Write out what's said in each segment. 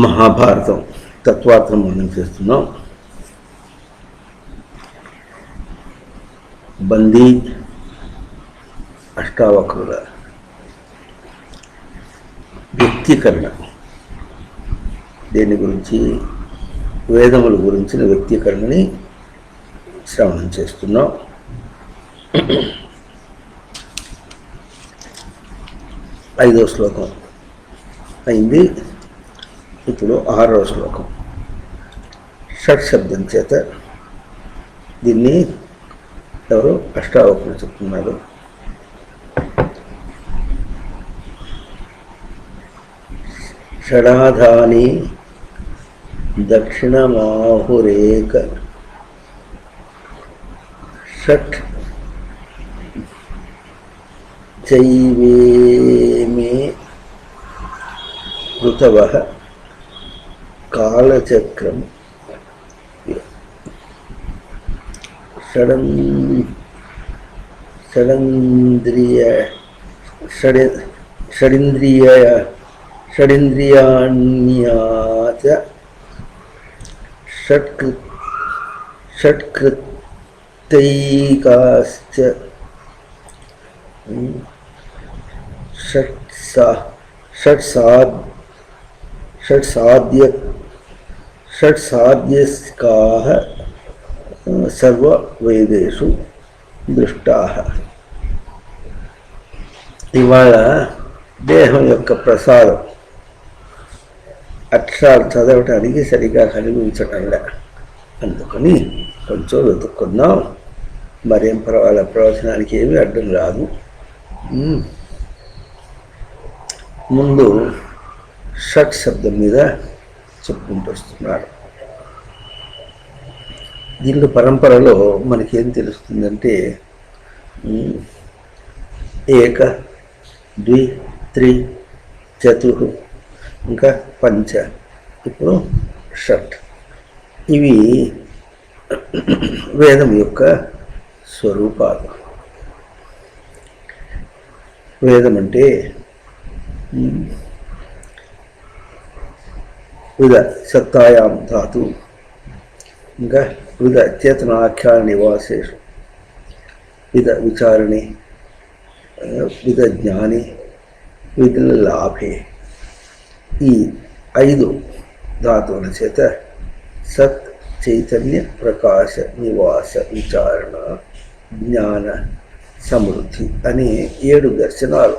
మహాభారతం తత్వార్థం మనం చేస్తున్నాం. బందీ అష్టావక్రుల వ్యక్తీకరణ, దేని గురించి? వేదముల గురించిన వ్యక్తీకరణని శ్రవణం చేస్తున్నాం. ఐదో శ్లోకం అయింది. ఇప్పుడు 6వ శ్లోకం షట్ శబ్దం చేత దీన్ని ఎవరు అష్టావక్రులు చెప్తున్నారు. షడాధాని దక్షిణమాహురేక షట్ చైవేమే ఋతవః కాలచక్రం షడింద్రియాణ్యాచ షట్కృత్తైకాశ్చ షట్సాధ్యస్కాః సర్వవేదేషు దృష్టాః. ఇవాళ దేహం యొక్క ప్రసాదం అక్షరాలు చదవటానికి సరిగా కనిపించటంలే, అందుకని కొంచెం వెతుక్కుందాం. మరేం పర్వాలే, ప్రవచనానికి ఏమీ అడ్డం రాదు. ముందు షట్ శబ్దం మీద చెప్పుకుంటూ వస్తున్నారు. దీంట్లో పరంపరలో మనకేం తెలుస్తుందంటే ఏక, ద్వి, త్రి, చతుర్, ఇంకా పంచ, ఇప్పుడు షట్. ఇవి వేదం యొక్క స్వరూపాలు. వేదం అంటే వివిధ సత్తాయాం ధాతు, ఇంకా వివిధ చేతనాఖ్యాన నివాసేషు, వివిధ విచారణి, వివిధ జ్ఞాని, వివిధ లాభే. ఈ 5 ధాతువుల చేత సత్, చైతన్య, ప్రకాశ, నివాస, విచారణ, జ్ఞాన, సమృద్ధి అనే 7 దర్శనాలు.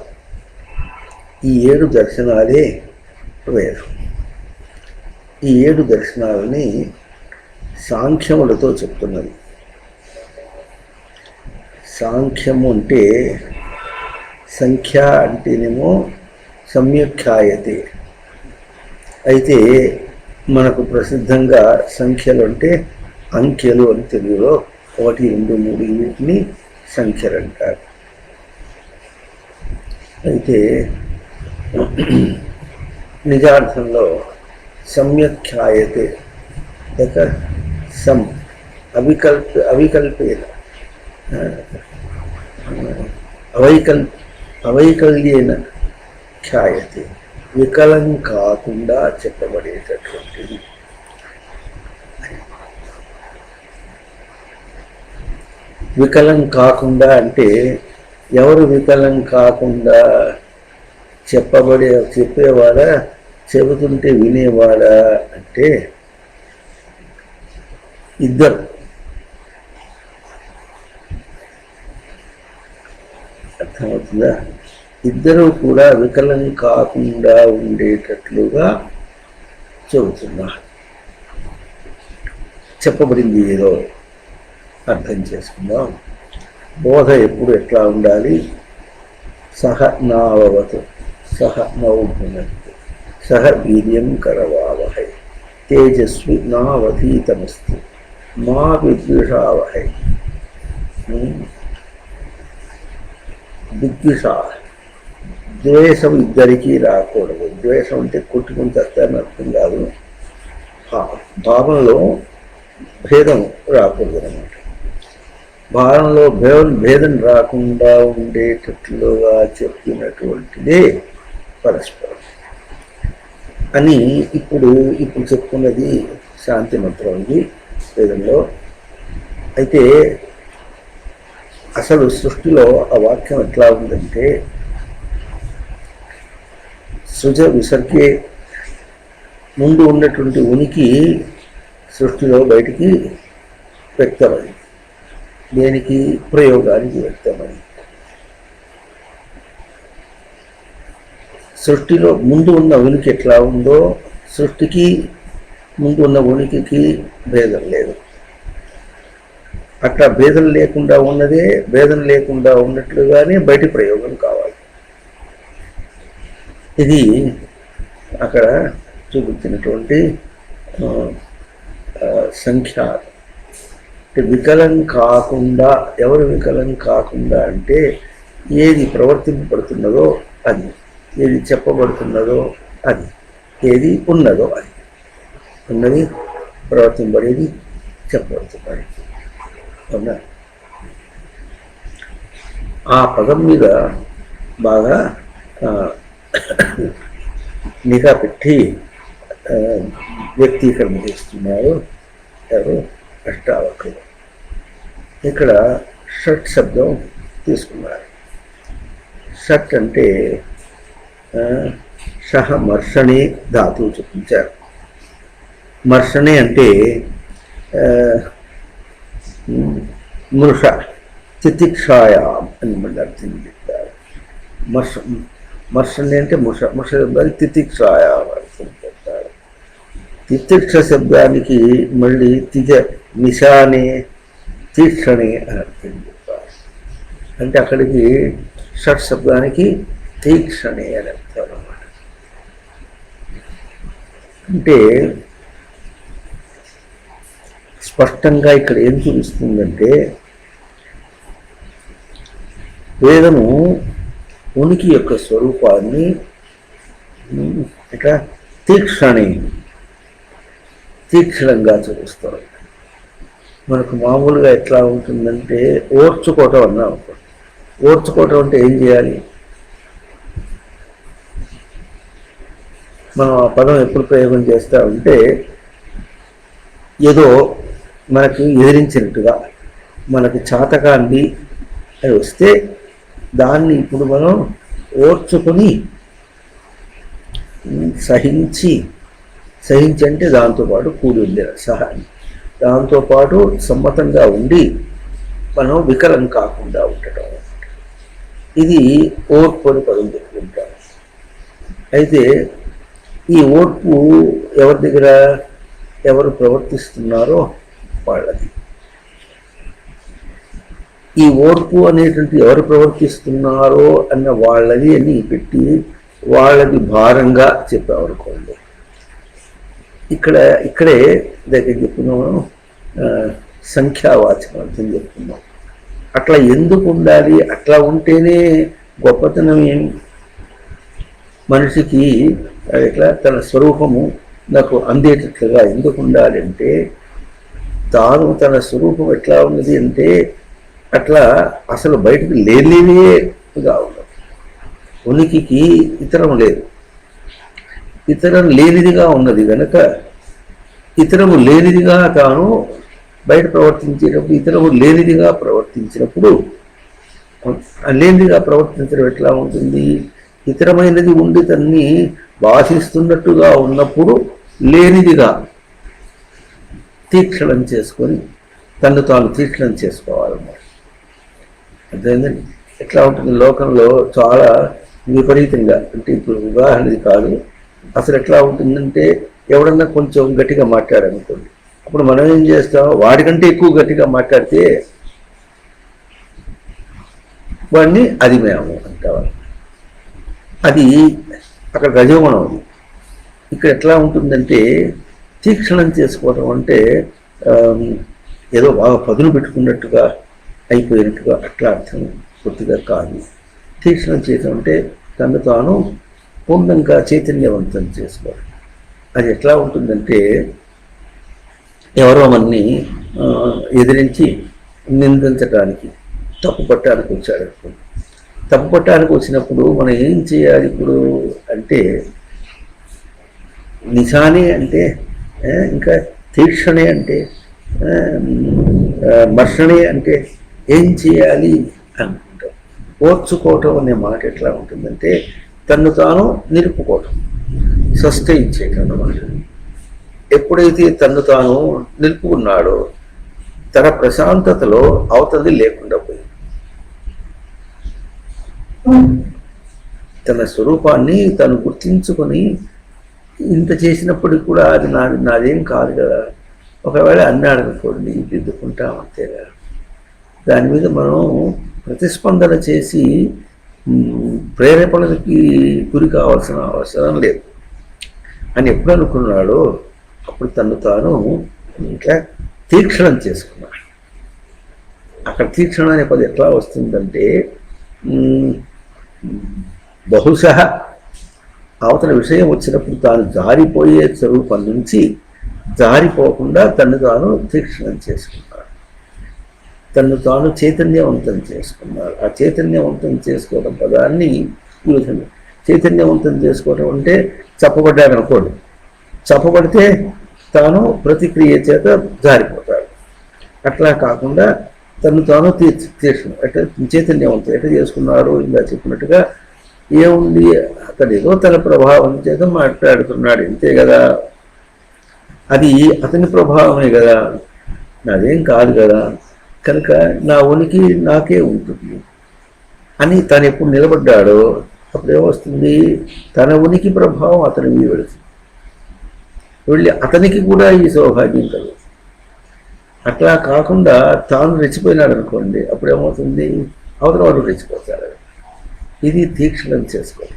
ఈ 7 దర్శనాలే వేదం. ఈ 7 దర్శనాలని సాంఖ్యములతో చెప్తున్నది. సాంఖ్యము అంటే సంఖ్య అంటేనేమో సమ్యఖ్యాయతే. అయితే మనకు ప్రసిద్ధంగా సంఖ్యలు అంటే అంకెలు అని తెలుగులో 1, 2, 3 వీటిని సంఖ్యలు అంటారు. అయితే నిజార్థంలో సమ్యఖ్యాయతే లేక అవికల్పేన అవైకల్యేన ఖ్యాయతే, వికలం కాకుండా చెప్పబడేటటువంటిది. వికలం కాకుండా అంటే ఎవరు వికలం కాకుండా? చెప్పేవాడా, చెబుతుంటే వినేవాడా అంటే ఇద్దరు. అర్థమవుతుందా? ఇద్దరు కూడా వికలం కాకుండా ఉండేటట్లుగా చెబుతున్నారు. చెప్పబడింది ఏదో అర్థం చేసుకుందాం. బోధ ఎప్పుడు ఎట్లా ఉండాలి? సహ నావవతు సహ నౌభునత్తు సహ వీర్యం కరవావహై తేజస్వి నావధీతమస్తు మా విద్విషావహై. విద్విషా, ద్వేషం ఇద్దరికీ రాకూడదు. ద్వేషం అంటే కొట్టుకుని తెస్తారని అర్థం కాదు. భావంలో భేదం రాకూడదు అన్నమాట. భావంలో భేదం రాకుండా ఉండేటట్లుగా చెప్పినటువంటిదే పరస్పరం. అని ఇప్పుడు చెప్పుకున్నది శాంతి మంత్రం ఉంది వేదంలో. అయితే అసలు సృష్టిలో ఆ వాక్యం ఎట్లా ఉందంటే, సృజ విసర్గే ముందు ఉన్నటువంటి ఉనికి సృష్టిలో బయటికి వ్యక్తమైంది. దేనికి? ప్రయోగానికి వ్యక్తమైంది. సృష్టిలో ముందు ఉన్న ఉనికి ఎట్లా ఉందో సృష్టికి ముందు ఉన్న ఉనికికి భేదం లేదు. అట్లా భేదం లేకుండా ఉన్నదే భేదం లేకుండా ఉన్నట్లుగానే బయటి ప్రయోగం కావాలి. ఇది అక్కడ చూపించినటువంటి సంఖ్య. వికలం కాకుండా, ఎవరు వికలం కాకుండా అంటే ఏది ప్రవర్తింపబడుతున్నదో అది, ఏది చెప్పబడుతున్నదో అది, ఏది ఉన్నదో అది. ఉన్నది ప్రవర్తింపబడేది చెప్పబడుతున్నది. అవునా? ఆ పదం మీద బాగా నిఘా పెట్టి వ్యక్తీకరణ చేస్తున్నారు ఎవరు? అష్టావక్రులు. ఇక్కడ షట్ శబ్దం తీసుకున్నారు. షట్ అంటే సహ మర్షణే ధాతువు చూపించారు. మర్షణే అంటే మృష, తితిక్షాయాం అని మళ్ళీ అర్థం చెప్తారు. మర్షణే అంటే ముష శబ్దానికి తితిక్షాయాం అర్థం చెప్తారు. తితిక్ష శబ్దానికి మళ్ళీ నిశానే తీక్షణే అని అర్థం చెప్తారు. అంటే అక్కడికి షట్ శబ్దానికి తీక్షణే అని అర్థం అన్నమాట. అంటే స్పష్టంగా ఇక్కడ ఏం చూపిస్తుందంటే, వేదము ఉనికి యొక్క స్వరూపాన్ని ఇట్లా తీక్షణంగా చూపిస్తారు. మనకు మామూలుగా ఎట్లా ఉంటుందంటే ఓర్చుకోవటం అన్నా ఉంటుంది. ఓర్చుకోవటం అంటే ఏం చేయాలి? మనం ఆ పదం ఎప్పుడు ప్రయోగం చేస్తూ ఉంటే ఏదో మనకి ఎదిరించినట్టుగా, మనకి చాతకాన్ని అది వస్తే దాన్ని ఇప్పుడు మనం ఓర్చుకొని సహించి అంటే దాంతోపాటు కూడి ఉండే సహాయం, దాంతోపాటు సమ్మతంగా ఉండి మనం వికలం కాకుండా ఉండటం. ఇది ఓర్పు అని పదం చెప్పుకుంటాం. అయితే ఈ ఓర్పు ఎవరి దగ్గర, ఎవరు ప్రవర్తిస్తున్నారో వాళ్ళది. ఈ ఓర్పు అనేటువంటి ఎవరు ప్రవర్తిస్తున్నారో అన్న వాళ్ళది అని పెట్టి వాళ్ళది భారంగా చెప్పామనుకోండి. ఇక్కడే దగ్గర చెప్పుకున్నాం, సంఖ్యావాచకం అర్థం చెప్పుకున్నాం. అట్లా ఎందుకు ఉండాలి? అట్లా ఉంటేనే గొప్పతనం ఏమి? మనిషికి ఇట్లా తన స్వరూపము నాకు అందేటట్లుగా ఎందుకు ఉండాలి అంటే, తాను తన స్వరూపం ఎట్లా ఉన్నది అంటే అట్లా అసలు బయటకు లేనిదేగా ఉన్నది. ఉనికికి ఇతరం లేదు, ఇతరం లేనిదిగా ఉన్నది కనుక ఇతరము లేనిదిగా తాను బయట ప్రవర్తించేటప్పుడు, ఇతరము లేనిదిగా ప్రవర్తించినప్పుడు, లేనిదిగా ప్రవర్తించడం ఎట్లా ఉంటుంది? ఇతరమైనది ఉండి తన్ని బాధిస్తున్నట్టుగా ఉన్నప్పుడు లేనిదిగా తీక్షణం చేసుకొని తను తాను తీక్షణం చేసుకోవాలన్నమాట. అర్థమైందండి? ఎట్లా ఉంటుంది లోకంలో చాలా విపరీతంగా. అంటే ఇప్పుడు ఉదాహరణది కాదు, అసలు ఎట్లా ఉంటుందంటే ఎవడన్నా కొంచెం గట్టిగా మాట్లాడనుకోండి, అప్పుడు మనం ఏం చేస్తాం? వాడికంటే ఎక్కువ గట్టిగా మాట్లాడితే వాడిని అది మేము అంటాం. అది అక్కడ రజోగుణం. అది ఇక్కడ ఎట్లా ఉంటుందంటే తీక్షణం చేసుకోవడం అంటే ఏదో బాగా పదును పెట్టుకున్నట్టుగా అయిపోయినట్టుగా అట్లా అర్థం పూర్తిగా కాదు. తీక్షణం చేయడం అంటే తను తాను పూర్ణంగా చైతన్యవంతం చేసుకోవడం. అది ఎట్లా ఉంటుందంటే ఎవరో మనని ఎదిరించి నిందించడానికి, తప్పు పట్టడానికి వచ్చాడు అనుకోండి. తప్పు పట్టడానికి వచ్చినప్పుడు మనం ఏం చేయాలి ఇప్పుడు అంటే, నిశానే అంటే ఇంకా తీక్షణే అంటే మర్షణే అంటే ఏం చేయాలి అనుకుంటాం. ఓర్చుకోవటం అనే మాట ఎట్లా ఉంటుందంటే తను తాను నిలుపుకోవటం, సస్టైన్ చేయటం అన్నమాట. ఎప్పుడైతే తను తాను నిలుపుకున్నాడో తన ప్రశాంతతలో అవతలి లేకుండా పోయింది. తన స్వరూపాన్ని తను గుర్తించుకొని ఇంత చేసినప్పటికి కూడా అది నాదేం కాదు కదా, ఒకవేళ అన్నాడు అనుకోండి దిద్దుకుంటాం అంతేగా. దాని మీద మనం ప్రతిస్పందన చేసి ప్రేరేపణలకి గురి కావాల్సిన అవసరం లేదు అని ఎప్పుడు అనుకున్నాడో అప్పుడు తను తాను ఇంకా తీక్షణం చేసుకున్నాడు. అక్కడ తీక్షణ అనే పది ఎట్లా వస్తుందంటే బహుశా అవతల విషయం వచ్చినప్పుడు తాను జారిపోయే స్వరూపం నుంచి జారిపోకుండా తను తాను తీక్షణం చేసుకున్నాడు, తను తాను చైతన్యవంతం చేసుకున్నాడు. ఆ చైతన్యవంతం చేసుకోవడం పదాన్ని ఈ విధంగా చైతన్యవంతం చేసుకోవడం అంటే చెప్పబడ్డాడు అనుకోండి, చెప్పబడితే తాను ప్రతిక్రియ చేత జారిపోతాడు. అట్లా కాకుండా తను తాను తీర్చడం అంటే చైతన్యవంతం ఎట్లా చేసుకున్నాడు ఇలా చెప్పినట్టుగా ఏముంది అతడేదో తన ప్రభావం చేత మాట్లాడుతున్నాడు అంతే కదా, అది అతని ప్రభావమే కదా, నాదేం కాదు కదా, కనుక నా ఉనికి నాకే ఉంటుంది అని తను ఎప్పుడు నిలబడ్డాడో అప్పుడు ఏమొస్తుంది, తన ఉనికి ప్రభావం అతని మీద వెళుతుంది, వెళ్ళి అతనికి కూడా ఈ సౌభాగ్యం కలుగుతుంది. అట్లా కాకుండా తాను రెచ్చిపోయినాడు అనుకోండి అప్పుడు ఏమవుతుంది, అవతల వాడు రెచ్చిపోతాడు. ఇది తీక్షణం చేసుకోవాలి.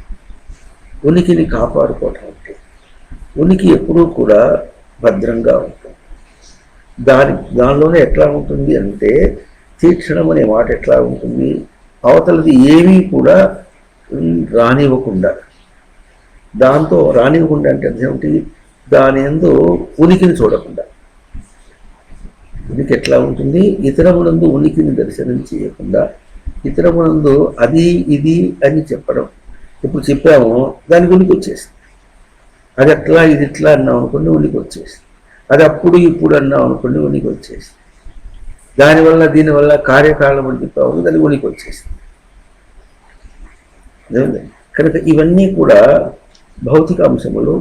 ఉనికిని కాపాడుకోవటం అంటే ఉనికి ఎప్పుడూ కూడా భద్రంగా ఉంటుంది. దానిలోనే ఎట్లా ఉంటుంది అంటే తీక్షణం అనే మాట ఎట్లా ఉంటుంది, అవతలది ఏమీ కూడా రానివ్వకుండా, దాంతో రానివ్వకుండా అంటే అదేమిటి, దాని యందు ఉనికిని చూడకుండా. ఉనికి ఎట్లా ఉంటుంది, ఇతరమునందు ఉనికిని దర్శనం చేయకుండా ఇతరమునందు అది ఇది అని చెప్పడం. ఇప్పుడు చెప్పాము దానికి ఉనికి వచ్చేసింది, అది అట్లా ఇది ఇట్లా అన్నాం అనుకోండి ఉనికి వచ్చేసింది, అది అప్పుడు ఇప్పుడు అన్నాం అనుకోండి ఉనికి వచ్చేసింది, దానివల్ల దీనివల్ల కార్యకాలం అని చెప్పాము దానికి ఉనికి వచ్చేసింది. కనుక ఇవన్నీ కూడా భౌతిక అంశములు,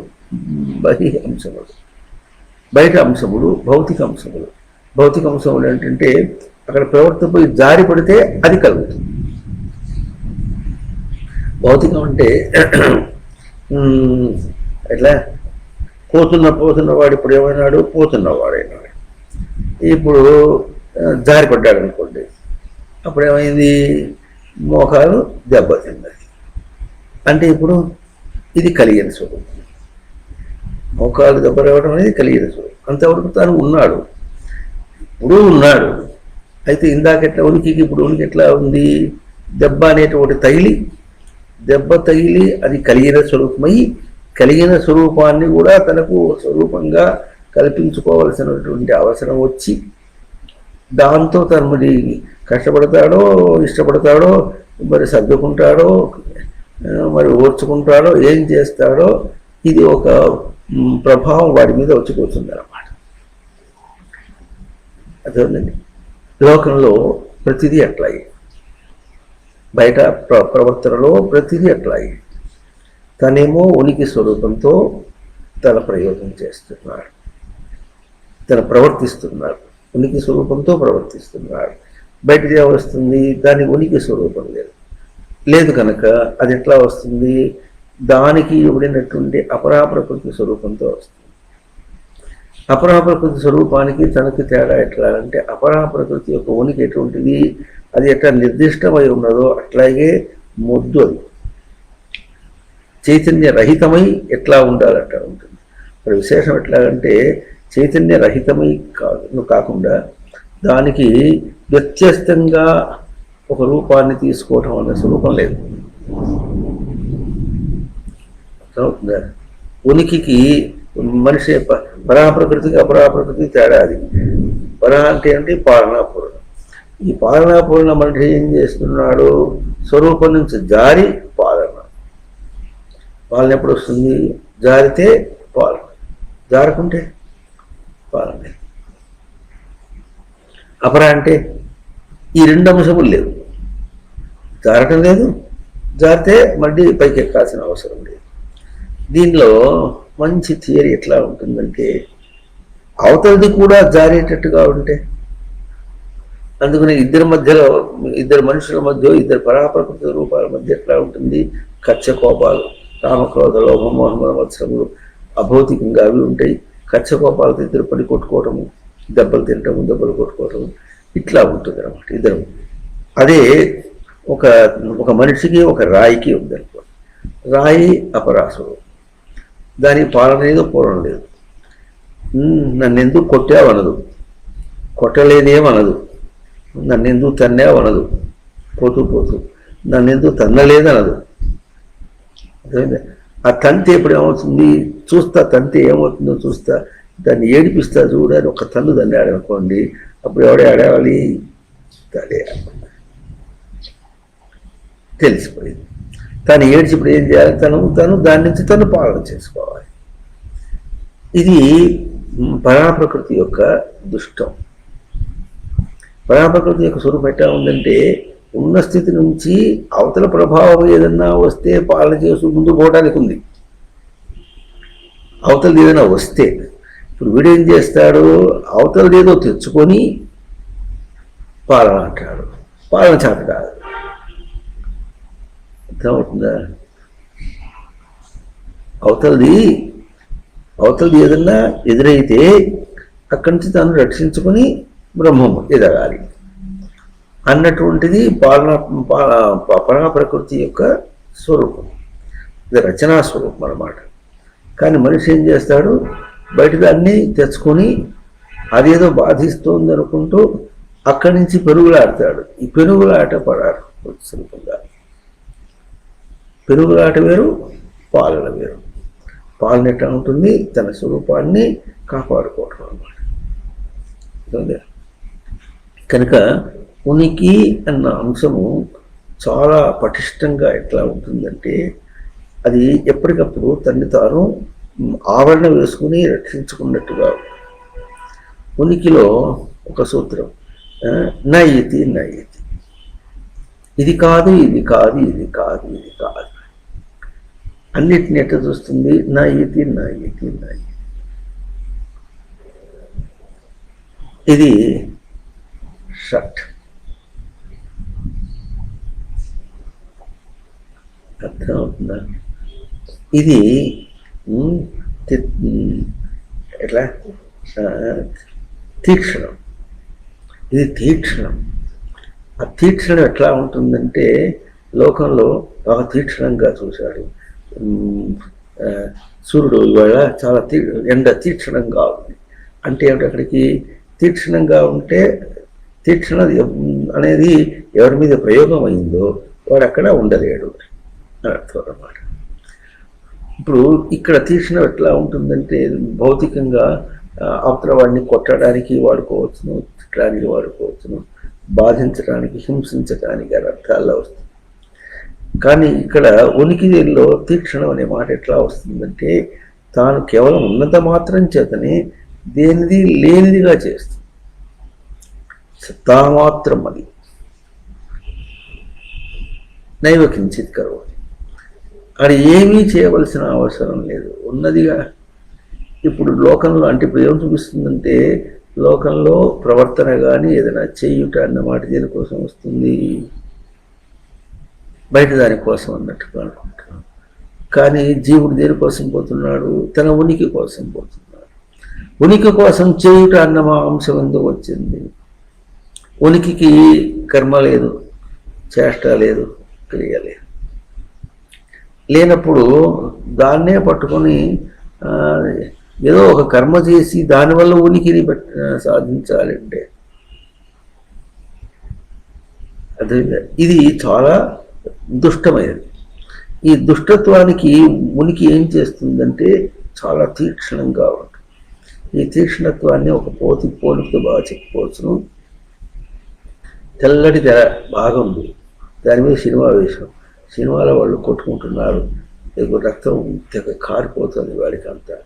బహి అంశములు, బయట అంశములు, భౌతిక అంశములు. భౌతిక అంశములు ఏంటంటే అక్కడ ప్రవర్తన పోయి జారి పడితే అది కలుగుతుంది. భౌతికం అంటే ఎట్లా పోతున్నవాడు ఇప్పుడు ఏమైనాడు, పోతున్నవాడైనాడు. ఇప్పుడు జారిపడ్డాడు అనుకోండి అప్పుడు ఏమైంది, మోకాలు దెబ్బతిన్నది అంటే ఇప్పుడు ఇది కలిగిన స్వరూపం. మోకాలు దెబ్బ రావడం అనేది కలిగిన స్వరూపం. అంతవరకు తాను ఉన్నాడు, ఇప్పుడు ఉన్నాడు. అయితే ఇందాకెట్లా ఉనికికి ఇప్పుడు ఉనికి ఎట్లా ఉంది, దెబ్బ అనేటువంటి దెబ్బ తగిలి అది కలిగిన స్వరూపమై కలిగిన స్వరూపాన్ని కూడా తనకు స్వరూపంగా కల్పించుకోవలసినటువంటి అవసరం వచ్చి దాంతో తను మరి కష్టపడతాడో ఇష్టపడతాడో మరి సర్దుకుంటాడో మరి ఓర్చుకుంటాడో ఏం చేస్తాడో ఇది ఒక ప్రభావం వాడి మీద వచ్చి కూర్చుంది అన్నమాట. అదేంటండి లోకంలో ప్రతిదీ అట్లాగే, బయట ప్రవర్తనలో ప్రతిదీ అట్లాగే. తనేమో ఉనికి స్వరూపంతో తన ప్రయోగం చేస్తున్నాడు, తను ప్రవర్తిస్తున్నాడు, ఉనికి స్వరూపంతో ప్రవర్తిస్తున్నాడు. బయటది వస్తుంది, దాని ఉనికి స్వరూపం లేదు కనుక అది ఎట్లా వస్తుంది, దానికి ఇవ్వడినటువంటి అపరాప్రకృతి స్వరూపంతో వస్తుంది. అపరాప్రకృతి స్వరూపానికి తనకి తేడా ఎట్లా అంటే అపరాప్రకృతి యొక్క ఉనికి ఎటువంటిది, అది ఎట్లా నిర్దిష్టమై ఉన్నదో అట్లాగే మొద్దు అది చైతన్య రహితమై ఎట్లా ఉండాలంట ఉంటుంది. మరి విశేషం ఎట్లాగంటే చైతన్య రహితమై కాకుండా దానికి వ్యత్యస్తంగా ఒక రూపాన్ని తీసుకోవటం అనే స్వరూపం లేదు. అవుతుందా, ఉనికికి మనిషి పరాప్రకృతికి అపరాప్రకృతికి తేడా అది. పరా అంటే ఏంటి, పాలనాపూర్ణ. ఈ పాలనాపూర్ణ మనిషి ఏం చేస్తున్నాడు, స్వరూపం నుంచి జారి పాలన ఎప్పుడు వస్తుంది, జారితే పాలు, జారకుంటే పాలనే. అపర అంటే ఈ రెండు అంశములు లేవు, జారటం లేదు, జారితే మళ్ళీ పైకి ఎక్కాల్సిన అవసరం లేదు. దీనిలో మంచి థియరీ ఎట్లా ఉంటుందంటే, అవతలది కూడా జారేటట్టుగా ఉంటే, అందుకని ఇద్దరు మనుషుల మధ్య, ఇద్దరు పరాప్రకృతి రూపాల మధ్య ఎట్లా ఉంటుంది, కచ్చ కోపాలు, కామక్రోధ లోభమోహముల మత్సరములు అభౌతికంగా అవి ఉంటాయి. కచ్చ కోపాలతో ఇద్దరు పడి కొట్టుకోవటము, దెబ్బలు తినటము, దెబ్బలు కొట్టుకోవటము, ఇట్లా ఉంటుంది అన్నమాట ఇద్దరు. అదే ఒక మనిషికి ఒక రాయికి ఉందనుకో, రాయి అపరాసుడు, దానికి పాలన లేదు, పూర్వం లేదు. నన్నెందుకు కొట్టావనదు, కొట్టలేదేమనదు, నన్నెందుకు తన్నావనదు, పోతూ నన్నెందుకు తన్నలేదనదు. ఆ తంతి ఎప్పుడు ఏమవుతుంది చూస్తా, తంతి ఏమవుతుందో చూస్తా, దాన్ని ఏడిపిస్తా చూడని ఒక తన్ను తన్నాడు అనుకోండి, అప్పుడు ఎవడే ఆడేవాలి, తనే తెలిసిపోయింది. తను ఏడ్చిప్పుడు ఏం చేయాలి, తను దాని నుంచి తను పాలన చేసుకోవాలి. ఇది పరాప్రకృతి యొక్క దుష్టం. పరాప్రకృతి యొక్క స్వరూపం ఎట్లా ఉందంటే, ఉన్న స్థితి నుంచి అవతల ప్రభావం ఏదన్నా వస్తే పాలన చేస్తూ ముందు పోవడానికి ఉంది. అవతలది ఏదైనా వస్తే ఇప్పుడు వీడేం చేస్తాడు, అవతలది ఏదో తెచ్చుకొని పాలన అంటాడు, పాలన చేత కాదు. అర్థమవుతుందా? అవతలది ఏదన్నా ఎదురైతే అక్కడి నుంచి తాను రక్షించుకొని బ్రహ్మము ఎదగాలి అన్నటువంటిది పరాప్రకృతి యొక్క స్వరూపం. ఇది రచనా స్వరూపం అన్నమాట. కానీ మనిషి ఏం చేస్తాడు, బయట దాన్ని తెచ్చుకొని అదేదో బాధిస్తోంది అనుకుంటూ అక్కడి నుంచి పెరుగులాడతాడు. ఈ పెరుగులాట స్వరూపంగా, పెరుగులాట వేరు, పాలన వేరు. పాలన ఎట్లా ఉంటుంది, తన స్వరూపాన్ని కాపాడుకోవటం అన్నమాట. కనుక ఉనికి అన్న అంశము చాలా పటిష్టంగా ఎట్లా ఉంటుందంటే, అది ఎప్పటికప్పుడు తన్ని తాను ఆవరణ వేసుకుని రక్షించుకున్నట్టుగా. ఉనికిలో ఒక సూత్రం, నయతి నయతి, ఇది కాదు, ఇది కాదు, ఇది కాదు, ఇది కాదు, అన్నిటిని ఎట్లా చూస్తుంది, నయతి నయతి నయతి. ఇది షట్. అర్థమవుతుందా? ఇది ఎట్లా తీక్షణం. ఇది తీక్షణం. ఆ తీక్షణం ఎట్లా ఉంటుందంటే, లోకంలో బాగా తీక్షణంగా చూశాడు. సూర్యుడు ఇవాళ చాలా ఎండ తీక్షణంగా ఉంది అంటే ఏమిటి, అక్కడికి తీక్షణంగా ఉంటే, తీక్షణ అనేది ఎవరి మీద ప్రయోగం అయిందో వాడు అక్కడ ఉండలేడు అని అర్థం అన్నమాట. ఇప్పుడు ఇక్కడ తీక్షణం ఎట్లా ఉంటుందంటే, భౌతికంగా అవతల వాడిని కొట్టడానికి వాడుకోవచ్చును, తిట్టడానికి వాడుకోవచ్చును, బాధించడానికి, హింసించడానికి అని అర్థాల్లో వస్తుంది. కానీ ఇక్కడ ఉనికిలో తీక్షణం అనే మాట ఎట్లా వస్తుందంటే, తాను కేవలం ఉన్నంత మాత్రం చేతనే దేనిది లేనిదిగా చేస్తుంది. సత్తామాత్రం అది, నైవ కించిత్ కరోతి. అది ఏమీ చేయవలసిన అవసరం లేదు, ఉన్నదిగా. ఇప్పుడు లోకంలో అంటే ఇప్పుడు ఏం చూపిస్తుందంటే, లోకంలో ప్రవర్తన కానీ ఏదైనా చేయుట అన్నమాట దేనికోసం వస్తుంది, బయట దానికోసం అన్నట్టుగా అనుకుంటున్నాం. కానీ జీవుడు దేనికోసం పోతున్నాడు, తన ఉనికి కోసం పోతున్నాడు. ఉనికి కోసం చేయుట అన్న మా అంశం ఎందుకు వచ్చింది? ఉనికికి కర్మ లేదు, చేష్ట లేదు, క్రియ లేదు. లేనప్పుడు దాన్నే పట్టుకొని ఏదో ఒక కర్మ చేసి దానివల్ల ఉనికిని సాధించాలంటే అదే. ఇది చాలా దుష్టమైనది. ఈ దుష్టత్వానికి ఉనికి ఏం చేస్తుందంటే చాలా తీక్షణంగా ఉంటుంది. ఈ తీక్షణత్వాన్ని ఒక పోలికతో బాగా చెప్పుకోవచ్చును. తెల్లటి తెర బాగా ఉంది, దాని మీద సినిమా వేసాం, సినిమాలో వాళ్ళు కొట్టుకుంటున్నారు, రక్తం కారిపోతుంది వాడికి అంతా.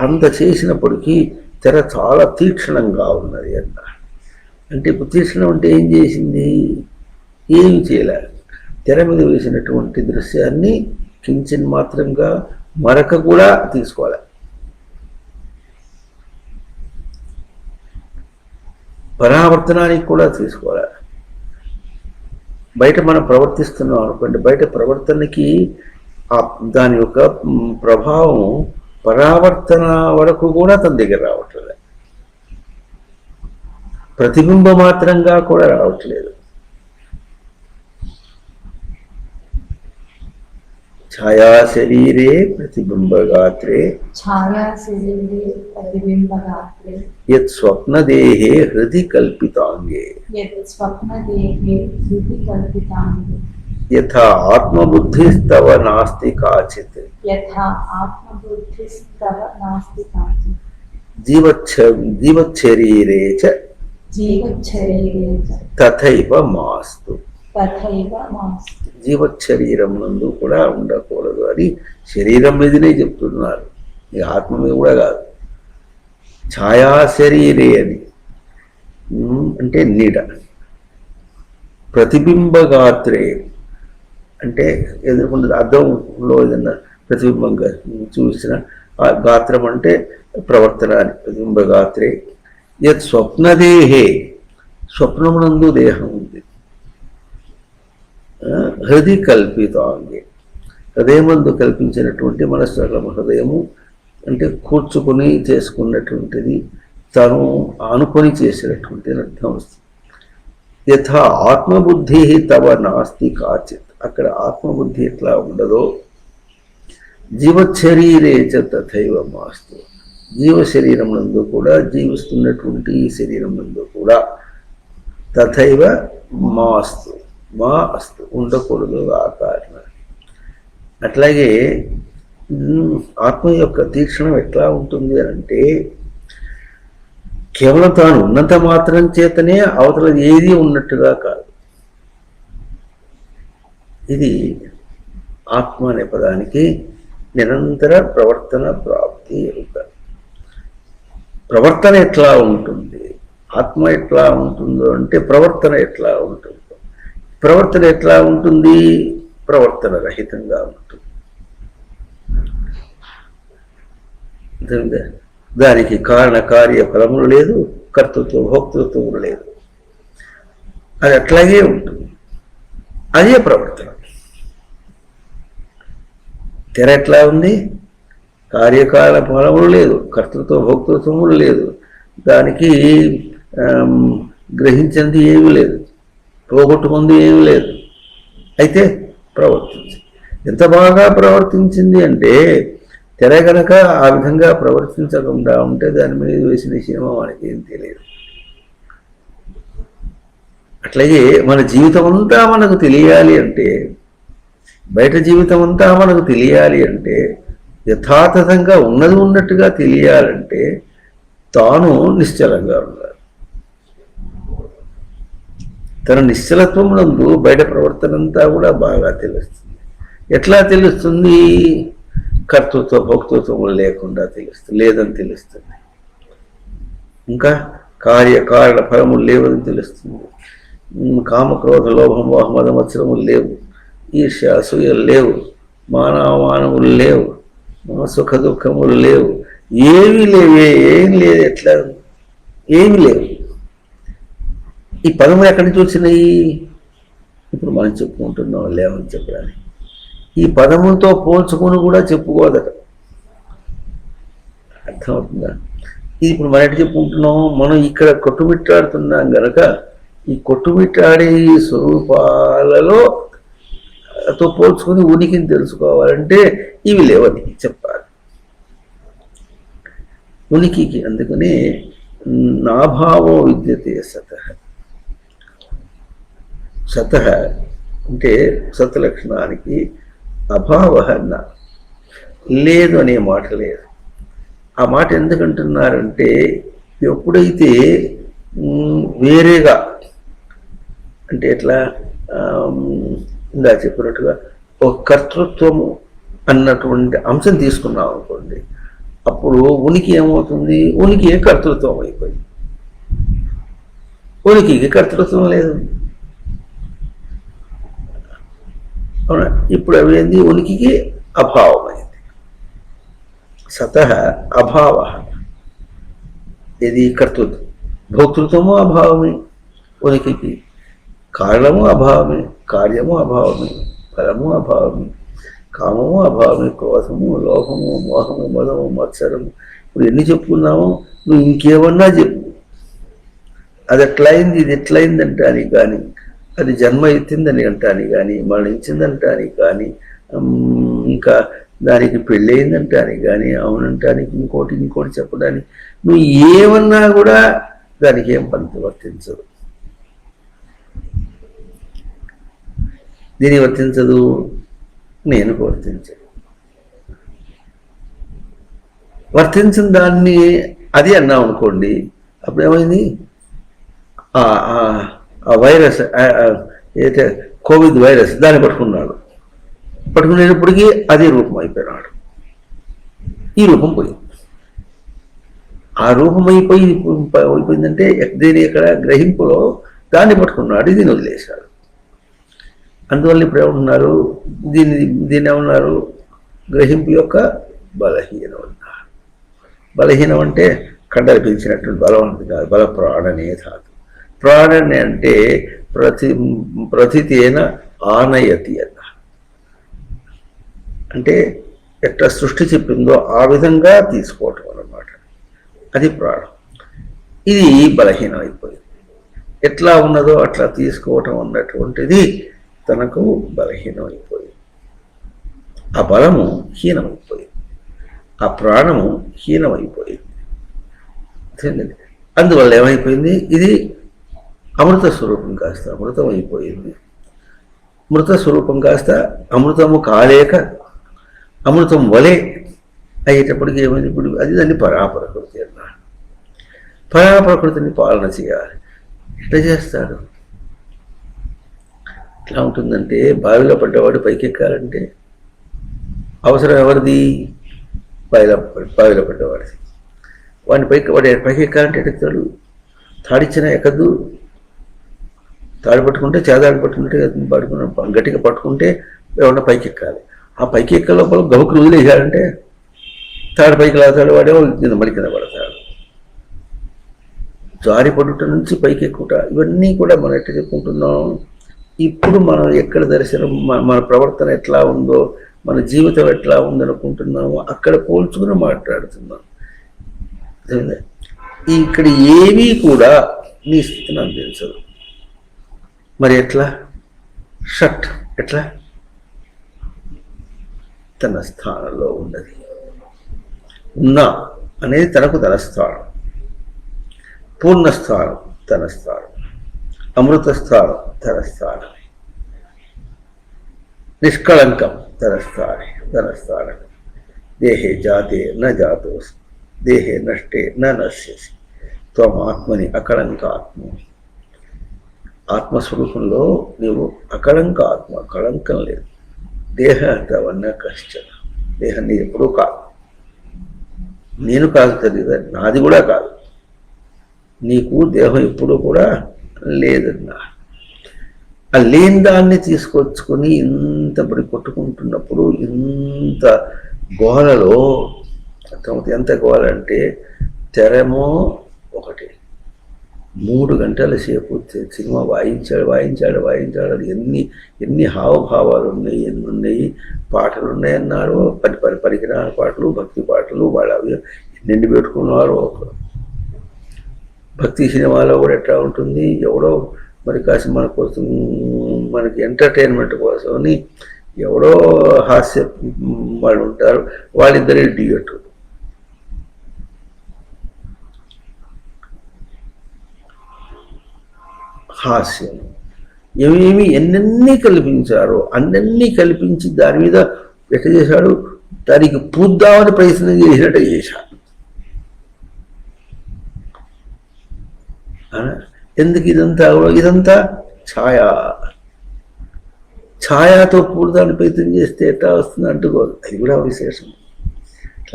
అంత చేసినప్పటికీ తెర చాలా తీక్షణంగా ఉన్నది అన్నారు. అంటే ఇప్పుడు తీక్షణం అంటే ఏం చేసింది? ఏమి చేయలేదు. తెర మీద వేసినటువంటి దృశ్యాన్ని కించిన్ మాత్రంగా మరక కూడా తీసుకోవాలి. పరావర్తనానికి కూడా తీసుకోవాలి. బయట మనం ప్రవర్తిస్తున్నాం అనుకోండి, బయట ప్రవర్తనకి దాని యొక్క ప్రభావం పరావర్తన వరకు కూడా తన దగ్గర రావట్లేదు, ప్రతిబింబ మాత్రంగా కూడా రావట్లేదు. ఛాయా శరీరే ప్రతిబింబగాత్రే యత్ స్వప్నదేహే హృది కల్పితాంగే యథా ఆత్మబుద్ధిస్తవ నాస్తి కాచిత్ జీవచ్చరీరే చ తథైవ మాస్తు. జీవశరీరం నందు కూడా ఉండకూడదు అని శరీరం మీదనే చెప్తున్నారు, ఈ ఆత్మ మీద కూడా కాదు. ఛాయా శరీరే అని అంటే నీడ, ప్రతిబింబగాత్రే అంటే ఎదుర్కొంటుంది అద్దంలో ఏదన్నా ప్రతిబింబంగా చూసిన గాత్రం అంటే ప్రవర్తన అని. ప్రతిబింబగాత్రే యత్ స్వప్నదేహే, స్వప్నమునందు దేహం ఉంది. హృది కల్పితాంగే, హృదయమందు కల్పించినటువంటి మనస్సు, హృదయము అంటే కూర్చుకొని చేసుకున్నటువంటిది, తను ఆనుకొని చేసినటువంటి అర్థం వస్తుంది. యథా ఆత్మబుద్ధి తవ నాస్తి కాచిత్, అక్కడ ఆత్మబుద్ధి ఎట్లా ఉండదో జీవశరీరే చ తథైవ మాస్తు, జీవ శరీరం నందు కూడా, జీవిస్తున్నటువంటి ఈ శరీరం నందు కూడా తథైవ మాస్తు, మా అస్తు ఉండకూడదు ఆ కారణం. అట్లాగే ఆత్మ యొక్క తీక్షణం ఎట్లా ఉంటుంది అంటే కేవలం తాను ఉన్నంత మాత్రం చేతనే అవతల ఏది ఉన్నట్టుగా కాదు. ఇది ఆత్మ అనే పదానికి నిరంతర ప్రవర్తన ప్రాప్తి యొక్క ప్రవర్తన ఎట్లా ఉంటుంది, ఆత్మ ఎట్లా ఉంటుందో అంటే ప్రవర్తన ఎట్లా ఉంటుందో. ప్రవర్తన ఎట్లా ఉంటుంది? ప్రవర్తన రహితంగా ఉంటుంది. దానికి కారణ కార్య ఫలములు లేదు, కర్తృత్వ భోక్తృత్వములు లేదు, అది అట్లాగే ఉంటుంది. అదే ప్రవర్తన. తెర ఎట్లా ఉంది? కార్యకాల ఫలములు లేదు, కర్తృత్వ భోక్తృత్వములు లేదు, దానికి గ్రహించింది ఏమీ లేదు, పోగొట్టుకుంది ఏమీ లేదు. అయితే ప్రవర్తించింది. ఎంత బాగా ప్రవర్తించింది అంటే తెర కనుక ఆ విధంగా ప్రవర్తించకుండా ఉంటే దాని మీద వేసిన సినిమా మనకి ఏం తెలియదు. అట్లాగే మన జీవితం అంతా మనకు తెలియాలి అంటే, బయట జీవితం అంతా మనకు తెలియాలి అంటే, యథాతథంగా ఉన్నది ఉన్నట్టుగా తెలియాలంటే తాను నిశ్చలంగా ఉండాలి. తన నిశ్చలత్వమునందు బయట ప్రవర్తన అంతా కూడా బాగా తెలుస్తుంది. ఎట్లా తెలుస్తుంది? కర్తృత్వ భోక్తృత్వములు లేకుండా తెలుస్తుంది, లేదని తెలుస్తుంది. ఇంకా కార్యకారణ ఫలములు లేవని తెలుస్తుంది. కామక్రోధ లోభం మోహమద మత్సరములు లేవు, ఈర్ష్య అసూయలు లేవు, మానవమానములు లేవు, సుఖ దుఃఖములు లేవు, ఏమీ లేవే, ఏం లేదు. ఎట్లా? ఏమి లేవు. ఈ పదములు ఎక్కడి నుంచి వచ్చినాయి? ఇప్పుడు మనం చెప్పుకుంటున్నాం లేవని చెప్పడానికి. ఈ పదములతో పోల్చుకొని కూడా చెప్పుకోదట. అర్థమవుతుందా? ఇది ఇప్పుడు మనం ఎట్లా చెప్పుకుంటున్నాం? మనం ఇక్కడ కొట్టుమిట్టాడుతున్నాం గనక ఈ కొట్టుమిట్టాడే ఈ స్వరూపాలలో తో పోల్చుకొని ఉనికిని తెలుసుకోవాలంటే ఇవి లేవని చెప్పాలి. ఉనికికి అందుకనే నాభావో విద్యతే సతః. సతః అంటే సత్లక్షణానికి అభావ లేదు అనే మాట లేదు. ఆ మాట ఎందుకంటున్నారంటే ఎప్పుడైతే వేరేగా అంటే ఎట్లా ఇందా చెప్పినట్టుగా ఒక కర్తృత్వము అన్నటువంటి అంశం తీసుకున్నాం అనుకోండి, అప్పుడు ఉనికి ఏమవుతుంది? ఉనికి కర్తృత్వం అయిపోయింది. ఉనికికి కర్తృత్వం లేదు. అవునా? ఇప్పుడు అవి ఏంది? ఉనికికి అభావమైంది. సతః అభావ. ఇది కర్తృత్వం. భోక్తృత్వము అభావమే ఉనికికి. కారణము అభావమే, కార్యము అభావమే, ఫలము అభావమే, కామము అభావమే, క్రోధము, లోభము, మోహము, మదము, మత్సరము. ఇప్పుడు ఎన్ని చెప్పుకున్నామో, నువ్వు ఇంకేమన్నా చెప్పు. అది ఎట్లయింది, ఇది ఎట్లయింది అంటానికి కానీ, అది జన్మ ఎత్తిందని అంటానికి కానీ, మరణించిందంటానికి కానీ, ఇంకా దానికి పెళ్ళయిందంటానికి కానీ, అవునంటానికి ఇంకోటి చెప్పడానికి, నువ్వు ఏమన్నా కూడా దానికి ఏం పని వర్తించదు. దీని వర్తించదు, నేను వర్తించదు. వర్తించిన దాన్ని అది అన్నాం అనుకోండి, అప్పుడు ఏమైంది? ఆ వైరస్ ఏదైతే కోవిడ్ వైరస్, దాన్ని పట్టుకునేటప్పటికీ అదే రూపం అయిపోయినాడు. ఈ రూపం పోయింది. ఆ రూపం అయిపోయిందంటే దేని ఎక్కడ గ్రహింపులో దాన్ని పట్టుకున్నాడు, దీన్ని వదిలేశాడు. అందువల్ల ఇప్పుడు ఏమంటున్నారు? దీన్ని ఏమన్నారు? గ్రహింపు యొక్క బలహీనం అన్నారు. బలహీనం అంటే కండలు పెంచినటువంటి బలవంతం కాదు, బల ప్రాణనే ధాతు. ప్రాణని అంటే ప్రతితేన ఆనయతి అన్న, అంటే ఎట్లా సృష్టి చెప్పిందో ఆ విధంగా తీసుకోవటం అన్నమాట. అది ప్రాణం. ఇది బలహీనం అయిపోయింది. ఎట్లా ఉన్నదో అట్లా తీసుకోవటం అన్నటువంటిది తనకు బలహీనం అయిపోయింది. ఆ బలము హీనమైపోయింది, ఆ ప్రాణము హీనమైపోయింది. అందువల్ల ఏమైపోయింది? ఇది అమృత స్వరూపం కాస్త అమృతం అయిపోయింది. మృత స్వరూపం కాస్త అమృతము కాలేక అమృతం వలె అయ్యేటప్పటికి ఏమైంది? ఇప్పుడు అది దాన్ని పరాప్రకృతి అన్నాడు. పరాప్రకృతిని పాలన చేయాలి. ఎట్లా చేస్తాడు? ఎట్లా ఉంటుందంటే, బావిలో పడ్డవాడు పైకెక్కాలంటే అవసరం ఎవరిది? బావిలో పడ్డవాడిది. వాడిని పైకి ఎక్కాలంటే ఎక్కుతాడు. తాడిచ్చినా ఎక్కద్దు. తాడు పట్టుకుంటే చేదాడు పట్టుకుంటే గట్టిగా పట్టుకుంటే ఎవరన్నా పైకి ఎక్కాలి. ఆ పైకి ఎక్క లోపల గబుకు వదిలేసాడంటే తాడు పైకి లాతాడు, వాడేమో మడి కింద పడతాడు. జారి పడుట నుంచి పైకి ఎక్కుట, ఇవన్నీ కూడా మనం ఎట్లా చెప్పుకుంటున్నాం? ఇప్పుడు మనం ఎక్కడ దర్శనం, మన ప్రవర్తన ఎట్లా ఉందో, మన జీవితం ఎట్లా ఉందనుకుంటున్నామో అక్కడ పోల్చుకుని మాట్లాడుతున్నాం. ఇక్కడ ఏమీ కూడా నీ స్థితి నాకు తెలుసదు. మరి ఎట్లా? షట్ ఎట్లా? తన స్థానంలో ఉన్నది. ఉన్నా అనేది తన స్థానం, పూర్ణస్థానం తన స్థానం, అమృత స్థానం తన స్థానం, నిష్కళంకం తన స్థానం. దేహే జాతే న జాతోసి, దేహే నష్టే న నశ్యసి, త్వం ఆత్మని అకళంక ఆత్మ. ఆత్మస్వరూపంలో నీవు అకళంక ఆత్మ, కళంకం లేదు. దేహ తవన్న కశ్చన, దేహాన్ని ఎప్పుడూ కాదు. నేను కాదు, తెలియదు, నాది కూడా కాదు. నీకు దేహం ఎప్పుడూ కూడా లేదన్నా. ఆ లేని దాన్ని తీసుకొచ్చుకొని ఇంతపడి కొట్టుకుంటున్నప్పుడు ఇంత గోలలో ఎంత గోల అంటే, తెరమో ఒకటి 3 గంటల సేపు సినిమా వాయించాడు. అది ఎన్ని హావభావాలు ఉన్నాయి, ఎన్ని ఉన్నాయి, పాటలు ఉన్నాయన్నారు, పరికరాల పాటలు, భక్తి పాటలు, వాళ్ళు అవి ఎన్నెండి పెట్టుకున్నారు. భక్తి సినిమాలో కూడా ఎట్లా ఉంటుంది? ఎవడో మరి కాసి మన కోసం, మనకి ఎంటర్టైన్మెంట్ కోసం అని ఎవడో హాస్య వాళ్ళు ఉంటారు, వాళ్ళిద్దరే డ్యూయట్. హాస్యం ఏమేమి ఎన్నెన్ని కల్పించారో అన్నీ కల్పించి దాని మీద ఎట్లా చేశాడు? దానికి పూద్దామని ప్రయత్నం చేసినట్టు చేశాడు. ఎందుకు ఇదంతా ఛాయాతో పూర్దాన్ని ప్రయత్నం చేస్తే ఎట్లా వస్తుంది? అంటుకోదు. అది కూడా విశేషం.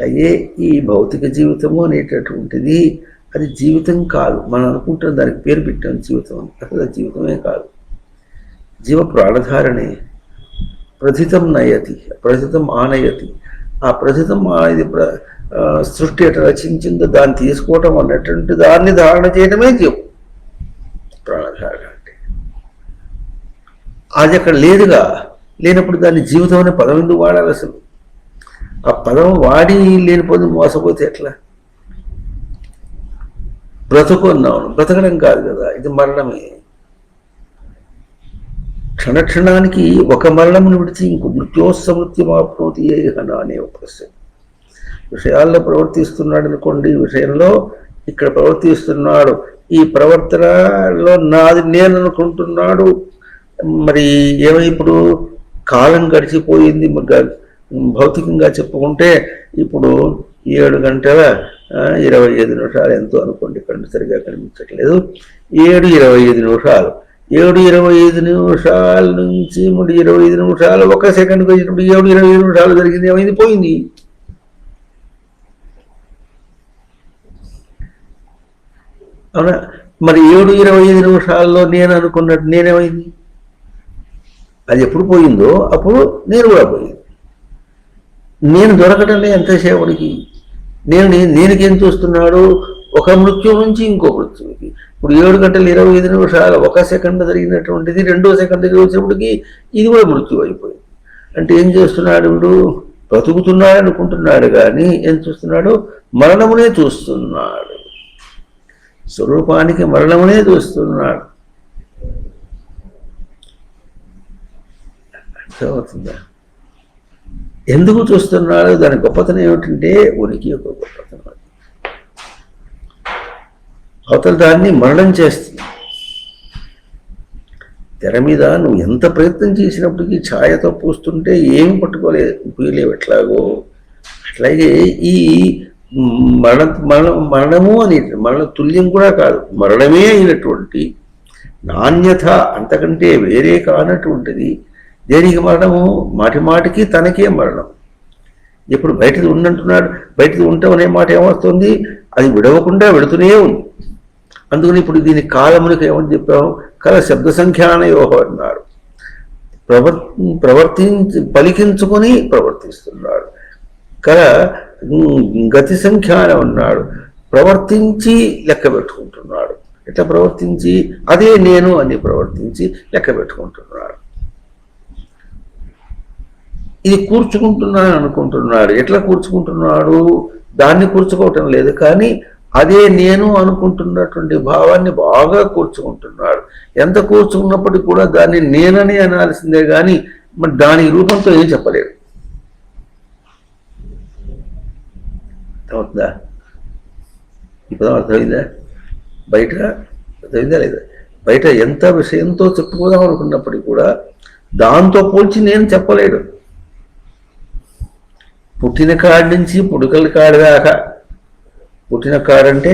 అయ్యే ఈ భౌతిక జీవితము అనేటటువంటిది అది జీవితం కాదు. మనం అనుకుంటున్న దానికి పేరు పెట్టాం జీవితం అని. అసలు జీవితమే కాదు. జీవ ప్రాణధారణే. ప్రథితం నయతి, ప్రథితం ఆనయతి. ఆ ప్రథితం అనేది సృష్టి ఎట్లా రచించిందో దాన్ని తీసుకోవటం అన్నటువంటి దాన్ని ధారణ చేయడమే జీవం, ప్రాణధారణ అంటే. అది అక్కడ లేదుగా. లేనప్పుడు దాన్ని జీవితం అనే పదం ఎందుకు వాడాలి అసలు? ఆ పదం వాడి లేనిపోతే మోసపోతే ఎట్లా? బ్రతుకు అన్నాను, బ్రతకడం కాదు కదా, ఇది మరణమే. క్షణక్షణానికి ఒక మరణమును విడిచి ఇంకో మృత్యోత్సమృత్యమాప్నోతి ఏహన అనే ఒక ప్రశ్న. విషయాల్లో ప్రవర్తిస్తున్నాడు అనుకోండి, విషయంలో ఇక్కడ ప్రవర్తిస్తున్నాడు, ఈ ప్రవర్తనలో నాది నేను అనుకుంటున్నాడు. మరి ఇప్పుడు కాలం గడిచిపోయింది. భౌతికంగా చెప్పుకుంటే ఇప్పుడు 7 గంటల 25 నిమిషాలు ఎంతో అనుకోండి, కళ్ళు సరిగా కనిపించట్లేదు. 7:25 నిమిషాలు, 7:25 నిమిషాల నుంచి 25 నిమిషాలు 1 సెకండ్కి వచ్చినప్పుడు 7:25 నిమిషాలు జరిగింది, ఏమైంది? పోయింది. అవునా? మరి 7:25 నిమిషాల్లో నేను అనుకున్నట్టు నేనేమైంది? అది ఎప్పుడు పోయిందో అప్పుడు నేను కూడా పోయింది. నేను దొరకటంలే ఎంతసేపటికి. నేనుకేం చూస్తున్నాడు? ఒక మృత్యువు నుంచి ఇంకో మృత్యువుకి. ఇప్పుడు 7 గంటల 25 నిమిషాలు 1 సెకండ్ జరిగినటువంటిది 2వ సెకండ్కి వచ్చినప్పటికీ ఇది కూడా మృత్యువు అయిపోయింది. అంటే ఏం చేస్తున్నాడు? ఇప్పుడు బ్రతుకుతున్నాడు అనుకుంటున్నాడు, కానీ ఏం చూస్తున్నాడు? మరణమునే చూస్తున్నాడు. స్వరూపానికి మరణమునే చూస్తున్నాడు. అర్థమవుతుందా? ఎందుకు చూస్తున్నాడు? దాని గొప్పతనం ఏమిటంటే ఉనికి యొక్క గొప్పతనం. అవతల దాన్ని మరణం చేస్తుంది. తెర మీద నువ్వు ఎంత ప్రయత్నం చేసినప్పటికీ ఛాయతో పూస్తుంటే ఏమి పట్టుకోలేవు ఎట్లాగో. అట్లాగే ఈ మరణము అని మరణ తుల్యం కూడా కాదు, మరణమే అయినటువంటి నాణ్యత అంతకంటే వేరే కానటువంటిది. దేనికి మరణము? మాటి మాటికి తనకే మరణం. ఇప్పుడు బయటది ఉండంటున్నాడు, బయటది ఉంటాం అనే మాట ఏమొస్తుంది? అది విడవకుండా వెళుతూనే ఉంది. అందుకని ఇప్పుడు దీని కాలమునికి ఏమని చెప్పాము? కల శబ్ద సంఖ్యానయోహం అన్నాడు. పలికించుకొని ప్రవర్తిస్తున్నాడు. కల గతి సంఖ్యానం అన్నాడు. ప్రవర్తించి లెక్క పెట్టుకుంటున్నాడు. ఎట్లా ప్రవర్తించి? అదే నేను అని ప్రవర్తించి లెక్క పెట్టుకుంటున్నాడు. ఇది కూర్చుకుంటున్నాను అనుకుంటున్నాడు. ఎట్లా కూర్చుకుంటున్నాడు? దాన్ని కూర్చుకోవటం లేదు, కానీ అదే నేను అనుకుంటున్నటువంటి భావాన్ని బాగా కూర్చుకుంటున్నాడు. ఎంత కూర్చుకున్నప్పటికీ కూడా దాన్ని నేనని అనాల్సిందే, కానీ మరి దాని రూపంతో ఏం చెప్పలేడు. అర్థమవుతుందా? ఈ పదం అర్థమైందా? బయట అర్థమైందా లేదా? బయట ఎంత విషయంతో చెప్పుకోదాం అనుకున్నప్పటికీ కూడా దాంతో పోల్చి నేను చెప్పలేడు. పుట్టిన కాడి నుంచి పుడుకల కాడి దాకా, పుట్టిన కాడంటే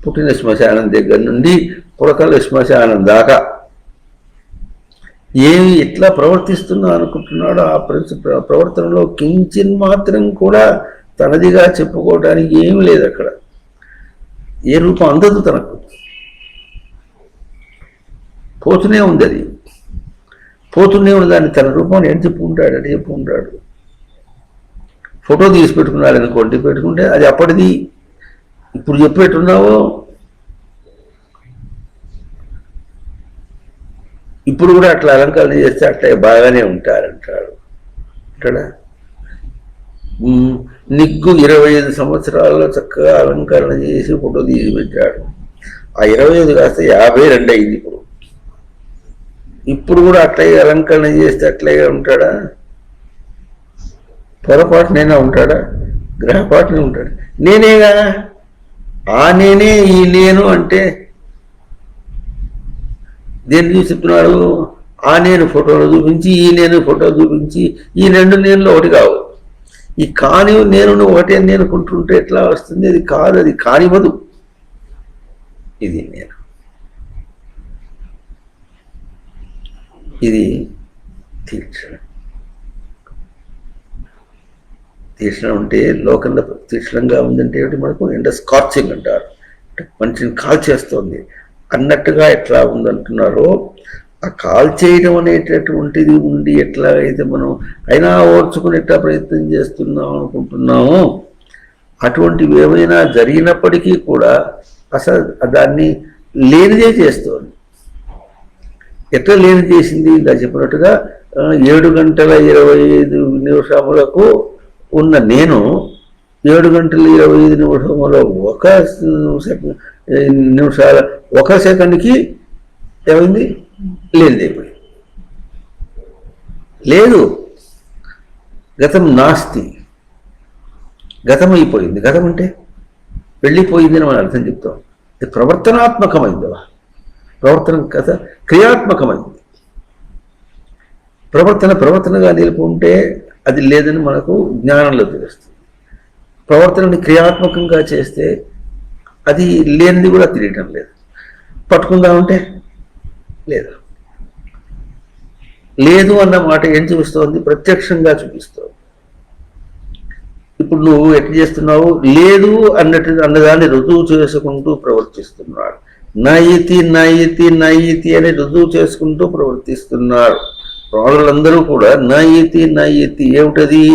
పుట్టిన శ్మశానం దగ్గర నుండి పుడకల శ్మశానం దాకా ఏమి ఎట్లా ప్రవర్తిస్తున్నా అనుకుంటున్నాడో ఆ ప్రవర్తనలో కించిన్ మాత్రం కూడా తనదిగా చెప్పుకోవడానికి ఏమి లేదు. అక్కడ ఏ రూపం అందదు, తనకు పోతూనే ఉంది. అది పోతూనే ఉంది. దాన్ని తన రూపాన్ని ఏం చెప్పుకుంటాడు? అని చెప్పుకుంటాడు. ఫోటో తీసి పెట్టుకున్నాడు అనుకోండి, పెట్టుకుంటే అది అప్పటిది. ఇప్పుడు చెప్పేట్టున్నావో ఇప్పుడు కూడా అట్లా అలంకరణ చేస్తే అట్లా బాగానే ఉంటారంటాడు. అంటాడా? నిగ్గు 25 సంవత్సరాల్లో చక్కగా అలంకరణ చేసి ఫోటో తీసి పెట్టాడు. ఆ 25 కాస్త 52 అయింది. ఇప్పుడు కూడా అట్లాగే అలంకరణ చేస్తే అట్లాగే ఉంటాడా? పొరపాటునైనా ఉంటాడా? గ్రహపాటునే ఉంటాడు. నేనేగా, ఆ నేనే ఈ నేను అంటే దేన్ని చూసి చెప్తున్నాడు? ఆ నేను ఫోటోలు చూపించి ఈ నేను ఫోటో చూపించి ఈ 2 నేనులో ఒకటి కావు. ఈ కాని నేను ఒకటే నేను అనుకుంటుంటే ఎట్లా వస్తుంది? అది కాదు, అది కానివ్వదు. ఇది నేను, ఇది తీక్షణ. తీక్షణం అంటే లోకంలో తీక్షణంగా ఉందంటే ఏమిటి, మనకు ఎండ స్కార్చింగ్ అంటారు, మనిషిని కాల్చేస్తోంది అన్నట్టుగా ఎట్లా ఉందంటున్నారో, ఆ కాల్చేయడం అనేటటువంటిది ఉండి ఎట్లా అయితే మనం అయినా ఓర్చుకునేట ప్రయత్నం చేస్తున్నాం అనుకుంటున్నాము, అటువంటివి ఏమైనా జరిగినప్పటికీ కూడా అసలు దాన్ని లేనిదే చేస్తోంది. ఎట్లా లేని చేసింది? ఇలా చెప్పినట్టుగా 7 గంటల 25 నిమిషములకు ఉన్న నేను 7 గంటల 25 నిమిషముల ఒక సెకండ్కి ఏమైంది? లేనిదైపోయింది. లేదు, గతం నాస్తి, గతం అయిపోయింది. గతం అంటే వెళ్ళిపోయింది అని మనం అర్థం చెప్తాం. ఇది ప్రవర్తనాత్మకమైంది, ప్రవర్తన కథ క్రియాత్మకమైంది. ప్రవర్తనగా నిలుపుంటే అది లేదని మనకు జ్ఞానంలో తెలుస్తుంది. ప్రవర్తనని క్రియాత్మకంగా చేస్తే అది లేనిది కూడా తెలియటం లేదు. పట్టుకుందామంటే లేదు. లేదు అన్న మాట ఏం చూపిస్తోంది? ప్రత్యక్షంగా చూపిస్తోంది. ఇప్పుడు నువ్వు ఎట్లా చేస్తున్నావు? లేదు అన్నదాన్ని రుజువు చేసుకుంటూ ప్రవర్తిస్తున్నాడు. నయితి నయితి నయితి అని రుజువు చేసుకుంటూ ప్రవర్తిస్తున్నారు వాళ్ళందరూ కూడా. నయితి నయితి ఏమిటది?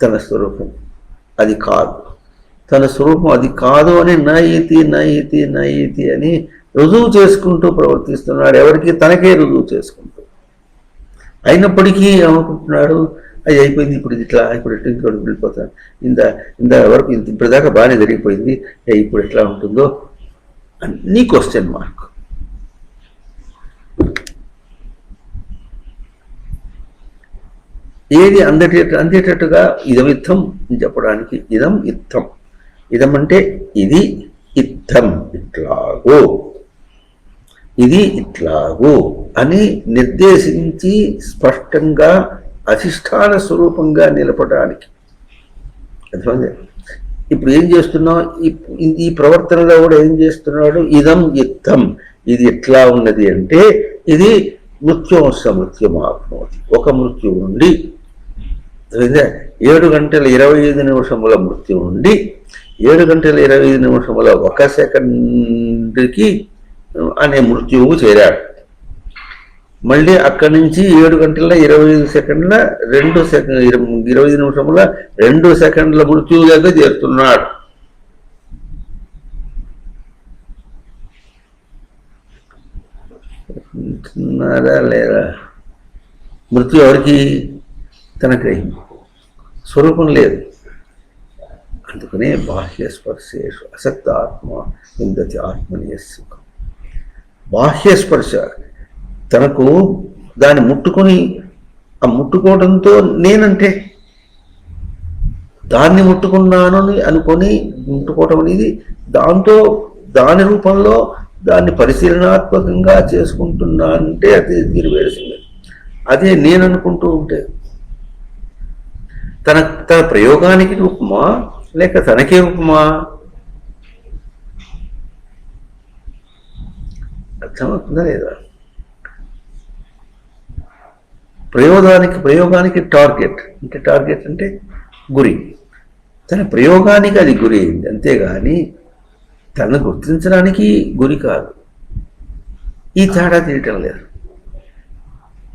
తన స్వరూపం అది కాదు, తన స్వరూపం అది కాదు అని నయితి నయితి నయితి అని రుజువు చేసుకుంటూ ప్రవర్తిస్తున్నాడు. ఎవరికి? తనకే రుజువు చేసుకుంటూ. అయినప్పటికీ ఏమనుకుంటున్నాడు? అది అయిపోయింది, ఇప్పుడు ఇట్లా, ఇప్పుడు ఇంకోటి వెళ్ళిపోతాను, ఇంత వరకు ఇప్పటిదాకా బాగానే జరిగిపోయింది, ఇప్పుడు ఎట్లా ఉంటుందో అని క్వశ్చన్ మార్క్. ఏది అందేటట్టుగా ఇదమిత్తం చెప్పడానికి, ఇదం ఇత్తం. ఇదం అంటే ఇది, ఇత్తం ఇట్లాగో, ఇది ఇట్లాగో అని నిర్దేశించి స్పష్టంగా అధిష్టాన స్వరూపంగా నిలపడానికి. అర్థమైంది? ఇప్పుడు ఏం చేస్తున్నావు? ఈ ప్రవర్తనలో కూడా ఏం చేస్తున్నాడు? ఇదం ఇత్తం, ఇది ఎట్లా ఉన్నది అంటే ఇది మృత్యోంశ మృత్యుమాప్నోతి. ఒక మృత్యువు నుండి 7 గంటల 25 నిమిషముల మృత్యు నుండి 7 గంటల 25 నిమిషముల 1 సెకండ్కి అనే మృత్యువు చేరాడు. మళ్ళీ అక్కడి నుంచి 7 గంటల 25 20 నిమిషముల 2 సెకండ్ల మృత్యువు దగ్గర చేరుతున్నాడు. లేదా? మృత్యు ఎవరికి? తన గ్రహింపు, స్వరూపం లేదు. అందుకనే బాహ్య స్పర్శేషు అసక్త ఆత్మ విందతి ఆత్మని సుఖం. బాహ్య స్పర్శ తనకు దాన్ని ముట్టుకొని, ఆ ముట్టుకోవడంతో నేనంటే దాన్ని ముట్టుకున్నాను అనుకొని ముట్టుకోవటం అనేది, దాంతో దాని రూపంలో దాన్ని పరిశీలనాత్మకంగా చేసుకుంటున్నా అంటే అది నిర్వేసింది. అదే నేను అనుకుంటూ ఉంటే తన ప్రయోగానికి రూపమా లేక తనకే రూపమా? అర్థమవుతుందా లేదా? ప్రయోగానికి టార్గెట్ అంటే గురి. తన ప్రయోగానికి అది గురి అయింది, అంతేగాని తనను గుర్తించడానికి గురి కాదు. ఈ తేడా తెలియటం లేదు.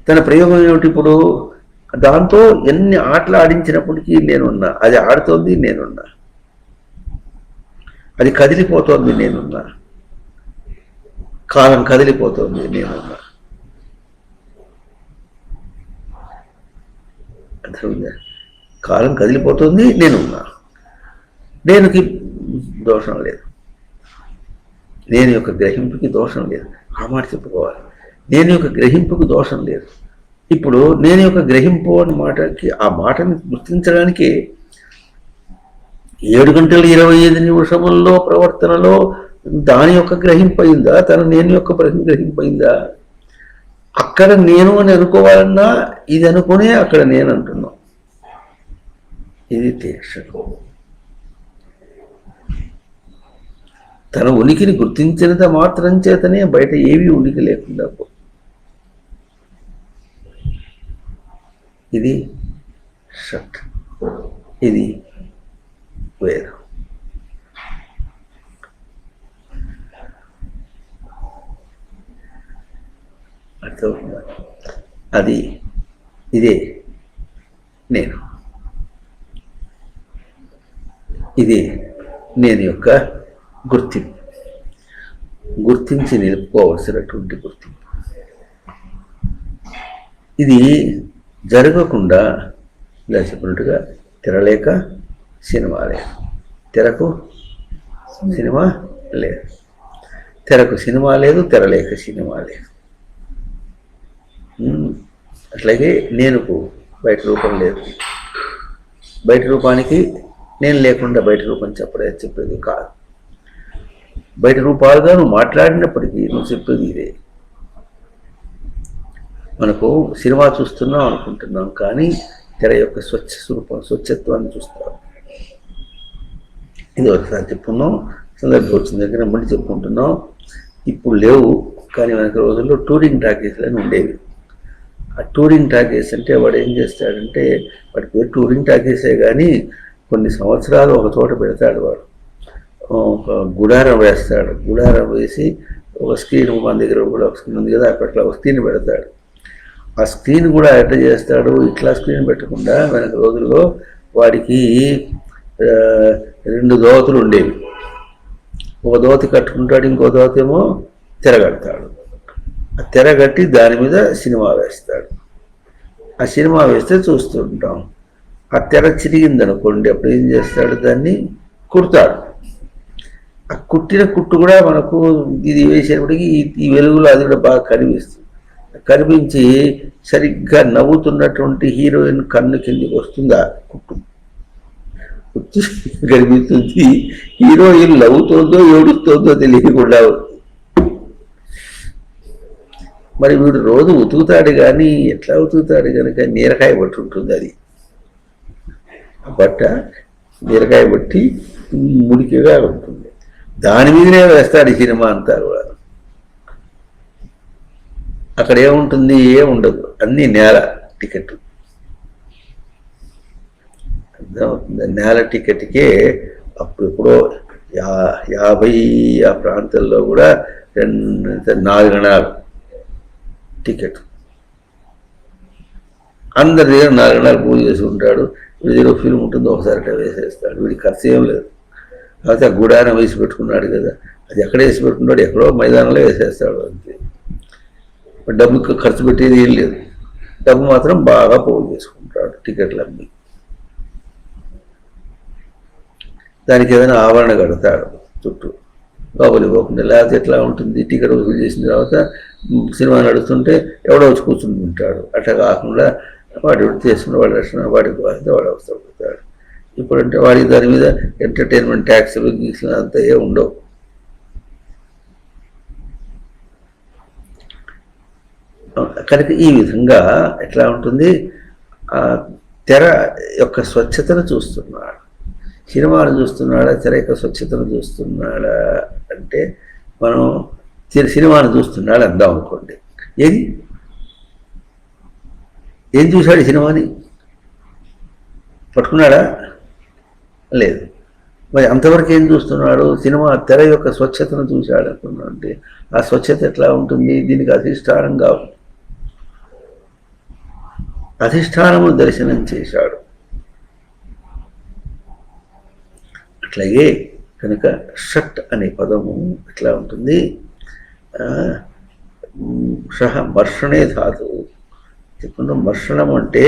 తన ప్రయోగం ఏమిటి? ఇప్పుడు దాంతో ఎన్ని ఆటలు ఆడించినప్పటికీ నేనున్నా, అది ఆడుతోంది నేనున్నా, అది కదిలిపోతోంది నేనున్నా, కాలం కదిలిపోతోంది నేనున్నా. అర్థమైందా? కాలం కదిలిపోతుంది నేనున్నా. నేనుకి దోషం లేదు, నేను యొక్క గ్రహింపుకి దోషం లేదు. ఆ మాట చెప్పుకోవాలి. నేను యొక్క గ్రహింపుకు దోషం లేదు. ఇప్పుడు నేను యొక్క గ్రహింపు అనే మాటకి, ఆ మాటని గుర్తించడానికి 7 గంటల 25 నిమిషముల్లో ప్రవర్తనలో దాని యొక్క గ్రహింపు అయిందా? నేను యొక్క గ్రహింపు అయిందా? అక్కడ నేను అని అనుకోవాలన్నా ఇది అనుకునే అక్కడ నేను అంటున్నాం. ఇది తీక్షణం. తన ఉనికిని గుర్తించినంత మాత్రం చేతనే బయట ఏవి ఉనికి లేకుండా పో. ఇది షట్. ఇది వేరు. అర్థమవుతుందా? అది ఇదే నేను, ఇది నేను యొక్క గుర్తింపు, గుర్తించి నిలుపుకోవలసినటువంటి గుర్తింపు. ఇది జరగకుండా ఇలా చెప్పినట్టుగా తెరలేక సినిమా లేదు, తెరకు సినిమా లేదు, తెరకు సినిమా లేదు, తెరలేక సినిమా లేదు. అట్లాగే నేనుకు బయట రూపం లేదు, బయట రూపానికి నేను లేకుండా బయట రూపం చెప్పేది కాదు. బయట రూపాలుగా నువ్వు మాట్లాడినప్పటికీ నువ్వు చెప్పేది ఇదే. మనకు సినిమా చూస్తున్నాం అనుకుంటున్నాం, కానీ తెర యొక్క స్వచ్ఛ స్వరూపం, స్వచ్ఛత్వాన్ని చూస్తాం. ఇది ఒకసారి చెప్పుకున్నాం, సందర్భం వచ్చిన దగ్గర మళ్ళీ చెప్పుకుంటున్నాం. ఇప్పుడు లేవు, కానీ మనకి రోజుల్లో టూరింగ్ టాకీస్లు అని ఉండేవి. ఆ టూరింగ్ టాకీస్ అంటే వాడు ఏం చేస్తాడంటే, వాడి పేరు టూరింగ్ టాకీసే కానీ కొన్ని సంవత్సరాలు ఒక చోట పెడతాడు. వాడు ఒక గుడారం వేస్తాడు, గుడారం వేసి ఒక స్క్రీన్, మన దగ్గర కూడా ఒక స్క్రీన్ ఉంది కదా, అప్పట్లో ఒక స్క్రీన్ పెడతాడు. ఆ స్క్రీన్ కూడా ఎట్లా చేస్తాడు, ఇట్లా స్క్రీన్ పెట్టకుండా వెనక రోజుల్లో వాడికి 2 దోవతులు ఉండేవి. ఒక దోవతి కట్టుకుంటాడు, ఇంకో దోవత ఏమో తెరగడతాడు. ఆ తెరగట్టి దాని మీద సినిమా వేస్తాడు. ఆ సినిమా వేస్తే చూస్తుంటాం. ఆ తెర చిరిగిందనుకోండి, అప్పుడు ఏం చేస్తాడు, దాన్ని కుడతాడు. ఆ కుట్టిన కుట్టు కూడా మనకు ఇది వేసేటప్పటికి ఈ వెలుగులో అది కూడా బాగా కనిపిస్తుంది. కనిపించి సరిగ్గా నవ్వుతున్నటువంటి హీరోయిన్ కన్ను కిందికి వస్తుందా కుట్టు కనిపిస్తుంది. హీరోయిన్ నవ్వుతోందో ఏడుస్తోందో తెలియకుండా. మరి వీడు రోజు ఉతుకుతాడు, కానీ ఎట్లా ఉతుకుతాడు కనుక నీరకాయ బట్టి ఉంటుంది. అది బట్ట నీరకాయ బట్టి ముడికిగా ఉంటుంది, దాని మీదనే వేస్తాడు ఈ సినిమా అంతా కూడా. అక్కడ ఏముంటుంది, ఏముండదు, అన్నీ నేల టికెట్. అర్థమవుతుంది? నేల టికెట్కే అప్పుడెప్పుడో 50 ఆ ప్రాంతాల్లో కూడా 4 గణాలు టికెట్. అందరి దగ్గర 4 గణాలు పూజ చేసి ఉంటాడు. వీడి దగ్గర ఫిల్మ్ ఉంటుంది, ఒకసారి వేసేస్తాడు. వీడికి ఖర్చు ఏం లేదు. కాకపోతే ఆ గుడారం వేసి పెట్టుకున్నాడు కదా, అది ఎక్కడ వేసి పెట్టుకున్నాడు, ఎక్కడో మైదానంలో వేసేస్తాడు. అంతే. డబ్బుకి ఖర్చు పెట్టేది ఏం లేదు, డబ్బు మాత్రం బాగా పోగు చేసుకుంటాడు టికెట్లు అమ్మి. దానికి ఏదైనా ఆవరణ కడతాడు చుట్టూ, లోపలికి పోకుండా. లేకపోతే ఎట్లా ఉంటుంది, టికెట్ వసూలు చేసిన తర్వాత సినిమా నడుస్తుంటే ఎవడో వచ్చి కూర్చుంటుంటాడు. అట్లా కాకుండా వాడు చేసుకున్న వాడి రక్షణ వాడికి వాడితే వాడు అవసరపడతాడు. ఇప్పుడంటే వాడికి దాని మీద ఎంటర్టైన్మెంట్ ట్యాక్స్లు గీసులు అంతా ఏ ఉండవు. కనుక ఈ విధంగా ఎట్లా ఉంటుంది, తెర యొక్క స్వచ్ఛతను చూస్తున్నాడు. సినిమాను చూస్తున్నాడా, తెర యొక్క స్వచ్ఛతను చూస్తున్నాడా అంటే, మనం సినిమాను చూస్తున్నాడు అందాం అనుకోండి. ఏం చూశాడు సినిమాని? పట్టుకున్నాడా? లేదు. మరి అంతవరకు ఏం చూస్తున్నాడు? సినిమా తెర యొక్క స్వచ్ఛతను చూశాడు అనుకున్నాడు. అంటే ఆ స్వచ్ఛత ఎట్లా ఉంటుంది, దీనికి అధిష్టానంగా అధిష్టానము దర్శనం చేశాడు. అట్లాగే కనుక షట్ అనే పదము ఎట్లా ఉంటుంది, షహ మర్షణే ధాతువు. ఇప్పుడు మర్షణం అంటే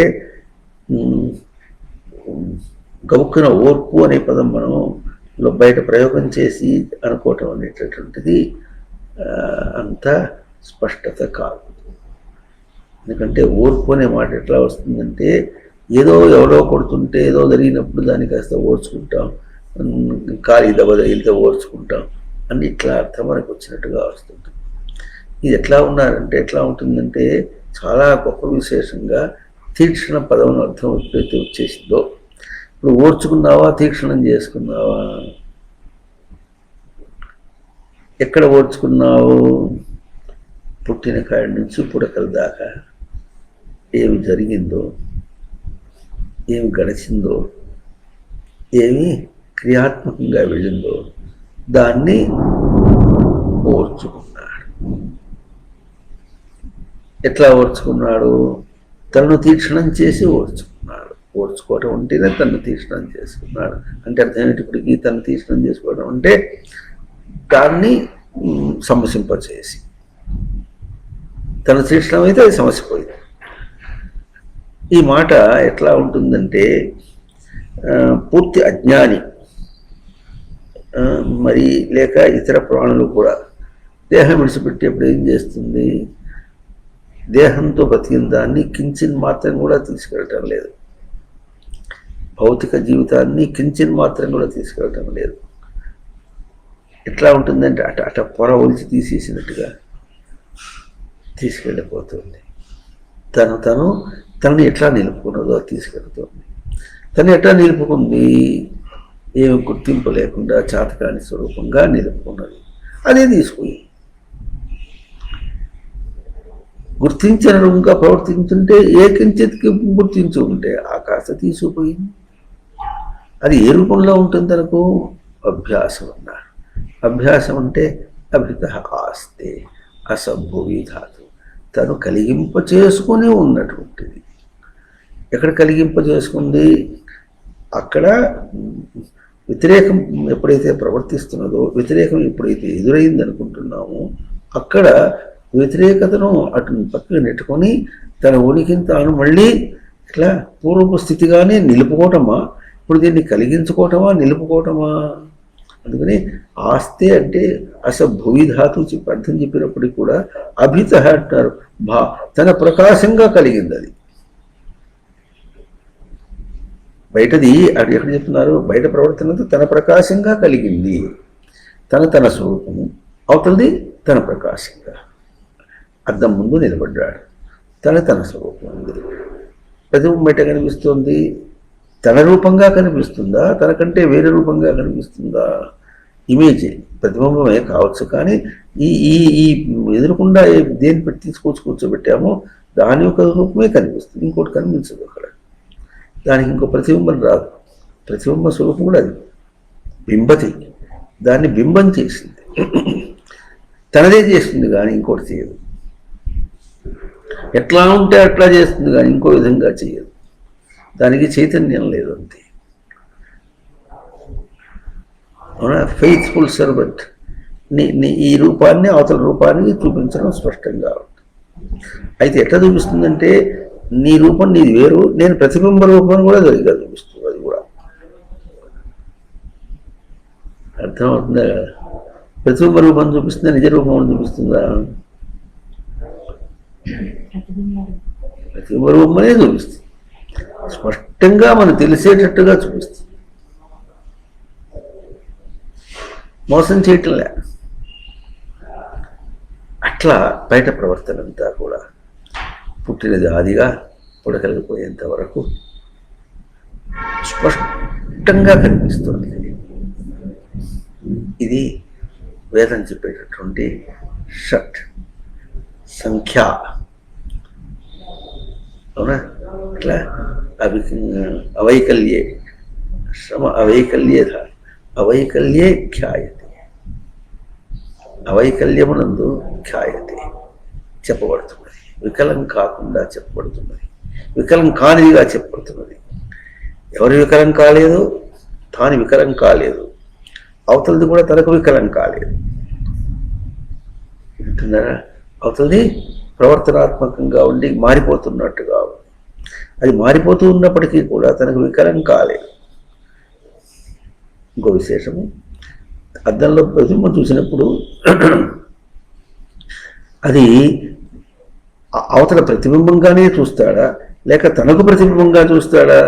గబుక్కున ఓర్పు అనే పదం మనం బయట ప్రయోగం చేసి అనుకోవటం అనేటటువంటిది అంత స్పష్టత కాదు. ఎందుకంటే ఓర్పు అనే మాట ఎట్లా వస్తుందంటే, ఏదో ఎవరో కొడుతుంటే ఏదో జరిగినప్పుడు దాన్ని కాస్త ఓర్చుకుంటాం, కాలి దెబ్బ తగిలితే ఓర్చుకుంటాం అని ఇట్లా అర్థం మనకు వచ్చినట్టుగా వస్తుంది. ఇది ఎట్లా ఉన్నారంటే ఎట్లా ఉంటుందంటే, చాలా గొప్ప విశేషంగా తీక్షణ పదం అర్థం ఎప్పుడైతే వచ్చేసిందో, ఇప్పుడు ఓర్చుకున్నావా, తీక్షణం చేసుకున్నావా? ఎక్కడ ఓర్చుకున్నావు? పుట్టిన కాడి నుంచి పుడకల దాకా ఏమి జరిగిందో, ఏమి గడిచిందో ఏమి క్రియాత్మకంగా వెళ్ళిందో దాన్ని ఓర్చుకున్నాడు. ఎట్లా ఓర్చుకున్నాడు? తనను తీక్షణం చేసి ఓర్చుకున్నాడు. ఓర్చుకోవటం ఉంటేనే తను తీక్షణం చేసుకున్నాడు. అంటే అర్థమేటిప్పటికీ తను తీక్షణం చేసుకోవడం అంటే దాన్ని సమసింపచేసి, తన తీక్షణం అయితే అది సమసిపోయింది. ఈ మాట ఎట్లా ఉంటుందంటే పూర్తి అజ్ఞాని మరి లేక ఇతర ప్రాణులు కూడా దేహం విడిచిపెట్టేప్పుడు ఏం చేస్తుంది? దేహంతో బతికిన దాన్ని కించిన్ మాత్రం కూడా తీసుకెళ్ళటం లేదు. భౌతిక జీవితాన్ని కించిన్ మాత్రం కూడా తీసుకెళ్ళటం లేదు. ఎట్లా ఉంటుందంటే అట పొర ఒలిచి తీసేసినట్టుగా తీసుకెళ్ళిపోతుంది. తనని ఎట్లా నిలుపుకున్నదో తీసుకెళ్తుంది. తను ఎట్లా నిలుపుకుంది? ఏమి గుర్తింపు లేకుండా చాతకాని స్వరూపంగా నిలుపుకున్నది. అదే తీసుకుంది. గుర్తించిన రూపంగా ప్రవర్తించుంటే ఏ కించిత్కి గుర్తించి ఉంటే ఆకాశ తీసుకుపోయింది. అది ఏ రూపంలో ఉంటుంది? తనకు అభ్యాసం అన్నారు. అభ్యాసం అంటే అభిత ఆస్తే అసంభూవి ధాతు, తను కలిగింప చేసుకుని ఉన్నటువంటిది. ఎక్కడ కలిగింప చేసుకుంది? అక్కడ వ్యతిరేకం ఎప్పుడైతే ప్రవర్తిస్తున్నదో, వ్యతిరేకం ఎప్పుడైతే ఎదురైంది అనుకుంటున్నామో, అక్కడ వ్యతిరేకతను అటు పక్కన నెట్టుకొని తన ఉనికిని తాను మళ్ళీ ఇట్లా పూర్వపు స్థితిగానే నిలుపుకోవటమా? ఇప్పుడు దీన్ని కలిగించుకోవటమా, నిలుపుకోవటమా? అందుకని ఆస్తే అంటే భువి ధాతు అర్థం చెప్పినప్పటికీ కూడా అభిత అంటారు. తన ప్రకాశంగా కలిగింది అది. బయటది అది ఎక్కడ చెప్తున్నారు? బయట ప్రవర్తనతో తన ప్రకాశంగా కలిగింది. తన స్వరూపము, అవతలది తన ప్రకాశంగా. అద్దం ముందు నిలబడ్డాడు. తన స్వరూపం ఉంది. ప్రతిబింబం బయట కనిపిస్తుంది. తన రూపంగా కనిపిస్తుందా? తనకంటే వేరే రూపంగా కనిపిస్తుందా? ఇమేజ్ ప్రతిబింబమే కావచ్చు, కానీ ఈ ఎదురుకుండా దేని పెట్టి తీసుకొచ్చి కూర్చోబెట్టామో దాని యొక్క రూపమే కనిపిస్తుంది. ఇంకోటి కనిపించదు అక్కడ. దానికి ఇంకో ప్రతిబింబం రాదు. ప్రతిబింబ స్వరూపం కూడా అది బింబతి. దాన్ని బింబం చేసింది. తనదే చేస్తుంది కానీ ఇంకోటి చేయదు. ఎట్లా ఉంటే అట్లా చేస్తుంది కానీ ఇంకో విధంగా చేయదు. దానికి చైతన్యం లేదు అంతే. అవునా? ఫెయిత్ఫుల్ సర్వెంట్ ఈ రూపాన్ని అవతల రూపాన్ని చూపించడం స్పష్టంగా ఉంటుంది. అయితే ఎట్లా చూపిస్తుందంటే నీ రూపం నీది వేరు, నేను ప్రతిబింబ రూపాన్ని కూడా సరిగ్గా చూపిస్తుంది. అది కూడా అర్థమవుతుందా? ప్రతిబింబ రూపం చూపిస్తుందా, నిజ రూపం చూపిస్తుందా? ప్రతిబింబ రూపమనే చూపిస్తుంది. స్పష్టంగా మనకు తెలిసేటట్టుగా చూపిస్తుంది. మోసం చేయటంలే. అట్లా బయట ప్రవర్తన అంతా కూడా పుట్టినది ఆదిగా పుడకలిగిపోయేంత వరకు స్పష్టంగా కనిపిస్తుంది. ఇది వేదం చెప్పేటటువంటి షట్ సంఖ్య. అవునా? అట్లా అవైకల్యే శ్రమ అవైకల్యేధ అవైకల్యే ఖ్యాయతే. అవైకల్యమునందు ఖ్యాయతే చెప్పబడుతున్నది. వికలం కాకుండా చెప్పబడుతున్నది. వికలం కానిదిగా చెప్పబడుతున్నది. ఎవరు వికలం కాలేదు? తాను వికలం కాలేదు. అవతలది కూడా తనకు వికలం కాలేదు. వింటున్నారా? అవతలది ప్రవర్తనాత్మకంగా ఉండి మారిపోతున్నట్టుగా ఉంది. అది మారిపోతూ ఉన్నప్పటికీ కూడా తనకు వికలం కాలేదు. ఇంకో విశేషము, అద్దంలో ప్రతిబింబం చూసినప్పుడు అది అవతల ప్రతిబింబంగానే చూస్తాడా లేక తనకు ప్రతిబింబంగా చూస్తాడా?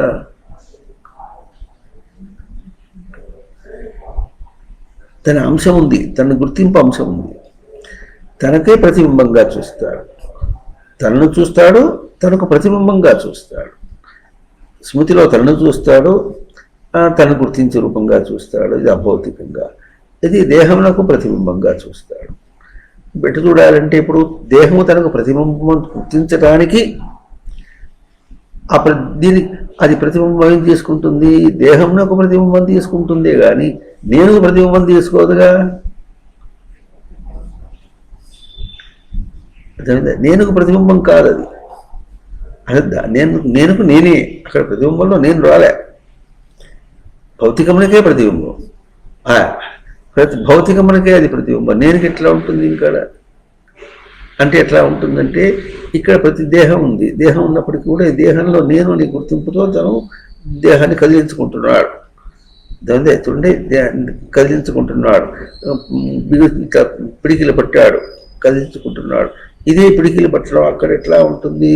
తన అంశం ఉంది, తన గుర్తింపు అంశం ఉంది. తనకే ప్రతిబింబంగా చూస్తాడు. తనను చూస్తాడు, తనకు ప్రతిబింబంగా చూస్తాడు. స్మృతిలో తనను చూస్తాడు, తను గుర్తించే రూపంగా చూస్తాడు. ఇది అభౌతికంగా. ఇది దేహమునకు ప్రతిబింబంగా చూస్తాడు. బెట్టు చూడాలంటే ఇప్పుడు దేహము తనకు ప్రతిబింబం గుర్తించడానికి ఆ దీని అది ప్రతిబింబం ఏం చేసుకుంటుంది, దేహంలో ఒక ప్రతిబింబం తీసుకుంటుందే కానీ నేను ప్రతిబింబం తీసుకోదుగా. నేను ప్రతిబింబం కాదు అది. నేనుకు నేనే, అక్కడ ప్రతిబింబంలో నేను రాలే. భౌతికమునికే ప్రతిబింబం, భౌతికమునికే అది ప్రతిబింబం. నేనుకి ఎట్లా ఉంటుంది ఇంకా అంటే ఎట్లా ఉంటుందంటే, ఇక్కడ ప్రతి దేహం ఉంది, దేహం ఉన్నప్పటికీ కూడా ఈ దేహంలో నేను అని గుర్తింపుతో తను దేహాన్ని కదిలించుకుంటున్నాడు. దాని చూడండి, కదిలించుకుంటున్నాడు. పిడికిలు పట్టాడు, కదిలించుకుంటున్నాడు. ఇదే పిడికిలు పట్టడం అక్కడ ఎట్లా ఉంటుంది,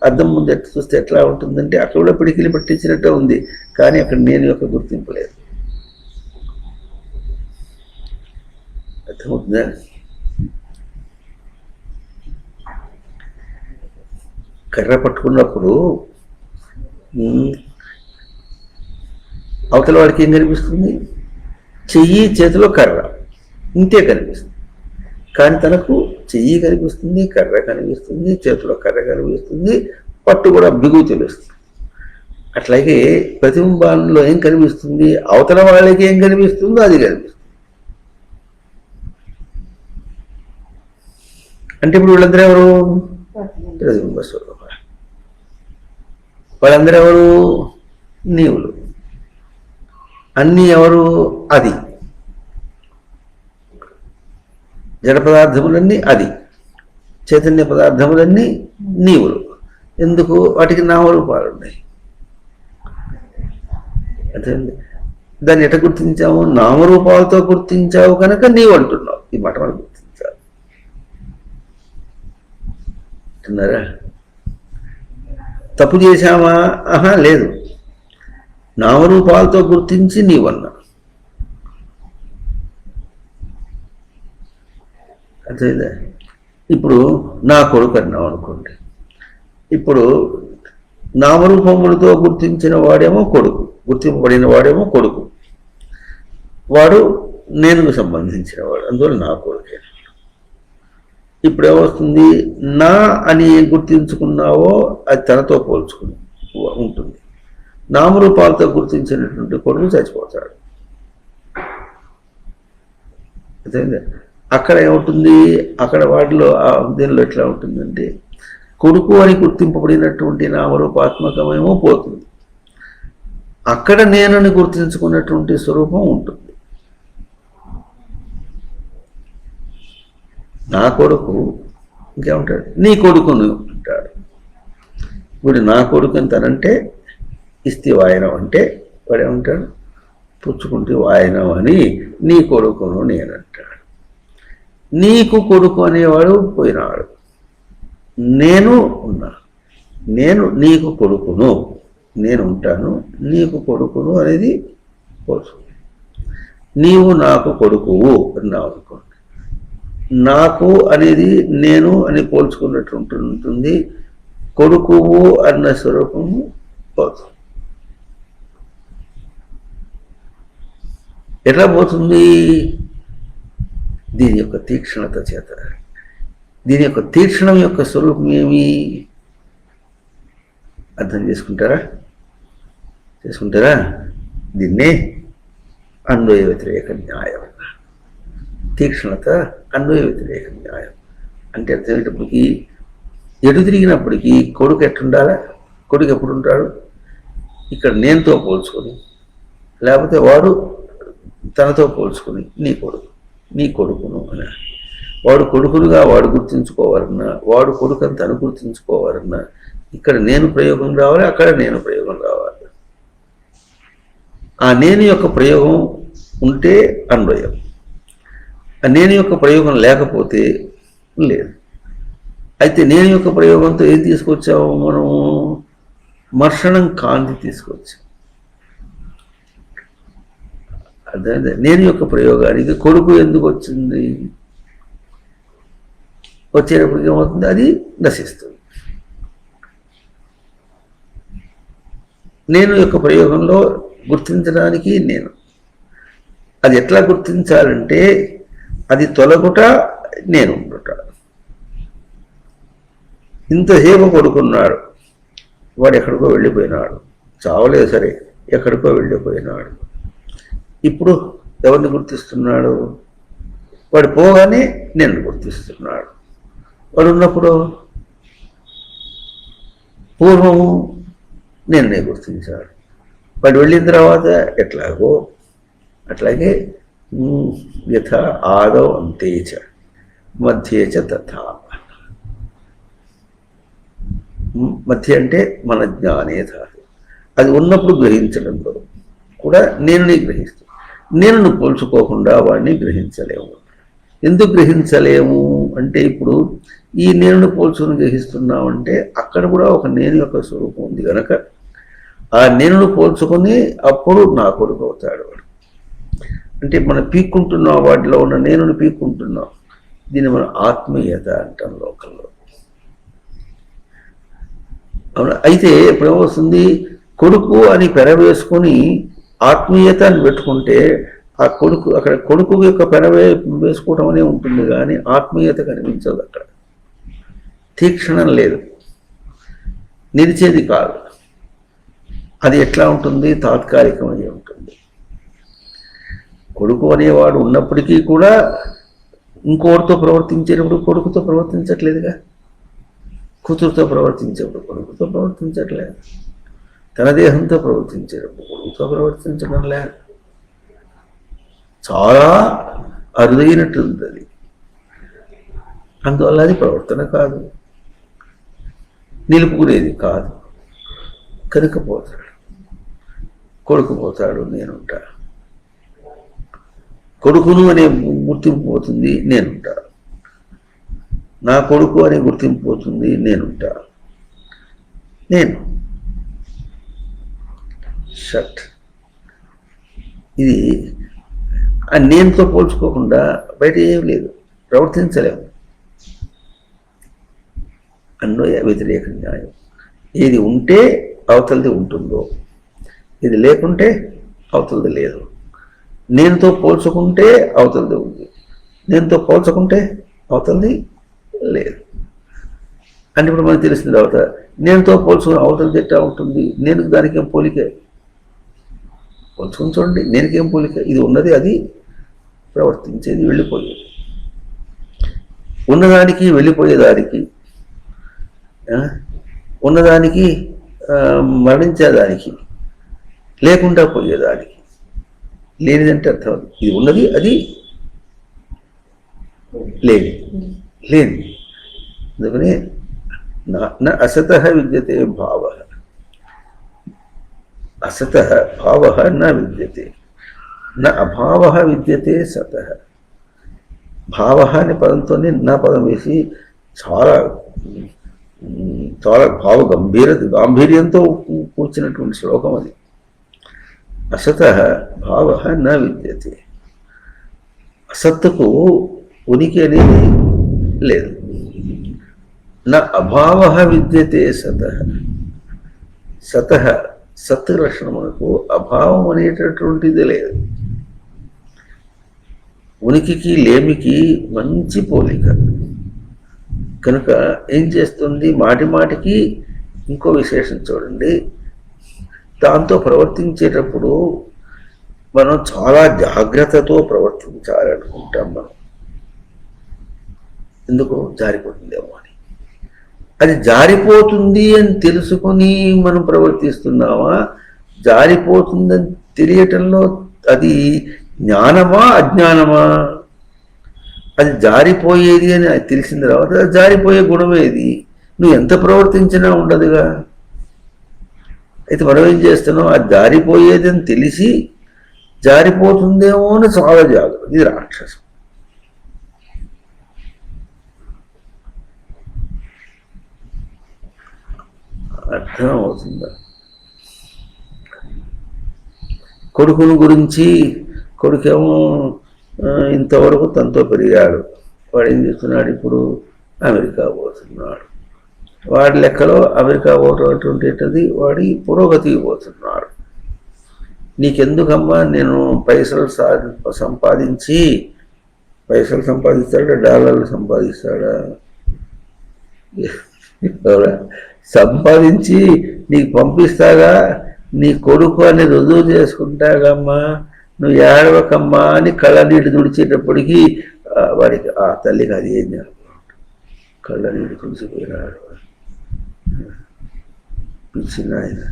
అద్దం ముందు ఎట్లా చూస్తే ఎట్లా ఉంటుందంటే అక్కడ కూడా పిడికిలు పట్టించినట్టే ఉంది, కానీ అక్కడ నేను యొక్క గుర్తింపు లేదు. అర్థమవుతుందా? కర్ర పట్టుకున్నప్పుడు అవతల వాడికి ఏం కనిపిస్తుంది, చెయ్యి చేతిలో కర్ర, ఇంతే కనిపిస్తుంది. కానీ తనకు చెయ్యి కనిపిస్తుంది, కర్ర కనిపిస్తుంది, చేతిలో కర్ర కనిపిస్తుంది, పట్టు కూడా బిగువు తెలుస్తుంది. అట్లాగే ప్రతిబింబాల్లో ఏం కనిపిస్తుంది, అవతల వాళ్ళకి ఏం కనిపిస్తుందో అది కనిపిస్తుంది. అంటే ఇప్పుడు వీళ్ళందరూ ఎవరు, ప్రతిబింబ స్వరూప. వాళ్ళందరూ ఎవరు, నీవులు. అన్నీ ఎవరు, అది. జడ పదార్థములన్నీ అది, చైతన్య పదార్థములన్నీ నీవులు. ఎందుకు, వాటికి నామరూపాలు ఉన్నాయి. అదే దాన్ని ఎట్లా గుర్తించాము, నామరూపాలతో గుర్తించావు కనుక నీవు అంటున్నావు. ఈ మాట మనం గుర్తించాలి. అంటున్నారా? తప్పు చేశామా? ఆహా, లేదు. నామరూపాలతో గుర్తించి నీవన్నా. అర్థమైందా? ఇప్పుడు నా కొడుకు అన్నావు అనుకోండి. ఇప్పుడు నామరూపములతో గుర్తించిన వాడేమో కొడుకు, గుర్తింపబడిన వాడేమో కొడుకు. వాడు నేనుకు సంబంధించిన వాడు, అందువల్ల నా కొడుకే. ఇప్పుడు ఏమవుతుంది, నా అని గుర్తించుకున్నావో అది తనతో పోల్చుకుని ఉంటుంది. నామరూపాలతో గుర్తించినటువంటి కొడుకు చచ్చిపోతాడు. అర్థమైందా? అక్కడ ఏముంటుంది, అక్కడ వాటిలో ఆ దీనిలో ఎట్లా ఉంటుందంటే, కొడుకు అని గుర్తింపబడినటువంటి నామరూపాత్మకమేమో పోతుంది, అక్కడ నేనని గుర్తించుకున్నటువంటి స్వరూపం ఉంటుంది. నా కొడుకు ఇంకేమంటాడు, నీ కొడుకును అంటాడు. ఇప్పుడు నా కొడుకు అంటానంటే ఇస్తే వాయనం అంటే వాడు ఏమంటాడు, పుచ్చుకుంటే వాయనం అని నీ కొడుకును నేనంటాడు. నీకు కొడుకు అనేవాడు పోయినాడు, నేను ఉన్నా. నేను నీకు కొడుకును, నేను ఉంటాను, నీకు కొడుకును అనేది పోల్చు. నీవు నాకు కొడుకువు అన్నావు అనుకోండి, నాకు అనేది నేను అని పోల్చుకున్నట్టు ఉంటుంది. కొడుకువు అన్న స్వరూపము పోతుంది. ఎట్లా పోతుంది, దీని యొక్క తీక్షణత చేత. దీని యొక్క తీక్షణం యొక్క స్వరూపం ఏమి అర్థం చేసుకుంటారా? దీన్నే అన్వయ వ్యతిరేక న్యాయం. తీక్షణత అన్వయ వ్యతిరేక న్యాయం అంటే అర్థమయ్యేటప్పటికీ, ఎటు తిరిగినప్పటికీ కొడుకు ఎట్లుండాలా, కొడుకు ఎప్పుడు ఉంటాడు, ఇక్కడ నేనుతో పోల్చుకొని, లేకపోతే వాడు తనతో పోల్చుకొని నీ కొడుకును అని. వాడు కొడుకునుగా వాడు గుర్తించుకోవాలన్నా, వాడు కొడుకు అని తను గుర్తించుకోవాలన్నా, ఇక్కడ నేను ప్రయోగం రావాలి, అక్కడ నేను ప్రయోగం రావాలి. ఆ నేను యొక్క ప్రయోగం ఉంటే అన్వయం, ఆ నేను యొక్క ప్రయోగం లేకపోతే లేదు. అయితే నేను యొక్క ప్రయోగంతో ఏం తీసుకొచ్చాము మనము, మర్షణం కాంతి తీసుకొచ్చాం. అదే నేను యొక్క ప్రయోగానికి కొడుకు ఎందుకు వచ్చింది, వచ్చేటప్పటికి ఏమవుతుంది, అది నశిస్తుంది. నేను యొక్క ప్రయోగంలో గుర్తించడానికి నేను, అది ఎట్లా గుర్తించాలంటే, అది తొలగుట నేను ఉండుట. ఇంతసేపు కొడుకున్నాడు, వాడు ఎక్కడికో వెళ్ళిపోయినాడు, చావలేదు సరే, ఎక్కడికో వెళ్ళిపోయినాడు. ఇప్పుడు ఎవరిని గుర్తిస్తున్నాడు? వాడు పోగానే నేను గుర్తిస్తున్నాడు. వాడు ఉన్నప్పుడు పూర్వము నిన్నే గుర్తించాడు. వాడు వెళ్ళిన తర్వాత ఎట్లాగో అట్లాగే యథ ఆదౌ అంతేచ మధ్యేచ తథా. మధ్య అంటే మన జ్ఞానేత, అది ఉన్నప్పుడు గ్రహించడంలో కూడా నేను గ్రహిస్తాను. నేను పోల్చుకోకుండా వాడిని గ్రహించలేము. ఎందుకు గ్రహించలేము అంటే, ఇప్పుడు ఈ నేను పోల్చుకుని గ్రహిస్తున్నామంటే అక్కడ కూడా ఒక నేను యొక్క స్వరూపం ఉంది కనుక ఆ నేను పోల్చుకొని అప్పుడు నా కొడుకు అవుతాడు వాడు. అంటే మనం పీక్కుంటున్నాం, వాటిలో ఉన్న నేను పీక్కుంటున్నాం. దీన్ని మనం ఆత్మీయత అంటాం లోకంలో. అవునా? అయితే ఎప్పుడేమొస్తుంది, కొడుకు అని పెరవేసుకొని ఆత్మీయత అని పెట్టుకుంటే ఆ కొడుకు, అక్కడ కొడుకు యొక్క వేసుకోవటం అనే ఉంటుంది కానీ ఆత్మీయత కనిపించదు. అక్కడ తీక్షణం లేదు, నిలిచేది కాదు. అది ఎట్లా ఉంటుంది? తాత్కాలికమై ఉంటుంది. కొడుకు అనేవాడు ఉన్నప్పటికీ కూడా ఇంకోటితో ప్రవర్తించేటప్పుడు కొడుకుతో ప్రవర్తించట్లేదుగా. కూతురుతో ప్రవర్తించేప్పుడు కొడుకుతో ప్రవర్తించట్లేదు. తన దేహంతో ప్రవర్తించేటప్పుడు కొడుకుతో ప్రవర్తించడం లేదు. చాలా అరుదైనట్టుంది అది. అందువల్ల అది ప్రవర్తన కాదు, నిలుపుకునేది కాదు. కనుక పోతాడు, కొడుకు పోతాడు, నేనుంటా. కొడుకును అనే గుర్తింపు పోతుంది, నేనుంటా. నా కొడుకు అనే గుర్తింపు పోతుంది, నేనుంటా. నేను షట్. ఇది ఆ నేనుతో పోల్చుకోకుండా బయట ఏం లేదు, ప్రవర్తించలేము. అన్వయ వ్యతిరేక న్యాయం. ఏది ఉంటే అవతలది ఉంటుందో, ఇది లేకుంటే అవతలది లేదు. నేనుతో పోల్చుకుంటే అవతలది ఉంది, నేనుతో పోల్చుకుంటే అవతలది లేదు. అంటే ఇప్పుడు మనకు తెలిసింది అవతల నేనుతో పోల్చుకుని అవతలది ఎట్లా ఉంటుంది? నేను దానికి ఏం పోలికే? పోల్చుకుని చూడండి, నేనుకేం పోలిక? ఇది ఉన్నది, అది ప్రవర్తించేది, వెళ్ళిపోయేది. ఉన్నదానికి వెళ్ళిపోయేదానికి, ఉన్నదానికి మరణించేదానికి, లేకుండా పోయేదానికి, లేనిదంటే అర్థం. ఇది ఉన్నది, అది లేని లేని. అందుకని నా అసత విద్యతే భావ, అసత భావ నా విద్యతే, నా అభావ విద్యతే సత. భావ అనే పదంతోనే నా పదం వేసి చాలా చాలా గాంభీర్యంతో కూర్చున్నటువంటి శ్లోకం అది. అసత భావ నా విద్యతే. అసత్తుకు ఉనికి అనేది లేదు. నా అభావ విద్యతే సత. సత సత్ లక్షణమునకు అభావం అనేటటువంటిది లేదు. ఉనికికి లేమికి మంచి పోలిక. కనుక ఏం చేస్తుంది? మాటి మాటికి ఇంకో విశేషం చూడండి. దాంతో ప్రవర్తించేటప్పుడు మనం చాలా జాగ్రత్తతో ప్రవర్తించాలనుకుంటాం. మనం ఎందుకు? జారిపోతుందేమో అని. అది జారిపోతుంది అని తెలుసుకొని మనం ప్రవర్తిస్తున్నామా? జారిపోతుందని తెలియటంలో అది జ్ఞానమా అజ్ఞానమా? అది జారిపోయేది అని తెలిసిన తర్వాత అది జారిపోయే గుణమేది. నువ్వు ఎంత ప్రవర్తించినా ఉండదుగా. అయితే మనం ఏం చేస్తున్నావు? అది జారిపోయేది అని తెలిసి జారిపోతుందేమో అని చాలా జాగ్రత్త. ఇది రాక్షసం. అర్థం అవుతుందా? కొడుకును గురించి, కొడుకేమో ఇంతవరకు తనతో పెరిగాడు, వాడు ఏం చేస్తున్నాడు? ఇప్పుడు అమెరికా పోతున్నాడు. వాడి లెక్కలో అమెరికా పోవటటువంటిది వాడి పురోగతికి పోతున్నాడు. నీకెందుకమ్మా? నేను పైసలు సంపాదించి, పైసలు సంపాదిస్తాడా డాలర్లు సంపాదిస్తాడా? సంపాదించి నీకు పంపిస్తాగా, నీ కొడుకు అని రుజువు చేసుకుంటాగమ్మా, నువ్వు ఏడవకమ్మా అని కళ్ళ నీళ్ళు తుడిచేటప్పటికీ వాడికి ఆ తల్లికి అది ఏం కళ్ళ నీళ్ళు తుడిచిపోయినాడు. పిచ్చినాయన,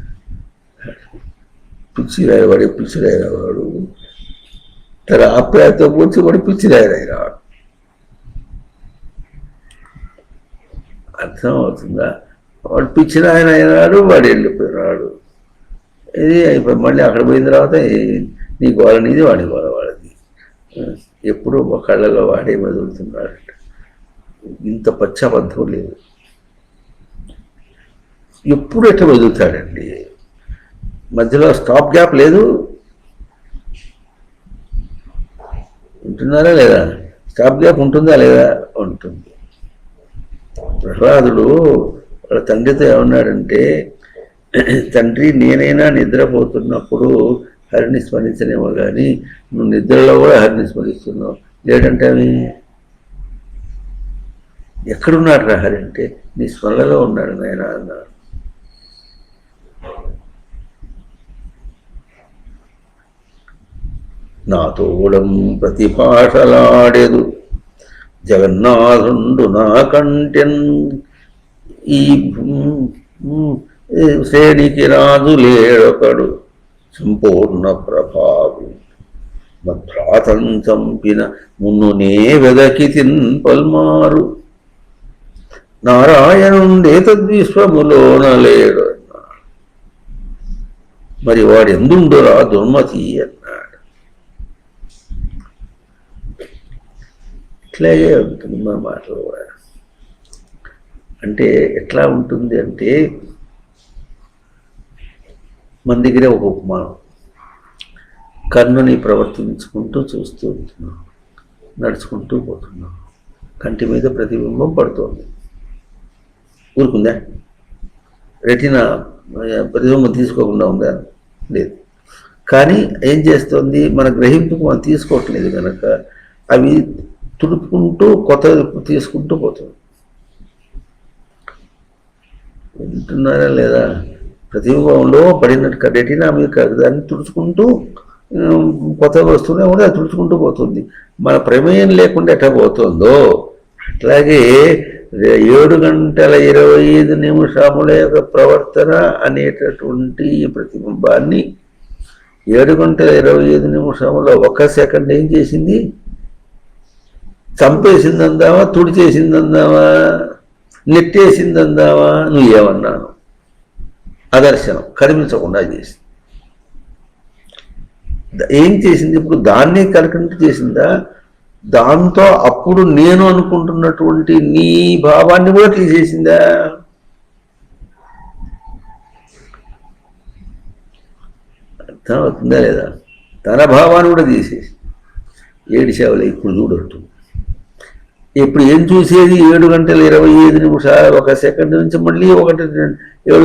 పిచ్చిరాయి వాడు, పిచ్చిరాయిన వాడు తన ఆప్యాయతో కూర్చి వాడు పిచ్చిరాయిన వాడు. అర్థం అవుతుందా? వాడు పిచ్చిరాయన అయినాడు, వాడు వెళ్ళిపోయినాడు. ఇది ఇప్పుడు మళ్ళీ అక్కడ పోయిన తర్వాత నీ గోల నీది, వాడి గోల వాడిది. ఎప్పుడు కళ్ళలో వాడే వదులుతున్నాడు. ఇంత పచ్చబద్ధం లేదు. ఎప్పుడు ఎట్లా వదులుతాడండి? మధ్యలో స్టాప్ గ్యాప్ లేదు. ఉంటున్నారా లేదా? స్టాప్ గ్యాప్ ఉంటుందా లేదా? ఉంటుంది. ప్రహ్లాదుడు వాళ్ళ తండ్రితో ఏమన్నాడంటే, తండ్రి నేనైనా నిద్రపోతున్నప్పుడు హరిని స్మరించనేమో కానీ నువ్వు నిద్రలో కూడా హరిని స్మరిస్తున్నావు లేదంటే అవి ఎక్కడున్నాడు రా హరి అంటే, నీ స్మరణలో ఉన్నాడు నాయన అన్నాడు. నాతోడం ప్రతిభాషలాడెదు జగన్నాథుండు నా కంటెన్, ఈ శ్రేణికి రాజు లేడొకడు సంపూర్ణ ప్రభావి, మద్భ్రాతం చంపిన మున్నునే వెదకి తిన్ పల్మారు, నారాయణుండే తద్విశ్వములోన లేడు అన్నాడు. మరి వాడు ఎందుండురా దుర్మతి అన్నాడు. ఇట్లాగే ఉంటుంది మా మాటలు కూడా. అంటే ఎట్లా ఉంటుంది అంటే, మన దగ్గరే ఒక ఉపమానం. కన్నుని ప్రవర్తించుకుంటూ చూస్తూ ఉంటున్నాం, నడుచుకుంటూ పోతున్నాం, కంటి మీద ప్రతిబింబం పడుతోంది. ఊరుకుందా? రెటీనా ప్రతిబింబం తీసుకోకుండా ఉందా? లేదు. కానీ ఏం చేస్తుంది? మన గ్రహింపుకు మనం తీసుకోవట్లేదు కనుక అవి తుడుపుకుంటూ కొత్త తీసుకుంటూ పోతుంది. వింటున్నారా లేదా? ప్రతిబింబంలో పడినట్టు రెటీనా మీద దాన్ని తుడుచుకుంటూ కొత్త వస్తువునే కూడా అది తుడుచుకుంటూ పోతుంది. మన ప్రమేయం లేకుండా ఎట్లా పోతుందో అట్లాగే 7 గంటల 25 నిమిషముల యొక్క ప్రవర్తన అనేటటువంటి ప్రతిబింబాన్ని 7 గంటల 25 నిమిషముల 1 సెకండ్ ఏం చేసింది? చంపేసిందందావా, తుడిచేసిందందావా, నెట్టేసిందందావా? నువ్వేమన్నాను? అదర్శనం కనిపించకుండా చేసింది. ఏం చేసింది? ఇప్పుడు దాన్నే కలకంటే చేసిందా? దాంతో అప్పుడు నేను అనుకుంటున్నటువంటి నీ భావాన్ని కూడా తీసేసిందా? అర్థం అవుతుందా లేదా? తన భావాన్ని కూడా తీసేసి ఏడిసేవలే. ఇప్పుడు చూడట్టు ఇప్పుడు ఏం చూసేది? 7 గంటల 25 నిమిషాలు 1 సెకండ్ నుంచి మళ్ళీ 7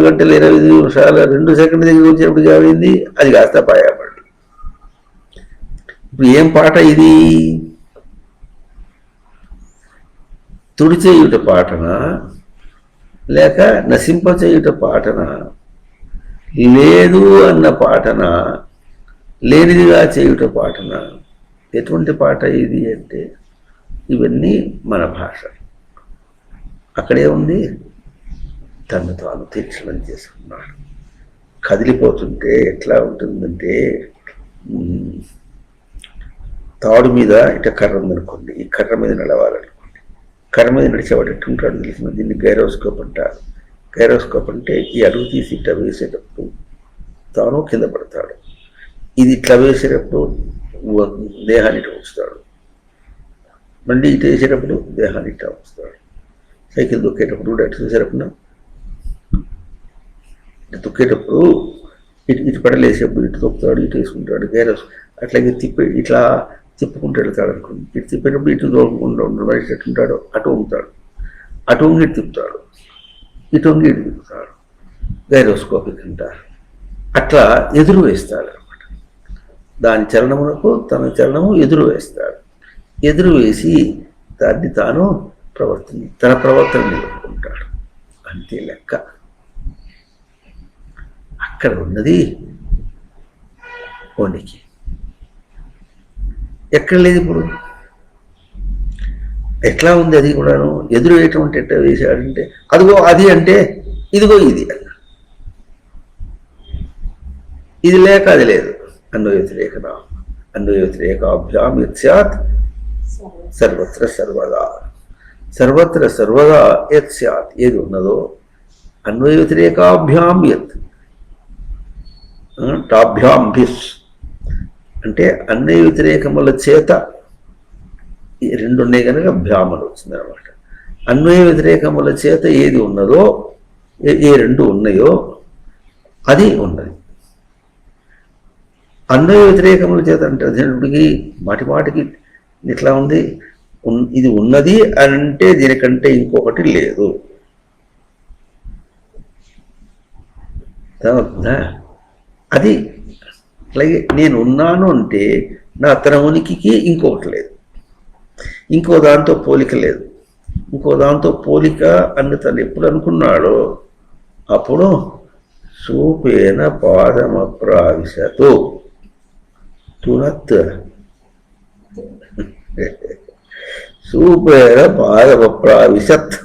గంటల 25 నిమిషాలు 2 సెకండ్ దగ్గర వచ్చేప్పుడు కావింది. అది కాస్త పాయాపడి ఇప్పుడు ఏం పాట ఇది? తుడిచేయుట పాటనా లేక నశింపచేయుట పాటనా? లేదు అన్న పాటనా లేనిదిగా చేయుట పాటనా? ఎటువంటి పాట ఇది అంటే ఇవన్నీ మన భాష. అక్కడే ఉంది, తను తాను తీర్చడం చేసుకున్నాడు. కదిలిపోతుంటే ఎట్లా ఉంటుందంటే, తాడు మీద ఇట కర్ర ఉందనుకోండి, ఈ కర్ర మీద నడవాలనుకోండి, కర్ర మీద నడిచేవాడు ఎట్టుంటాడు తెలిసిన? దీన్ని గైరోస్కోప్ అంటారు. గైరోస్కోప్ అంటే ఈ అడుగు తీసి ఇట్లా వేసేటప్పుడు తాను కింద పడతాడు. ఇది ఇట్లా వేసేటప్పుడు దేహాన్ని ఇట్లా ఉంచుతాడు, మళ్ళీ ఇటు వేసేటప్పుడు దేహాన్ని ఇట్లా ఉంచుతాడు. సైకిల్ తొక్కేటప్పుడు కూడా అటు వేసేటప్పుడు ఇటు తొక్కేటప్పుడు ఇటు పడలేసేటప్పుడు ఇటు తొక్కుతాడు, ఇటు వేసుకుంటాడు. గైరోస్ అట్లాగే ఇట్లా తిప్పుకుంటూ వెళ్తాడు అనుకోండి. ఇటు తిప్పేటప్పుడు ఇటు తోలుకుండా మనిషి ఎట్టుంటాడు అటు వంగుతాడు, అటు వంగి ఇటు తిప్పుతాడు, ఇటు వంగి ఇటు తిప్పుతాడు. గైరోస్కోపిక్ అంటారు. అట్లా ఎదురు వేస్తాడు అనమాట. దాని చలనమునకు తన చలనము ఎదురు వేస్తాడు. ఎదురు వేసి దాన్ని తాను తన ప్రవర్తన నిలుపుకుంటాడు. అంతే లెక్క. అక్కడ ఉన్నది ఓనికి, ఎక్కడ లేదు ఇప్పుడు. ఎట్లా ఉంది అది కూడాను, ఎదురు వేయటం అంటే ఎట్లా వేసాడంటే అదిగో అది అంటే ఇదిగో ఇది అన్న, ఇది లేక అది లేదు. అన్వయతిరేకనా అన్వయతిరేకాభ్యాం యత్ స్యాత్ సర్వత్ర సర్వదా, సర్వత్ర సర్వదా యత్ స్యాత్, ఏది ఉన్నదో అన్వయతిరేకాభ్యాం యత్ టాభ్యాం భిస్ అంటే అన్వయ వ్యతిరేకముల చేత రెండు ఉన్నాయి కనుక భ్యామలు వచ్చింది అనమాట. అన్వయ వ్యతిరేకముల చేత ఏది ఉన్నదో, ఏ రెండు ఉన్నాయో అది ఉన్నది. అన్వయ వ్యతిరేకముల చేత అంటే అదేంటికి మాటి మాటికి ఇట్లా ఉంది, ఇది ఉన్నది అని అంటే దీనికంటే ఇంకొకటి లేదు. అది అలాగే నేను ఉన్నాను అంటే నా తన ఉనికికి ఇంకొకటి లేదు, ఇంకో దాంతో పోలిక లేదు. ఇంకో దాంతో పోలిక అని తను ఎప్పుడు అనుకున్నాడో అప్పుడు సూపేన పాదమప్రావిశతు తునత్, సూపేన పాదమప్రావిశత్,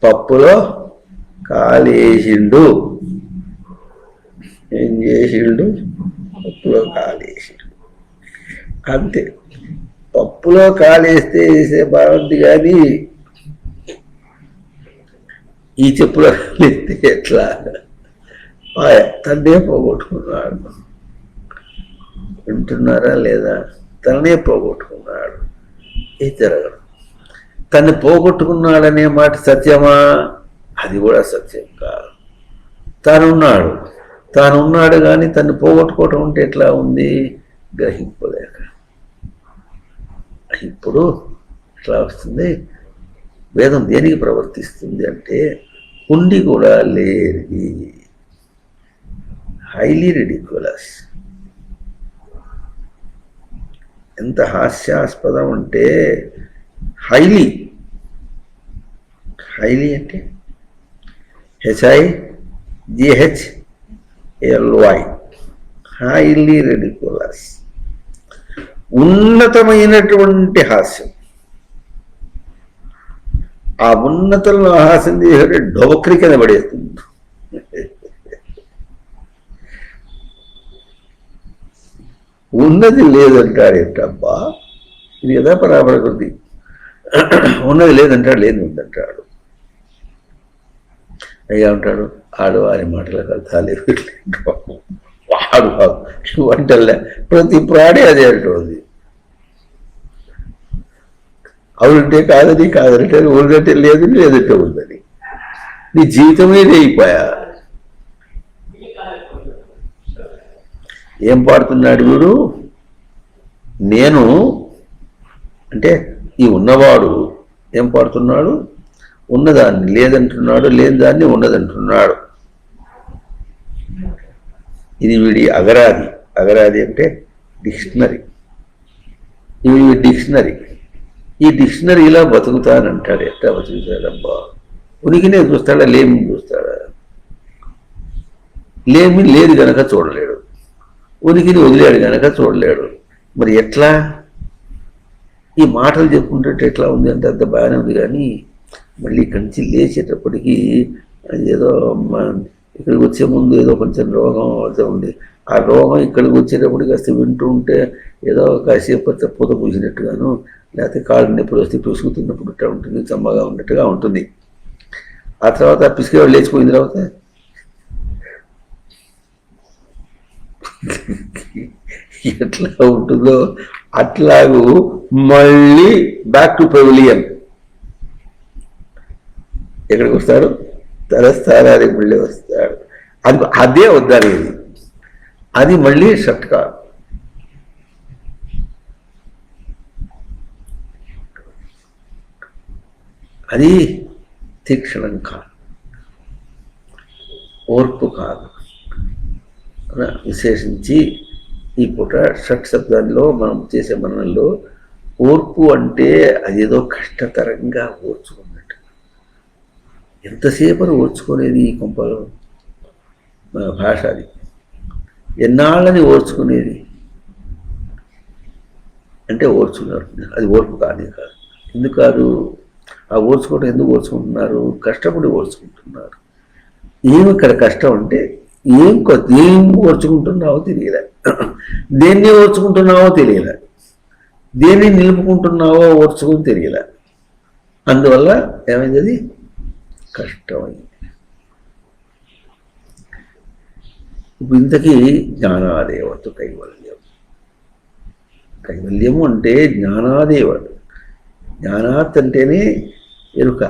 పప్పులో కాలేసిండు. ఏం చేసిండు? పప్పులో కాలేసిండు అంతే. పప్పులో కాలేస్తే వేసే బాగుంది, కానీ ఈ చెప్పులో కాలేస్తే ఎట్లా? తన్నే పోగొట్టుకున్నాడు. వింటున్నారా లేదా? తననే పోగొట్టుకున్నాడు. ఇది జరగదు. తను పోగొట్టుకున్నాడనే మాట సత్యమా? అది కూడా సత్యం కాదు. తానున్నాడు కానీ తను పోగొట్టుకోవటం ఉంటే ఎట్లా ఉంది? గ్రహింపలేక. ఇప్పుడు ఎట్లా వస్తుంది? వేదం దేనికి ప్రవర్తిస్తుంది అంటే ఉండి కూడా లేనిది. Highly ridiculous. ఎంత హాస్యాస్పదం అంటే హైలీ అంటే HIGHLY, హైలీ రిడిక్యులస్, ఉన్నతమైనటువంటి హాస్యం. ఆ ఉన్నతంలో హాస్యం చేసే డోక్రి కింద పడేస్తుంది. ఉన్నది లేదంటాడు. ఏంటబ్బా ఇది కదా పరాపరకొద్ది. ఉన్నది లేదంటాడు, లేని ఉందంటాడు. అయ్యా ఉంటాడు ఆడవారి మాటలకు అర్థాలు వాడు వంటలే ప్రతి ప్రాణి అదే అంటుంది. అవునంటే కాదని, కాదంటే ఉన్నట్టే లేదు, లేదంటే ఉందని. నీ జీవితమే అయిపోయా. ఏం పాడుతున్నాడు వీడు? నేను అంటే ఈ ఉన్నవాడు ఏం పాడుతున్నాడు? ఉన్నదాన్ని లేదంటున్నాడు, లేని దాన్ని ఉన్నదంటున్నాడు. ఇది వీడి అగరాది. అగరాది అంటే డిక్షనరీ. ఇవి డిక్షనరీ. ఈ డిక్షనరీలా బతుకుతానంటాడు. ఎట్లా బతుకుతాడబ్బా? ఉనికినే చూస్తాడా, లేమి చూస్తాడా? లేమి లేదు గనక చూడలేడు, ఉనికిని వదిలేడు గనక చూడలేడు. మరి ఎట్లా? ఈ మాటలు చెప్పుకుంటే ఎట్లా ఉంది అంటే అంత బాగానే ఉంది, కానీ మళ్ళీ ఇక్కడి నుంచి లేచేటప్పటికీ ఏదో ఇక్కడికి వచ్చే ముందు ఏదో కొంచెం రోగం అవుతూ ఉంది. ఆ రోగం ఇక్కడికి వచ్చేటప్పటికి కాస్త వింటూ ఉంటే ఏదో కాసేపు పూత పూసినట్టుగాను, లేకపోతే కాళ్ళు నొప్పులు వస్తే పిసుకుతున్నప్పుడు ఇట్లా ఉంటుంది, చమ్మగా ఉన్నట్టుగా ఉంటుంది. ఆ తర్వాత పిసికేవాడు లేచిపోయిన తర్వాత ఎట్లా ఉంటుందో అట్లాగూ మళ్ళీ బ్యాక్ టు పెవిలియన్. ఎక్కడికి వస్తాడు? తన స్థానానికి మళ్ళీ వస్తాడు. అదే వద్దనేది. అది మళ్ళీ షట్కా. అది తీక్షణం కాదు, ఓర్పు కాదు. విశేషించి ఈ పూట షట్ శబ్దాల్లో మనం చేసే మనల్లో ఓర్పు అంటే అదేదో కష్టతరంగా ఓర్చుకున్నట్టు. ఎంతసేపు ఓర్చుకోలేదు ఈ కొంపలో? భాష అది. ఎన్నాళ్ళని ఓర్చుకునేది అంటే ఓర్చుకున్నారు. అది ఓర్పు కానీ కాదు. ఎందుకు కాదు? ఆ ఓర్చుకోవడం ఎందుకు ఓర్చుకుంటున్నారు? కష్టపడి ఓర్చుకుంటున్నారు. ఏమి ఇక్కడ కష్టం అంటే ఏం ఓర్చుకుంటున్నావో తెలియలే, దేన్ని ఓర్చుకుంటున్నావో తెలియలే, దేన్ని నిలుపుకుంటున్నావో ఓర్చుకుని తెలియలే. అందువల్ల ఏమైంది? అది కష్టమైంది. ఇప్పుడు ఇంతకీ జ్ఞానాదేవత కైవల్యం. కైవల్యము అంటే జ్ఞానాదేవత. జ్ఞానాత్ అంటేనే ఎరుక,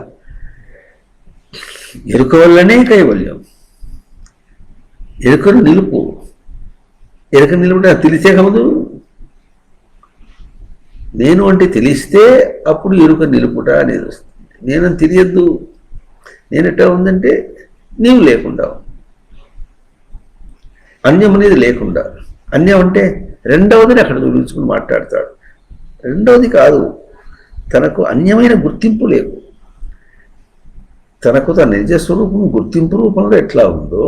ఎరుక వల్లనే కైవల్యం. ఎరుకను నిలుపు, ఎరుక నిలుపుట తెలిసే కలదు. నేను అంటే తెలిస్తే అప్పుడు ఎరుక నిలుపుట అనేది వస్తుంది. నేనని తెలియద్దు. నేను ఎట్టా ఉందంటే నీవు లేకుండా, అన్యం అనేది లేకుండా. అన్యం అంటే రెండవదిని అక్కడ గురించుకుని మాట్లాడతాడు. రెండవది కాదు, తనకు అన్యమైన గుర్తింపు లేదు. తనకు తన నిజ స్వరూపం గుర్తింపు రూపంలో ఎట్లా ఉందో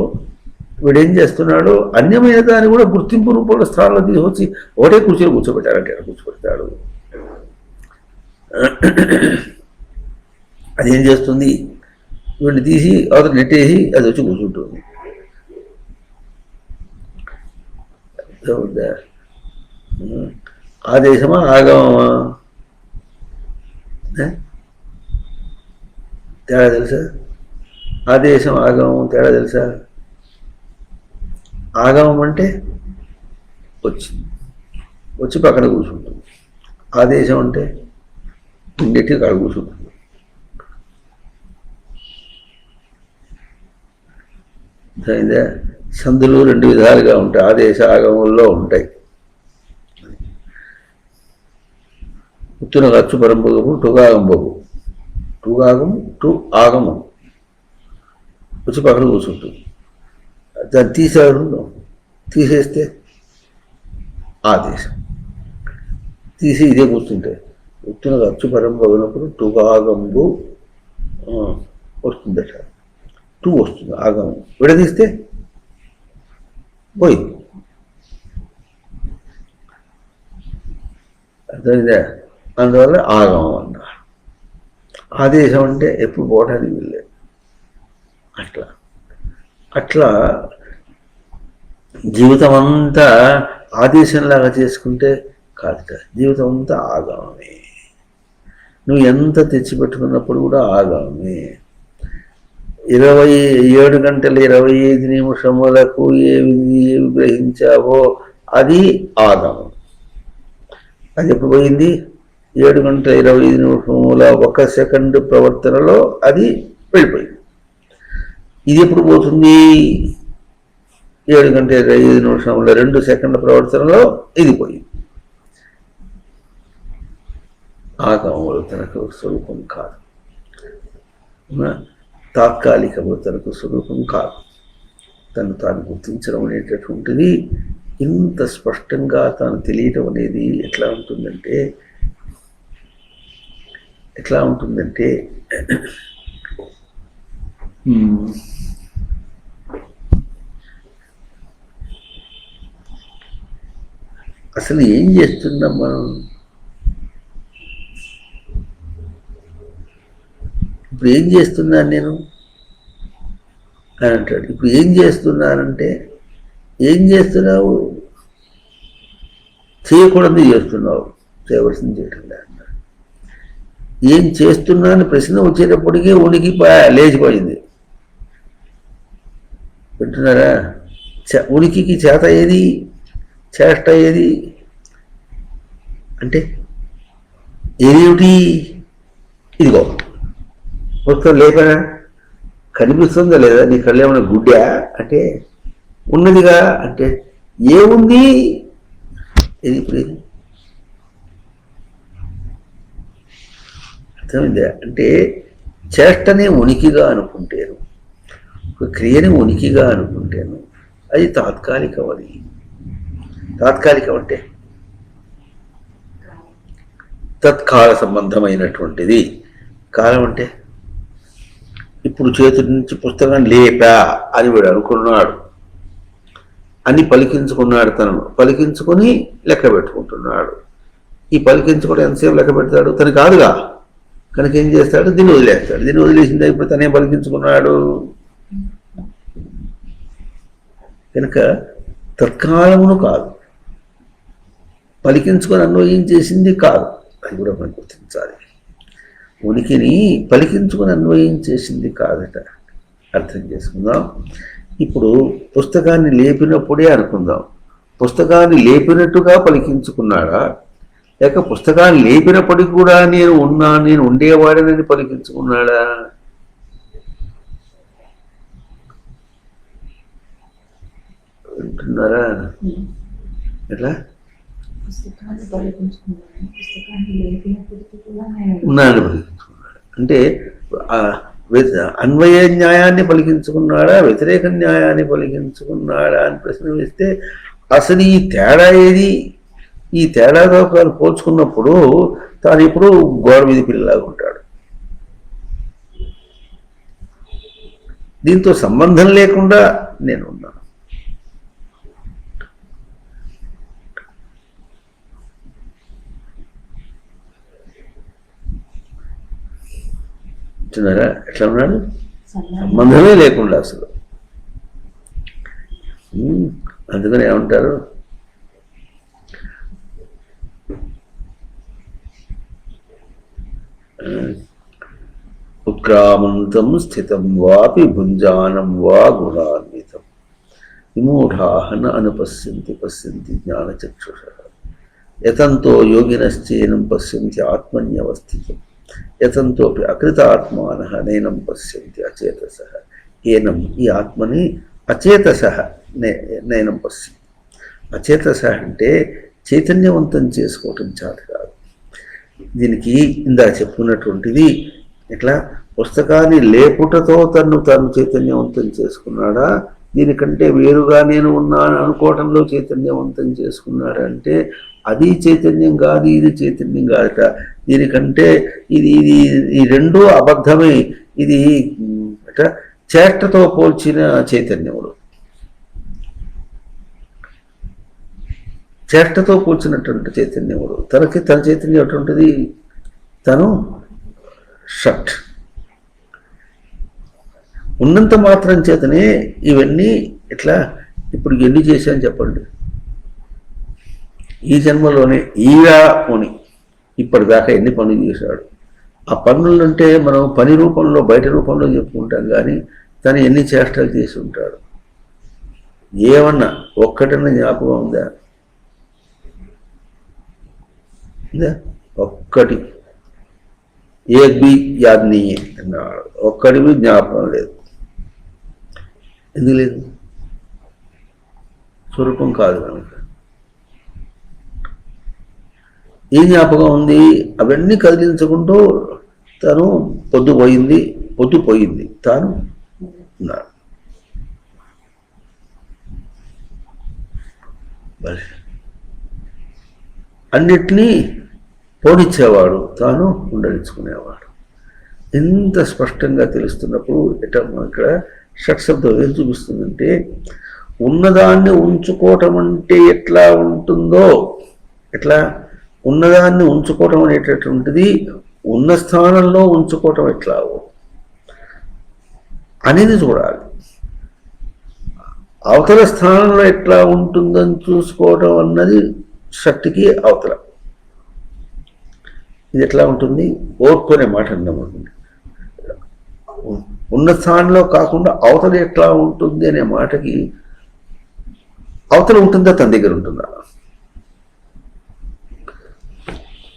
వీడేం చేస్తున్నాడు? అన్యమైన దాన్ని కూడా గుర్తింపు రూపంలో స్థానంలో తీసుకొచ్చి ఒకటే కూర్చొని కూర్చోబెట్టాడంటే అక్కడ కూర్చోబెడతాడు. అదేం చేస్తుంది? వీడిని తీసి అవతల నెట్టేసి అది వచ్చి కూర్చుంటుంది. ఆదేశమా ఆగమమా? తేడా తెలుసా? ఆదేశం ఆగమం తేడా తెలుసా? ఆగమం అంటే వచ్చి పక్కన కూర్చుంటుంది. ఆదేశం అంటే నెట్టి కాడ కూర్చుంటుంది. సందులు రెండు విధాలుగా ఉంటాయి, ఆదేశ ఆగమంలో ఉంటాయి. ఉత్తున ఖర్చు పరంపగు టుగాగంబగు, టుగాగం టు ఆగమం వచ్చి పక్కన కూర్చుంటుంది. దాన్ని తీసాడు, తీసేస్తే ఆదేశం. తీసి ఇదే కూర్చుంటే ఉత్తున ఖర్చు పరంపగినప్పుడు టుగాగంబు వస్తుందట, టూ వస్తుంది. ఆగమం విడదీస్తే పోయి. అర్థమైందా? అందువల్ల ఆగమం అన్నారు. ఆదేశం అంటే ఎప్పుడు పోవడానికి వెళ్ళలేదు. అట్లా జీవితం అంతా ఆదేశంలాగా చేసుకుంటే కాదు కదా. జీవితం అంతా ఆగమమే. నువ్వు ఎంత తెచ్చిపెట్టుకున్నప్పుడు కూడా ఆగమమే. 27 గంటల 25 నిమిషములకు ఏవి గ్రహించావో అది ఆగమం. అది ఎప్పుడు పోయింది? 7 గంటల 25 నిమిషముల 1 సెకండ్ ప్రవర్తనలో అది వెళ్ళిపోయింది. ఇది ఎప్పుడు పోతుంది? 7 గంటల 25 నిమిషముల 2 సెకండ్ల ప్రవర్తనలో ఇది పోయింది. ఆగమములు తనకు స్వరూపం కాదు, తాత్కాలికము తనకు స్వరూపం కాదు. తను తాను గుర్తించడం అనేటటువంటిది ఇంత స్పష్టంగా తాను తెలియటం అనేది ఎట్లా ఉంటుందంటే అసలు ఏం చేస్తున్నాం మనం? ఇప్పుడు ఏం చేస్తున్నాను నేను అని అంటాడు. ఇప్పుడు ఏం చేస్తున్నానంటే, ఏం చేస్తున్నావు? చేయకూడదు చేస్తున్నావు, చేయవలసింది చేయటం అన్నాడు. ఏం చేస్తున్నాను ప్రశ్న వచ్చేటప్పటికీ ఉనికి లేచిపోయింది. వింటున్నారా? ఉనికికి చేత ఏది, చేష్ట ఏది అంటే ఏదేమిటి? ఇదిగో మొత్తం లేపనా? కనిపిస్తుందా లేదా? నీ కళ్ళు ఏమైనా గుడ్డా అంటే ఉన్నదిగా అంటే ఏముంది? ఇది ఇప్పుడు అర్థమైందా? అంటే చేష్టనే ఉనికిగా అనుకుంటాను, ఒక క్రియని ఉనికిగా అనుకుంటాను, అది తాత్కాలికం. అది తాత్కాలికం అంటే తత్కాల సంబంధమైనటువంటిది. కాలం అంటే ఇప్పుడు చేతి నుంచి పుస్తకం లేపా అని వీడు అనుకున్నాడు, అని పలికించుకున్నాడు. తనను పలికించుకొని లెక్క పెట్టుకుంటున్నాడు. ఈ పలికించుకోవడం ఎంతసేపు లెక్క పెడతాడు? తను కాదుగా, కనుక ఏం చేస్తాడు? దీన్ని వదిలేస్తాడు. దీన్ని వదిలేసింది ఇప్పుడు తనే పలికించుకున్నాడు కనుక తత్కాలమును కాదు, పలికించుకొని అన్వయించేసింది కాదు. అది కూడా మనం గుర్తించాలి. ఉనికిని పలికించుకొని అన్వయించేసింది కాదట. అర్థం చేసుకుందాం. ఇప్పుడు పుస్తకాన్ని లేపినప్పుడే అనుకుందాం, పుస్తకాన్ని లేపినట్టుగా పలికించుకున్నాడా, లేక పుస్తకాన్ని లేపినప్పటికీ కూడా నేను ఉండేవాడనని పలికించుకున్నాడా? వింటున్నారా? ఎట్లా ఉన్నాను పలికించుకున్నాడు అంటే అన్వయ న్యాయాన్ని పలికించుకున్నాడా, వ్యతిరేక న్యాయాన్ని పలికించుకున్నాడా అని ప్రశ్న వేస్తే అసలు ఈ తేడా ఏది? ఈ తేడాతో తాను పోల్చుకున్నప్పుడు తాను ఇప్పుడు గోడ మీద పిల్లలాగా ఉంటాడు. దీంతో సంబంధం లేకుండా నేను ఉన్నాను. చూస్తున్నారా ఎట్లా ఉన్నాడు? సంబంధమే లేకుండా అసలు. అందుకని ఏమంటారు? ఉత్క్రామంతం స్థితం వాపి భుంజానం వా గుణాన్వితం విమూఢాః న అనుపశ్యంతి పశ్యంతి జ్ఞానచక్షుషః యతంతో యోగినశ్చేనం పశ్యంతి ఆత్మన్యవస్థితం యతంతోపి అకృతాత్మానః నైనం పశ్యంతి అచేతసః. ఏనం ఈ ఆత్మని అచేతసః నైనం పశ్యంతి. అచేతసః అంటే చైతన్యవంతం చేసుకోవటం చేత కాదు. దీనికి ఇందా చెప్పుకున్నటువంటిది ఇట్లా పుస్తకాన్ని లేపుటతో తను చైతన్యవంతం చేసుకున్నాడా, దీనికంటే వేరుగా నేను ఉన్నాను అనుకోవటంలో చైతన్యవంతం చేసుకున్నాడంటే అది చైతన్యం కాదు, ఇది చైతన్యం కాదట. దీనికంటే ఇది ఇది ఈ రెండూ అబద్ధమే. ఇది అట చేష్టతో పోల్చిన చైతన్యములు, చేష్టతో పోల్చినటువంటి చైతన్యములు. తన చైతన్యం ఎటువంటిది? తను షట్ ఉన్నంత మాత్రం చేతనే ఇవన్నీ ఇట్లా. ఇప్పుడు ఎన్ని చేశాను చెప్పండి? ఈ జన్మలోనే ఈరా పోని ఇప్పటిదాకా ఎన్ని పనులు చేశాడు? ఆ పనులంటే మనం పని రూపంలో బయట రూపంలో చెప్పుకుంటాం, కానీ తను ఎన్ని చేష్టలు చేసి ఉంటాడు? ఏమన్నా ఒక్కటన్నా జ్ఞాపకం ఉందా? ఒక్కటి ఏక్ బి యాద్ నీయే అన్నాడు. ఒక్కడి బి జ్ఞాపకం లేదు. ఎందుకు లేదు? స్వరూపం కాదు కనుక. ఏ జ్ఞాపకం ఉంది? అవన్నీ కదిలించుకుంటూ తను పొద్దుపోయింది తాను ఉన్నాడు. అన్నిటినీ పోనిచ్చేవాడు, తాను ఉండనిచ్చుకునేవాడు. ఎంత స్పష్టంగా తెలుస్తున్నప్పుడు ఇక్కడ షట్శబ్దం ఏం చూపిస్తుందంటే, ఉన్నదాన్ని ఉంచుకోవటం అంటే ఎట్లా ఉంటుందో, ఎట్లా ఉన్నదాన్ని ఉంచుకోవటం అనేటటువంటిది ఉన్న స్థానంలో ఉంచుకోవటం ఎట్లా అనేది చూడాలి. అవతల స్థానంలో ఎట్లా ఉంటుందని చూసుకోవటం అన్నది షట్కి అవతల. ఇది ఎట్లా ఉంటుంది? ఓర్పునే మాట అన్నమాట. ఉన్న స్థానంలో కాకుండా అవతల ఎట్లా ఉంటుంది అనే మాటకి అవతల ఉంటుందా, తన దగ్గర ఉంటుందా?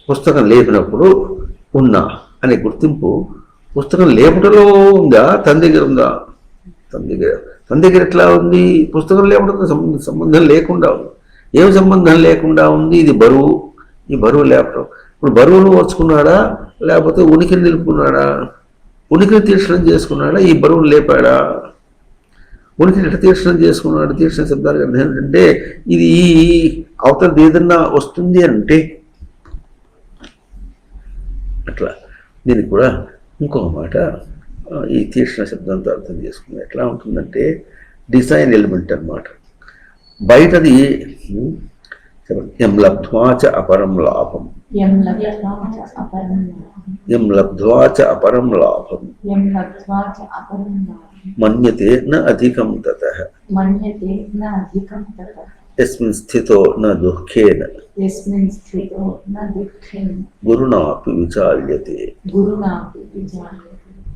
పుస్తకం లేపినప్పుడు ఉన్నా అనే గుర్తింపు పుస్తకం లేపటంలో ఉందా, తన దగ్గర ఉందా? తన దగ్గర ఎట్లా ఉంది? పుస్తకం లేపడంతో సంబంధం లేకుండా ఉంది. ఏం సంబంధం లేకుండా ఉంది? ఇది బరువు, ఈ బరువు లేపటం. ఇప్పుడు బరువును ఓర్చుకున్నాడా, లేకపోతే ఉనికిని నిలుపుకున్నాడా? ఉనికిని తీర్చడం చేసుకున్నాడా, ఈ బరువును లేపాడా? ఉనికిని ఎట్లా తీర్చడం చేసుకున్నాడు? తీర్చిన శబ్దాలు అర్థం ఏంటంటే, ఇది అవతల ఏదన్నా వస్తుంది అంటే అట్లా. దీనికి కూడా ఇంకొక మాట ఈ తీర్చిన శబ్దంతో అర్థం చేసుకున్నాం. ఎట్లా ఉంటుందంటే డిజైన్ ఎలిమెంట్ అన్నమాట. బయటది ఎం లబ్ధ్వా చ అపరం లాభం, ఎం లబ్ధ్వా చ అపరం లాభం మన్యతే న అధికం తతః, యస్మిన్ స్థితో న దుఃఖేన గురుణాపి విచాల్యతే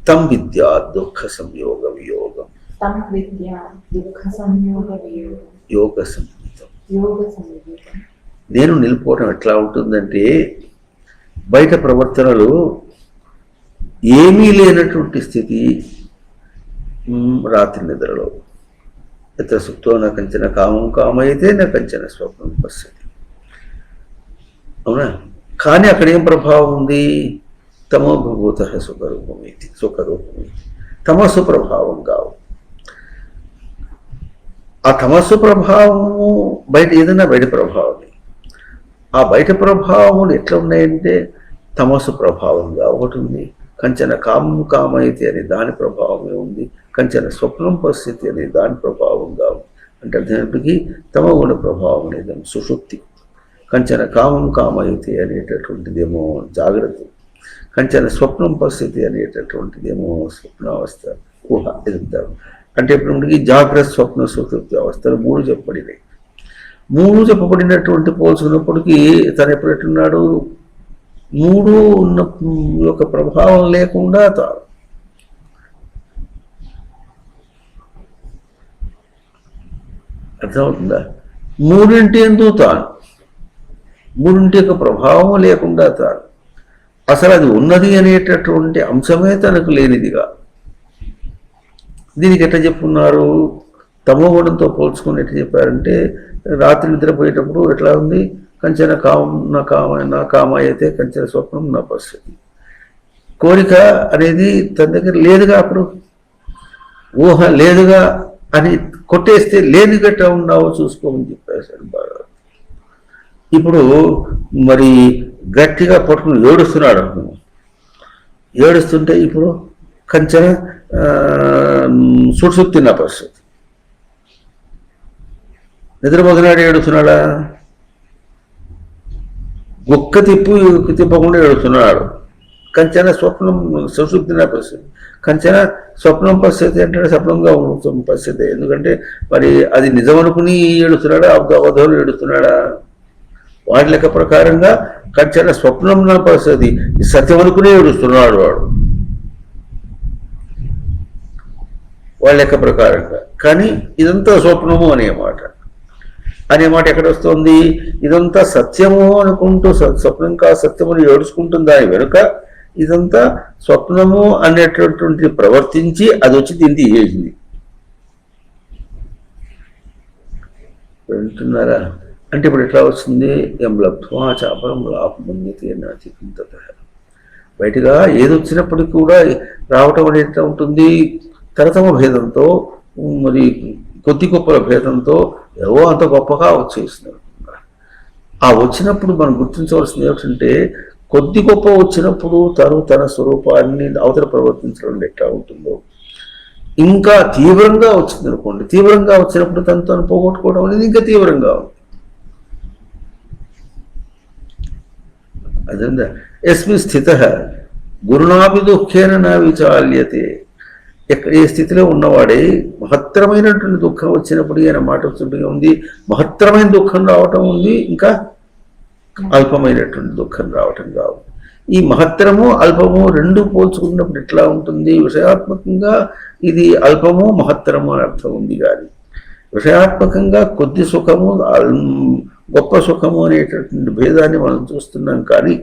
తం విద్యా దుఃఖ సంయోగ వియోగం యోగ సంయుతం. నేను నిలిపోవడం ఎట్లా ఉంటుందంటే బయట ప్రవర్తనలు ఏమీ లేనటువంటి స్థితి. రాత్రి నిద్రలో ఎత్ర సుప్తో నా కంచన కామం కామైతే నా కంచన స్వప్నం పశ్యతి. అవునా? కానీ అక్కడ ఏం ప్రభావం ఉంది? తమోభూత సుఖరూపమే, సుఖరూపమే. తమస్సు ప్రభావం కావు. ఆ తమస్సు ప్రభావము బయట ఏదైనా బయట ప్రభావమే. ఆ బయట ప్రభావములు ఎట్లా ఉన్నాయంటే తమస్సు ప్రభావంగా ఒకటి ఉంది. కంచన కామం కామైతే అనే దాని ప్రభావమే ఉంది. కంచన స్వప్నం పరిస్థితి అనే దాని ప్రభావంగా ఉంది. అంటే అర్థమైనప్పటికీ తమగుణ ప్రభావం అనేది సుషుప్తి. కంచన కామం కామైతే అనేటటువంటిదేమో జాగ్రత్త, కంచన స్వప్నం పరిస్థితి అనేటటువంటిదేమో స్వప్నావస్థ, ఊహ. ఎదుగుతారు అంటే ఇప్పటికి జాగ్రత్త, స్వప్న, సుషుప్తి అవస్థలు మూడు చెప్పబడినాయి. మూడు చెప్పబడినటువంటి పోల్చుకున్నప్పటికీ తను ఎప్పుడు ఎట్టున్నాడు? మూడు ఉన్న యొక్క ప్రభావం లేకుండా తాను అర్థమవుతుందా? మూడింటి ఎందుకు తాను, మూడింటి యొక్క ప్రభావం లేకుండా తాను అసలు అది ఉన్నది అనేటటువంటి అంశమే తనకు లేనిదిగా. దీనికి ఎట్లా చెప్పుకున్నారు? తమోగుణంతో పోల్చుకుని ఎట్లా చెప్పారంటే రాత్రి నిద్రపోయేటప్పుడు ఎట్లా ఉంది? కంచెన కామం నా కామ అయితే కంచెన స్వప్నం నా పరిస్థితి. కోరిక అనేది తన దగ్గర లేదుగా, అప్పుడు ఊహ లేదుగా అని కొట్టేస్తే లేని గట్ట ఉన్నావో చూసుకోమని చెప్పేశాడు బాగా. ఇప్పుడు మరి గట్టిగా పట్టుకుని ఏడుస్తున్నాడు అనుకున్నాం. ఏడుస్తుంటే ఇప్పుడు కంచెన సుడుసుప్తి నా పరిస్థితి. నిద్రపోతున్నాడు, ఏడుస్తున్నాడా? ఒక్క తిప్పకుండా ఏడుస్తున్నాడు. కంచెన స్వప్నం సుషుప్తి నా పరిస్థితి. కంచెన స్వప్నం పరిస్థితి అంటే స్వప్నంగా పరిస్థితి. ఎందుకంటే మరి అది నిజం అనుకుని ఏడుస్తున్నాడా, అబద్ధాలు ఏడుస్తున్నాడా? వాడి లెక్క ప్రకారంగా కంచెన స్వప్నం నా పరిస్థితి, సత్యం అనుకునే ఏడుస్తున్నాడు వాడు వాళ్ళ లెక్క ప్రకారంగా. కానీ ఇదంతా స్వప్నము అనే మాట ఎక్కడ వస్తుంది? ఇదంతా సత్యము అనుకుంటూ స్వప్నం కా సత్యముని ఏడుచుకుంటుంది. దాని వెనుక ఇదంతా స్వప్నము అనేటటువంటి ప్రవర్తించి అది వచ్చి దీన్ని చేసింది. వింటున్నారా? అంటే ఇప్పుడు ఎట్లా వస్తుంది? ఎం లబ్ధ్వా చాపరం లాభమన్యతే నాచికింతత. బయటగా ఏది వచ్చినప్పటికీ కూడా రావటం అనేది ఉంటుంది తరతమ భేదంతో, మరి కొద్ది గొప్పల భేదంతో ఏవో అంత గొప్పగా వచ్చేసినారు. ఆ వచ్చినప్పుడు మనం గుర్తించవలసింది ఏమిటంటే కొద్ది గొప్ప వచ్చినప్పుడు తన స్వరూపాన్ని అవతల ప్రవర్తించడం ఎట్లా ఉంటుందో, ఇంకా తీవ్రంగా వచ్చింది అనుకోండి, తీవ్రంగా వచ్చినప్పుడు తను పోగొట్టుకోవడం అనేది ఇంకా తీవ్రంగా ఉంది. అదంతా యస్మిన్ స్థిత గురుణాపి దుఃఖేన నా విచాల్యతే. ఏ స్థితిలో ఉన్నవాడే మహత్తరమైనటువంటి దుఃఖం వచ్చినప్పుడు ఆయన మాట వచ్చినట్టుగా ఉంది. మహత్తరమైన దుఃఖం రావటం ఉంది, ఇంకా అల్పమైనటువంటి దుఃఖం రావటం కావు. ఈ మహత్తరము అల్పము రెండు పోల్చుకున్నప్పుడు ఎట్లా ఉంటుంది? విషయాత్మకంగా ఇది అల్పము మహత్తరము అని అర్థం ఉంది. కానీ విషయాత్మకంగా కొద్ది సుఖము గొప్ప సుఖము అనేటటువంటి భేదాన్ని మనం చూస్తున్నాం. కానీ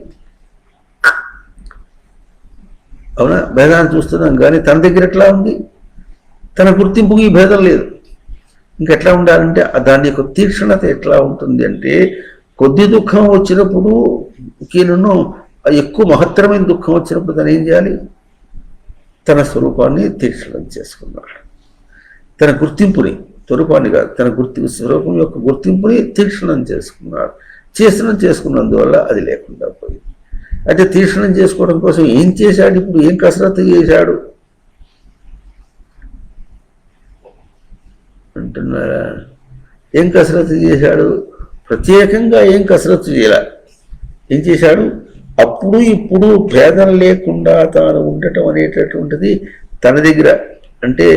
అవునా, భేదాన్ని చూస్తున్నాం. కానీ తన దగ్గర ఎట్లా ఉంది? తన గుర్తింపుకి ఈ భేదం లేదు. ఇంకెట్లా ఉండాలంటే దాని యొక్క తీక్షణత ఎట్లా ఉంటుంది అంటే కొద్ది దుఃఖం వచ్చినప్పుడు ఈయనను ఎక్కువ మహత్తరమైన దుఃఖం వచ్చినప్పుడు తను ఏం చేయాలి? తన స్వరూపాన్ని తీక్షణం చేసుకున్నాడు. తన గుర్తింపుని, స్వరూపాన్ని కాదు, తన స్వరూపం యొక్క గుర్తింపుని తీక్షణం చేసుకున్నాడు. చేసుకున్నందువల్ల అది లేకుండా పోయింది. అయితే తీక్షణం చేసుకోవడం కోసం ఏం చేశాడు? ఇప్పుడు ఏం కసరత్తు చేశాడు అంటున్నారా? ఏం కసరత్తు చేశాడు? ప్రత్యేకంగా ఏం కసరత్తు చేయాల. ఏం చేశాడు? అప్పుడు ఇప్పుడు భేదం లేకుండా తాను ఉండటం అనేటటువంటిది తన దగ్గర, అంటే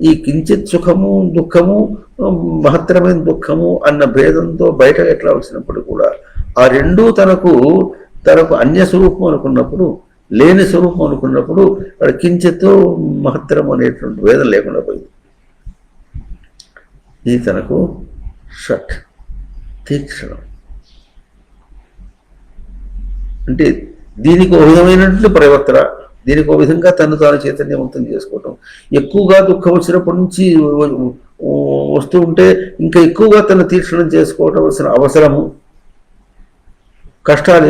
ఈ కించిత్ సుఖము దుఃఖము మహత్తరమైన దుఃఖము అన్న భేదంతో బయట ఎట్లా వచ్చినప్పుడు కూడా ఆ రెండూ తనకు అన్య స్వరూపం అనుకున్నప్పుడు, లేని స్వరూపం అనుకున్నప్పుడు వాడు కించిత్తు మహత్తరం అనేటువంటి భేదం లేకుండా పోయింది. ఇది తనకు షట్ తీక్షణం. అంటే దీనికి ఒక విధమైనటువంటి పరివర్తన, దీనికి ఒక విధంగా తను తాను చైతన్యవంతం చేసుకోవటం. ఎక్కువగా దుఃఖం వచ్చినప్పటి నుంచి వస్తూ ఉంటే ఇంకా ఎక్కువగా తను తీక్షణం చేసుకోవటం అవసరము. కష్టాలు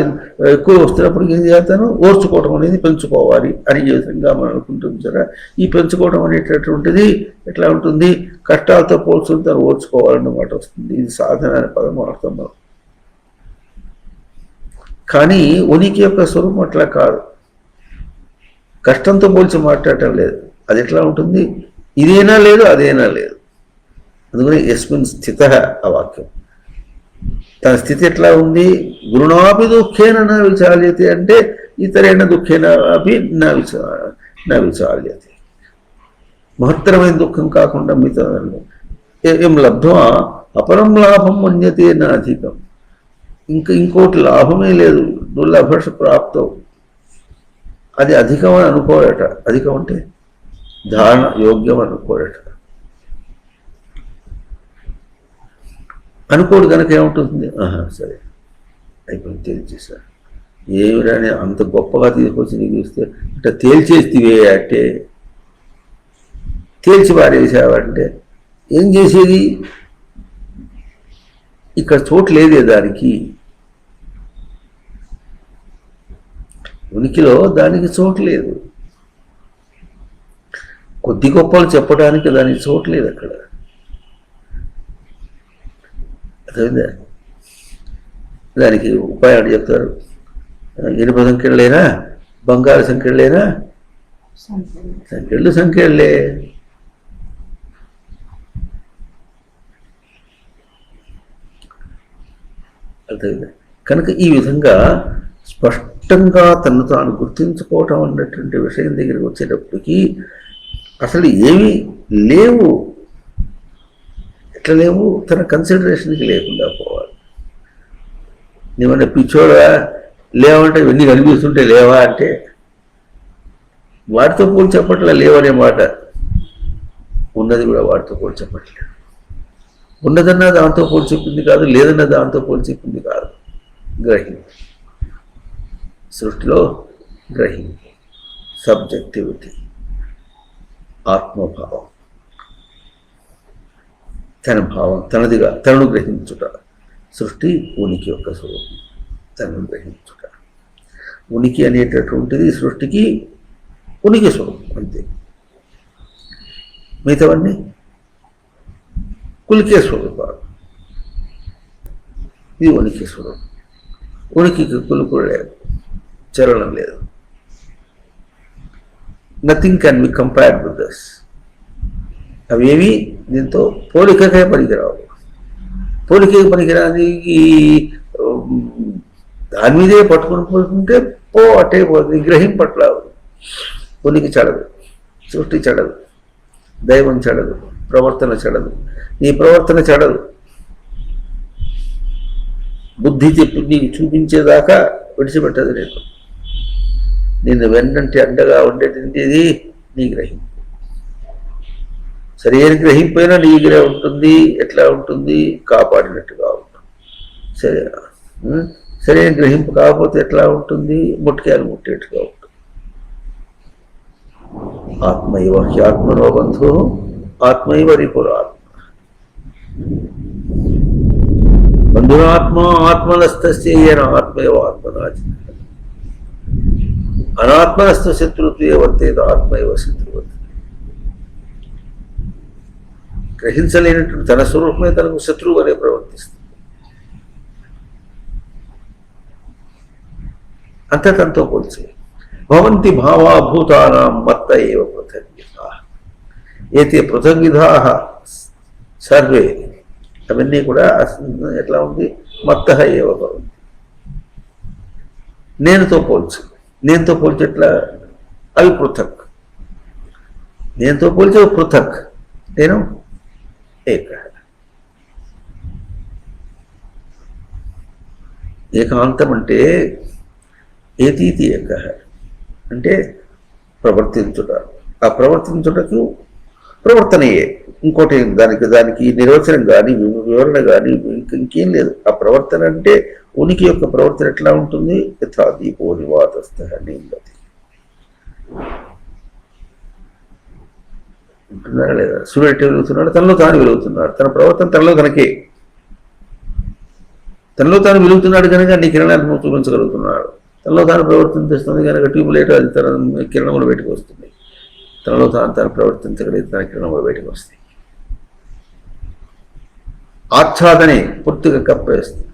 ఎక్కువ వస్తున్నప్పుడు ఏం చేస్తాను? ఓర్చుకోవటం అనేది పెంచుకోవాలి అని ఈ విధంగా మనం అనుకుంటుంది సరే. ఈ పెంచుకోవడం అనేటటువంటిది ఎట్లా ఉంటుంది? కష్టాలతో పోల్చుకుని తను ఓర్చుకోవాలన్నమాట వస్తుంది. ఇది సాధన అనే పదం వాడతాం మనం. కానీ ఉనికి యొక్క స్వరూపం అట్లా కాదు. కష్టంతో పోల్చి మాట్లాడటం లేదు. అది ఎట్లా ఉంటుంది? ఇదేనా లేదు, అదేనా లేదు. అందుకని యస్మిన్ స్థిత ఆ వాక్యం. తన స్థితి ఎట్లా ఉంది? గురుణాపి దుఃఖేన నా విచాల్యతే అంటే ఇతరేణ దుఃఖేన అపి నా విచాల్యతే. మహత్తరమైన దుఃఖం కాకుండా మిగతా ఏం లబ్ధ్వా అపరం లాభం మన్యతే నా అధికం. ఇంకోటి లాభమే లేదు. దుర్లభ ప్రాప్తం. అది అధికం అని అనుకోడట. అధికం అంటే ధారణ యోగ్యం అనుకోడట. అనుకోడు కనుక ఏముంటుంది? సరే అయిపోయింది, తేల్చేశారు. ఏమిరాని అంత గొప్పగా తీసుకొచ్చి నీకు ఇస్తే అంటే తేల్చేస్తే అంటే తేల్చి పారేసావంటే ఏం చేసేది? ఇక్కడ చోటు లేదే దానికి. ఉనికిలో దానికి చోటు లేదు. కొద్ది గొప్పలు చెప్పడానికి దానికి చోటు లేదు అక్కడ. అర్థమైందా? దానికి ఉపాయాలు చెప్తారు. ఇనుప సంఖ్యలేనా, బంగారు సంఖ్యలేనా? సంఖ్యలే. అర్థమైందా? కనుక ఈ విధంగా స్పష్టంగా తను తాను గుర్తించుకోవటం అన్నటువంటి విషయం దగ్గరికి వచ్చేటప్పటికి అసలు ఏమీ లేవు. ఎట్లా లేవు? తన కన్సిడరేషన్కి లేకుండా పోవాలి. నీవన్నా పిచ్చోడా లేవంటే ఇవన్నీ కనిపిస్తుంటే లేవా అంటే వాటితో పోల్చి చెప్పట్లే. లేవనే మాట ఉన్నది కూడా వాటితో పోల్చి చెప్పట్లేదు. ఉన్నదన్నా దాంతో పోల్చి చెప్పింది కాదు, లేదన్నా దాంతో పోల్చి చెప్పింది కాదు. గ్రహింపు, సృష్టిలో గ్రహింపు, సబ్జెక్టివిటీ, ఆత్మభావం, తన భావం తనదిగా తనను గ్రహించుట. సృష్టి ఉనికి యొక్క స్వరూపం, తనను గ్రహించుట. ఉనికి అనేటటువంటిది సృష్టికి ఉనికి స్వరూపం అంతే. మిగతావన్నీ కులికే స్వరూపాలు. ఇది ఉనికి స్వరూపం. ఉనికికి కులుకుడు లేదు, చలనం లేదు. Nothing can be compared with this. అవేవి దీంతో పోలికకే పనికిరావు. పోలికే పనికిరానికి దాని మీదే పట్టుకుని పోతుంటే అట్టే పోతుంది. గ్రహింపట్ల ఉనికి చెడదు, సృష్టి చెడదు, దైవం చెడదు, ప్రవర్తన చెడదు, నీ ప్రవర్తన చెడదు. బుద్ధి చెప్పి నీకు చూపించేదాకా విడిచిపెట్టదు. నిన్ను వెన్నంటే అండగా ఉండేది నీ గ్రహింపు. సరైన గ్రహింపైనా నీ దగ్గర ఉంటుంది. ఎట్లా ఉంటుంది? కాపాడినట్టుగా ఉంటుంది. సరైన గ్రహింపు కాకపోతే ఎట్లా ఉంటుంది? ముట్టికాయలు ముట్టేట్టుగా ఉంటుంది. ఆత్మైవ హ్యాత్మనో బంధు ఆత్మైవ రిపురాత్మ. బంధురాత్మ ఆత్మనస్తస్యేన ఆత్మైవ ఆత్మనాచి అనాత్మనస్థ శత్రుత్వే వర్తేత ఆత్మైవ శత్రువర్త. గ్రహించలేనటువంటి తన స్వరూపమే తనకు శత్రువు అనే ప్రవర్తిస్తుంది. అంతా తనతో పోల్చి భవంతి భావాభూతానాం మత్త ఏవ పృథగ్విధాః. ఏతే పృథగ్విధాః సర్వే అవన్నీ కూడా ఎట్లా ఉంది, మత్తహ ఏవ భవంతి. నేనుతో పోల్చి ఎట్లా, అవి పృథక్. నేనుతో పోల్చి పృథక్, నేను ఏక. ఏకాంతం అంటే ఏతీతి ఏక అంటే ప్రవర్తించుట. ఆ ప్రవర్తించుటకు ప్రవర్తనయే, ఇంకోటి దానికి నిర్వచనం కానీ వివరణ కానీ ఇంకేం లేదు. ఆ ప్రవర్తన అంటే ఉనికి యొక్క ప్రవర్తన ఎట్లా ఉంటుంది, యథా దీపో నివాతస్థః నీందతి. ఉంటున్నారా లేదా? సూర్యుడు ఎట్లా వెలుగుతున్నాడు, తనలో తాను వెలుగుతున్నాడు. తన ప్రవర్తన తనలో తనకే, తనలో తాను వెలుగుతున్నాడు కనుక నీ కిరణాలను చూపించగలుగుతున్నాడు. తనలో తాను ప్రవర్తిస్తుంది కనుక ట్యూబ్లైట్ అది తన కిరణములు బయటకు వస్తుంది. తనలో తాను ప్రవర్తించగలిగితే తన కిరణములు బయటకు వస్తాయి. ఆచ్ఛాదనే పూర్తిగా కప్పేస్తుంది.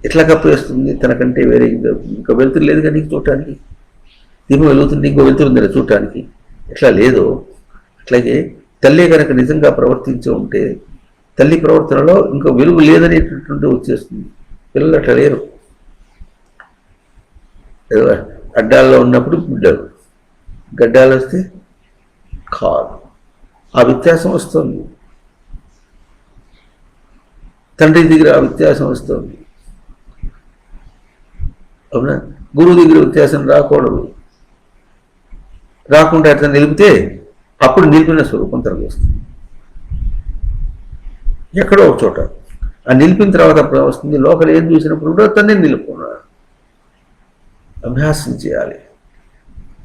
ఎట్లా కప్పేస్తుంది? తనకంటే వేరే ఇంకా వెలుతురు లేదు కానీ నీకు చూడటానికి. దీపం వెలుగుతుంది, ఇంకో వెలుతురు ఉంది చూడటానికి. ఎట్లా లేదో అట్లాగే తల్లి కనుక నిజంగా ప్రవర్తించి ఉంటే తల్లి ప్రవర్తనలో ఇంకో వెలుగు లేదనేటటువంటి వచ్చేస్తుంది. పిల్లలు అట్లా లేరు. అడ్డాల్లో ఉన్నప్పుడు బిడ్డలు, గడ్డాలు వస్తే కాదు. ఆ వ్యత్యాసం వస్తుంది. తండ్రి దగ్గర ఆ వ్యత్యాసం వస్తుంది. అవునా? గురువు దగ్గర వ్యత్యాసం రాకూడదు. రాకుండా అట్లా నిలిపితే అప్పుడు నిలిపిన స్వరూపం తనకు వస్తుంది. ఎక్కడో ఒక చోట ఆ నిలిపిన తర్వాత అప్పుడు వస్తుంది. లోకల్ ఏం చూసినప్పుడు కూడా తన్నే నిలుపుకున్నాడు. అభ్యాసం చేయాలి.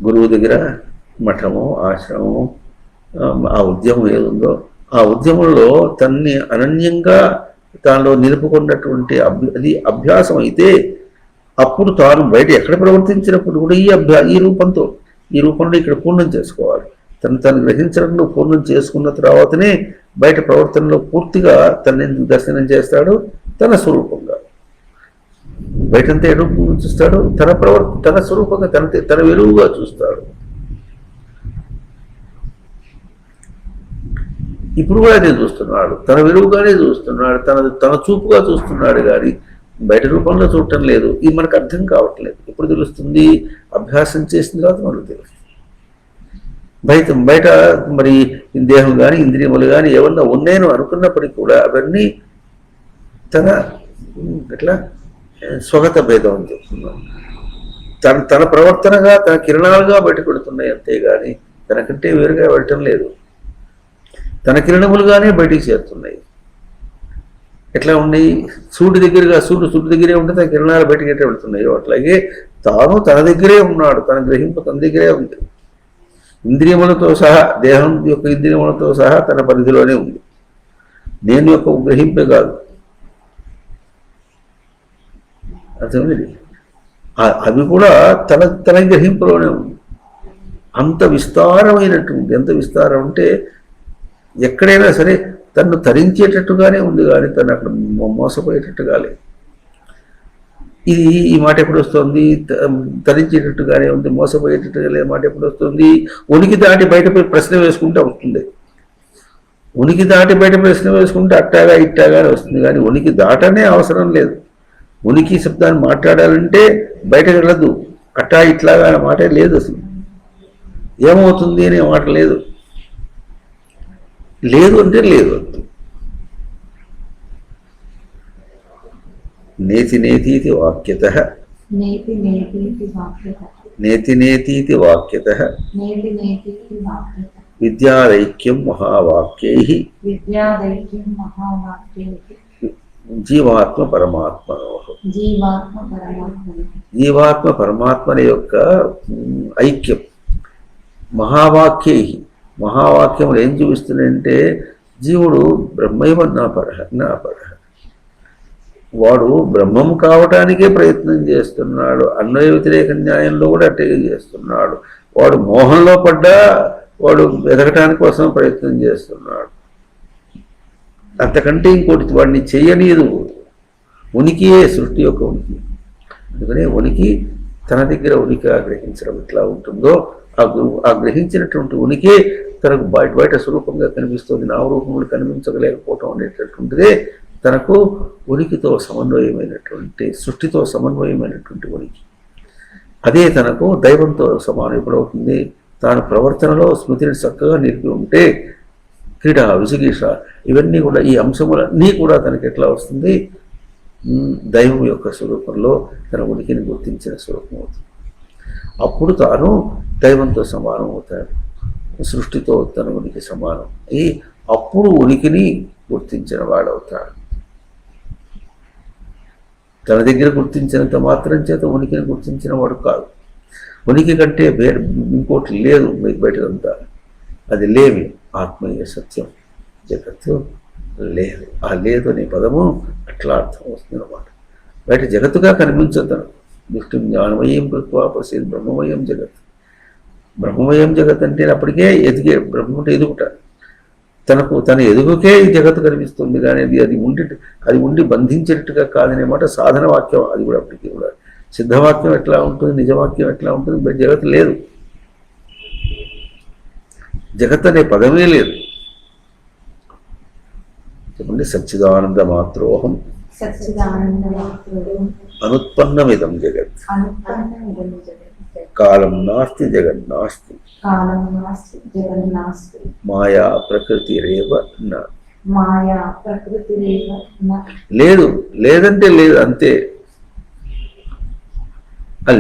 గురువు దగ్గర మఠము, ఆశ్రమము, ఆ ఉద్యమం ఏదుందో ఆ ఉద్యమంలో తన్ని అనన్యంగా తాను నిలుపుకున్నటువంటి అది అభ్యాసం అయితే అప్పుడు తాను బయట ఎక్కడ ప్రవర్తించినప్పుడు కూడా ఈ రూపంలో ఇక్కడ పూర్ణం చేసుకోవాలి. తను గ్రహించడంలో పూర్ణం చేసుకున్న తర్వాతనే బయట ప్రవర్తనలో పూర్తిగా తనని దర్శనం చేస్తాడు. తన స్వరూపంగా బయటంతా ఏ రూపంగా చూస్తాడు, తన స్వరూపంగా తన వెలుగుగా చూస్తాడు. ఇప్పుడు కూడా అదే చూస్తున్నాడు, తన వెలుగుగానే చూస్తున్నాడు, తన చూపుగా చూస్తున్నాడు కానీ బయట రూపంలో చూడటం లేదు. ఇది మనకు అర్థం కావట్లేదు. ఎప్పుడు తెలుస్తుంది? అభ్యాసం చేసిన తర్వాత మనకు తెలుస్తుంది. బయట మరి దేహం కానీ ఇంద్రియములు కానీ ఏమన్నా ఉన్నాయని అనుకున్నప్పటికీ కూడా అవన్నీ ఎట్లా స్వగత భేదం అని చెప్తున్నాం. తన ప్రవర్తనగా తన కిరణాలుగా బయట పెడుతున్నాయి అంతేగాని తనకంటే వేరుగా వెళ్ళటం లేదు. తన కిరణములుగానే బయటికి చేరుతున్నాయి. ఎట్లా ఉన్నాయి? సూర్యుడి దగ్గరే ఉంటే తన కిరణాలు బయటకి ఎట్లా వెళుతున్నాయో అట్లాగే తాను తన దగ్గరే ఉన్నాడు. తన గ్రహింపు తన దగ్గరే ఉంది. ఇంద్రియములతో సహా, దేహం యొక్క ఇంద్రియములతో సహా తన పరిధిలోనే ఉంది. నేను యొక్క గ్రహింపే కాదు. అర్థమైంది? అవి కూడా తన గ్రహింపులోనే ఉంది. అంత విస్తారమైనటువంటి, ఎంత విస్తారం అంటే ఎక్కడైనా సరే తను తరించేటట్టుగానే ఉంది కానీ తను అక్కడ మోసపోయేటట్టుగా లేదు. ఈ మాట ఎప్పుడు వస్తుంది? తరించేటట్టుగానే ఉంది, మోసపోయేటట్టుగా లేదు మాట ఎప్పుడు వస్తుంది? ఉనికి దాటి బయటపై ప్రశ్న వేసుకుంటే వస్తుంది. ఉనికి దాటి బయట ప్రశ్న వేసుకుంటే అట్టాగా ఇట్టాగానే వస్తుంది కానీ ఉనికి దాటనే అవసరం లేదు. ఉనికి శబ్దాన్ని మాట్లాడాలంటే బయటకు వెళ్ళదు. అట్టా ఇట్లాగా అనే మాట లేదు. అసలు ఏమవుతుంది అనే మాట లేదు. లేదు అంటే లేదు. నేతి నేతీతి వాక్యతః విద్యాదైక్యం మహావాక్యైః జీవాత్మ పరమాత్మనోః. జీవాత్మ పరమాత్మల యొక్క ఐక్యం మహావాక్యైః. మహావాక్యములు ఏం చూపిస్తున్నాయంటే జీవుడు బ్రహ్మైవ నాపరః. వాడు బ్రహ్మము కావటానికే ప్రయత్నం చేస్తున్నాడు. అన్వయ వ్యతిరేక న్యాయంలో కూడా అట్టే చేస్తున్నాడు. వాడు మోహంలో పడ్డా వాడు ఎదగటానికి కోసం ప్రయత్నం చేస్తున్నాడు. అంతకంటే ఇంకోటి వాడిని చెయ్యనీయదు. ఉనికియే సృష్టి యొక్క ఉనికి. అందుకనే ఉనికి తన దగ్గర ఉనికిగా గ్రహించడం ఎట్లా ఉంటుందో ఆ గ్రహించినటువంటి ఉనికి తనకు బయట స్వరూపంగా కనిపిస్తుంది. నామరూపములు కనిపించలేకపోవటం అనేటటువంటిదే తనకు ఉనికితో సమన్వయమైనటువంటి, సృష్టితో సమన్వయమైనటువంటి ఉనికి. అదే తనకు దైవంతో సమానం ఎప్పుడవుతుంది? తాను ప్రవర్తనలో స్మృతిని చక్కగా నిలిపి ఉంటే క్రీడ, విసిగీష ఇవన్నీ కూడా, ఈ అంశములన్నీ కూడా తనకి ఎట్లా వస్తుంది? దైవం యొక్క స్వరూపంలో తన ఉనికిని గుర్తించిన స్వరూపం అవుతుంది. అప్పుడు తాను దైవంతో సమానం అవుతాడు, సృష్టితో తన ఉనికి సమానం అయ్యి అప్పుడు ఉనికిని గుర్తించిన వాడవుతాడు. తన దగ్గర గుర్తించినంత మాత్రం చేత ఉనికిని గుర్తించిన వాడు కాదు. ఉనికి కంటే ఇంకోటి లేదు బయటదంతా. అది లేమి, ఆత్మీయ సత్యం, జగత్తు లేదు. ఆ లేదు అనే పదము అట్లా అర్థం వస్తుంది అన్నమాట. బయట జగత్తుగా కనిపించదు. దృష్టి జ్ఞానమయం కృత్వా పశ్యేత్ బ్రహ్మమయం జగత్. బ్రహ్మమయం జగత్ అంటే అప్పటికే ఎదిగే, బ్రహ్మట ఎదుగుట. తన ఎదుగుకే ఈ జగత్తు కనిపిస్తుంది, కానీ అది ఉండి బంధించేటట్టుగా కాదనే మాట సాధన వాక్యం. అది కూడా అప్పటికీ కూడా సిద్ధవాక్యం ఎట్లా ఉంటుంది, నిజవాక్యం ఎట్లా ఉంటుంది? బట్ జగత్తు లేదు, జగత్ అనే పదమే లేదు. చెప్పండి, సచ్చిదానంద మాత్రోహం అనుత్పన్నమిదం జగత్, కాలం నాస్తి జగన్నాస్తి, మాయా ప్రకృతిరేవ లేదు. లేదంటే లేదు అంతే.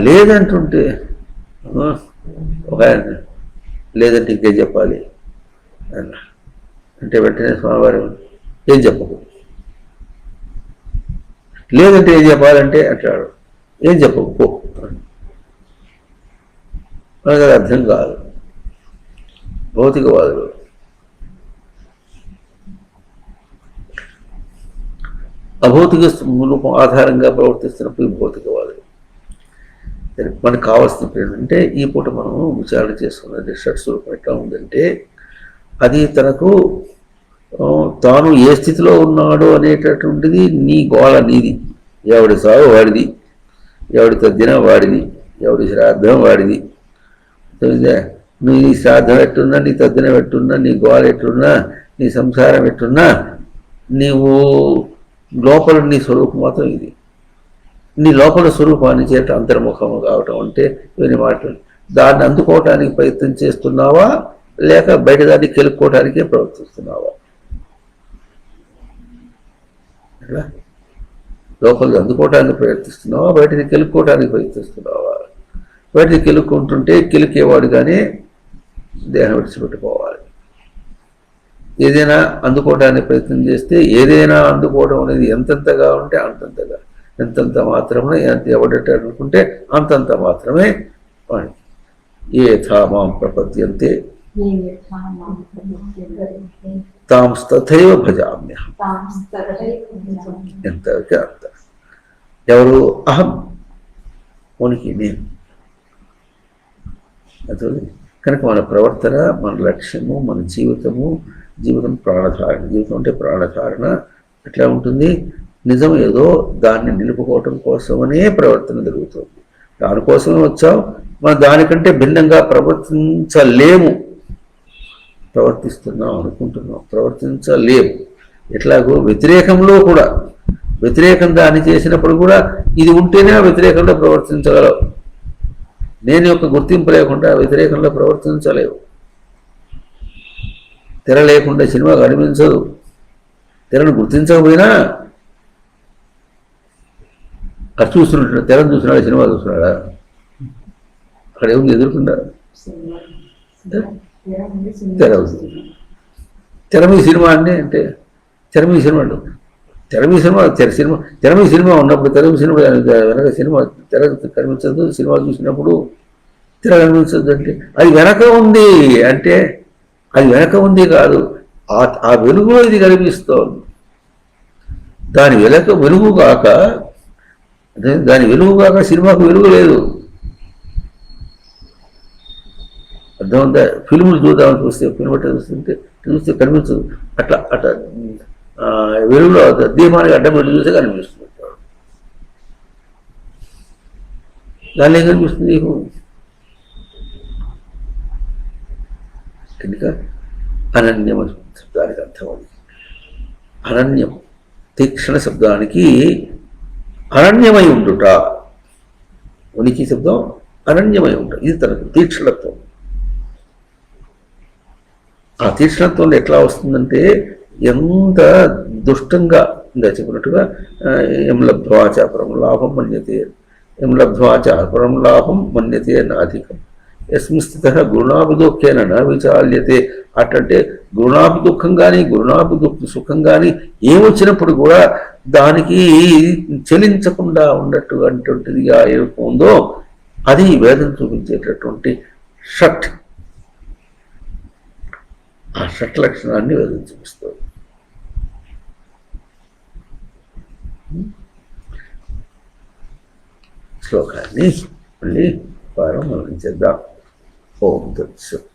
లేదంటుంటే ఒక లేదంటే ఇంకేం చెప్పాలి అంటే వెంటనే స్వామివారు ఏం చెప్పకు. లేదంటే ఏం చెప్పాలంటే అంటాడు, ఏం చెప్పకు పో. మనకు అది అర్థం కాదు. భౌతికవాదులు అభౌతిక రూపం ఆధారంగా ప్రవర్తిస్తున్నప్పుడు భౌతికవాదులు. మనకు కావాల్సినప్పుడు ఏంటంటే ఈ పూట మనం విచారణ చేసుకున్నది షట్స్వరూపం ఎట్లా ఉందంటే, అది తనకు తాను ఏ స్థితిలో ఉన్నాడో అనేటటువంటిది నీ గోళ నీది. ఎవడి సాగు వాడిది, ఎవడి తద్దిన వాడిది, ఎవడి శ్రాద్ధం వాడిది. నీ శ్రాద్ధం ఎట్టున్నా, నీ తద్దిన ఎట్టున్నా, నీ గోళ ఎట్టున్నా, నీ సంసారం ఎట్టున్నా, నీవు లోపల నీ స్వరూపం మాత్రం ఇది. నీ లోపల స్వరూపాన్ని చేత అంతర్ముఖము కావటం అంటే ఇవన్నీ మాటలు. దాన్ని అందుకోవటానికి ప్రయత్నం చేస్తున్నావా, లేక బయట దాన్ని కెలుక్కోవటానికే ప్రవర్తిస్తున్నావా? లోపలికి అందుకోవటానికి ప్రయత్నిస్తున్నావా, బయటని కెలుక్కోవటానికి ప్రయత్నిస్తున్నావా? బయటని కెలుక్కుంటుంటే కెలికేవాడు కానీ దేహం విడిచిపెట్టుకోవాలి. ఏదైనా అందుకోవడానికి ప్రయత్నం చేస్తే ఏదైనా అందుకోవడం అనేది ఎంతెంతగా ఉంటే అంతంతగా, ఎంతంత మాత్రమే, ఎవడట అనుకుంటే అంతంత మాత్రమే వాడి. యథా మాం ప్రపద్యంతే తాం తథైవ భజామ్యహం. ఎంతవరకు అంత. ఎవరు? అహం, ఉనికి, నేను. అదే కనుక మన ప్రవర్తన, మన లక్ష్యము, మన జీవితం ప్రాణధారణ. జీవితం అంటే ప్రాణధారణ. ఎట్లా ఉంటుంది? నిజం ఏదో దాన్ని నిలుపుకోవటం కోసమనే ప్రవర్తన జరుగుతుంది. దానికోసమే వచ్చాం. మనం దానికంటే భిన్నంగా ప్రవర్తించలేము. ప్రవర్తిస్తున్నాం అనుకుంటున్నాం, ప్రవర్తించలేము. ఎట్లాగో వ్యతిరేకంలో కూడా, వ్యతిరేకం దాన్ని చేసినప్పుడు కూడా ఇది ఉంటేనే ఆ వ్యతిరేకంలో ప్రవర్తించగలవు. నేను యొక్క గుర్తింపు లేకుండా వ్యతిరేకంలో ప్రవర్తించలేవు. తెర లేకుండా సినిమా కనిపించదు. తెరను గుర్తించకపోయినా అది చూస్తున్నాడు, తెరను చూస్తున్నాడు, సినిమా చూస్తున్నాడా? అక్కడ ఏముంది ఎదుర్కొండా? తెర అవుతుంది. తెర మీద సినిమా అంటే తెర మీద సినిమా ఉన్నప్పుడు తెర మీద సినిమా వెనక సినిమా తెర కనిపించదు. సినిమా చూసినప్పుడు తెర కనిపించదు అంటే అది వెనక ఉంది అంటే అది వెనక ఉంది కాదు, ఆ వెలుగులో ఇది కనిపిస్తోంది. దాని వెలుగు కాక సినిమాకు వెలుగు లేదు. అర్థమంతా? ఫిల్ములు చూద్దామని చూస్తే కనిపించదు. అట్లా వెలుగులో దీపానికి అడ్డం పెట్టి చూస్తే కనిపిస్తుంది. దాన్ని ఏం కనిపిస్తుంది నీకు? కనుక అనన్యం శబ్దానికి అర్థం అది. అనన్యం తీక్షణ శబ్దానికి అనన్యమై ఉండుట, ఉనికి శబ్దం అనన్యమై ఉంటా, ఇది తనకు తీక్షణత్వం. ఆ తీక్షణత్వం ఎట్లా వస్తుందంటే ఎంత దుష్టంగా ఇంకా చెప్పినట్టుగా ఎం లబ్ధ్వాచాపరం లాభం మన్యతే, ఎం లబ్ధ్వాచాపరం లాభం మన్యతే నాధికం, యస్మిన్ స్థిత గురుణాభిదుఃఖేన న విచాల్యతే. అట్టంటే గురుణాభిదుఃఖం కానీ సుఖం కానీ ఏమొచ్చినప్పుడు కూడా దానికి చెలించకుండా ఉన్నటువంటిదిగా ఏముందో అది వేదం చూపించేటటువంటి షట్. ఆ షట్ లక్షణాన్ని వేదం చూపిస్తుంది. శ్లోకాన్ని మళ్ళీ వారం మనం చేద్దాం. ఓం తత్సత్.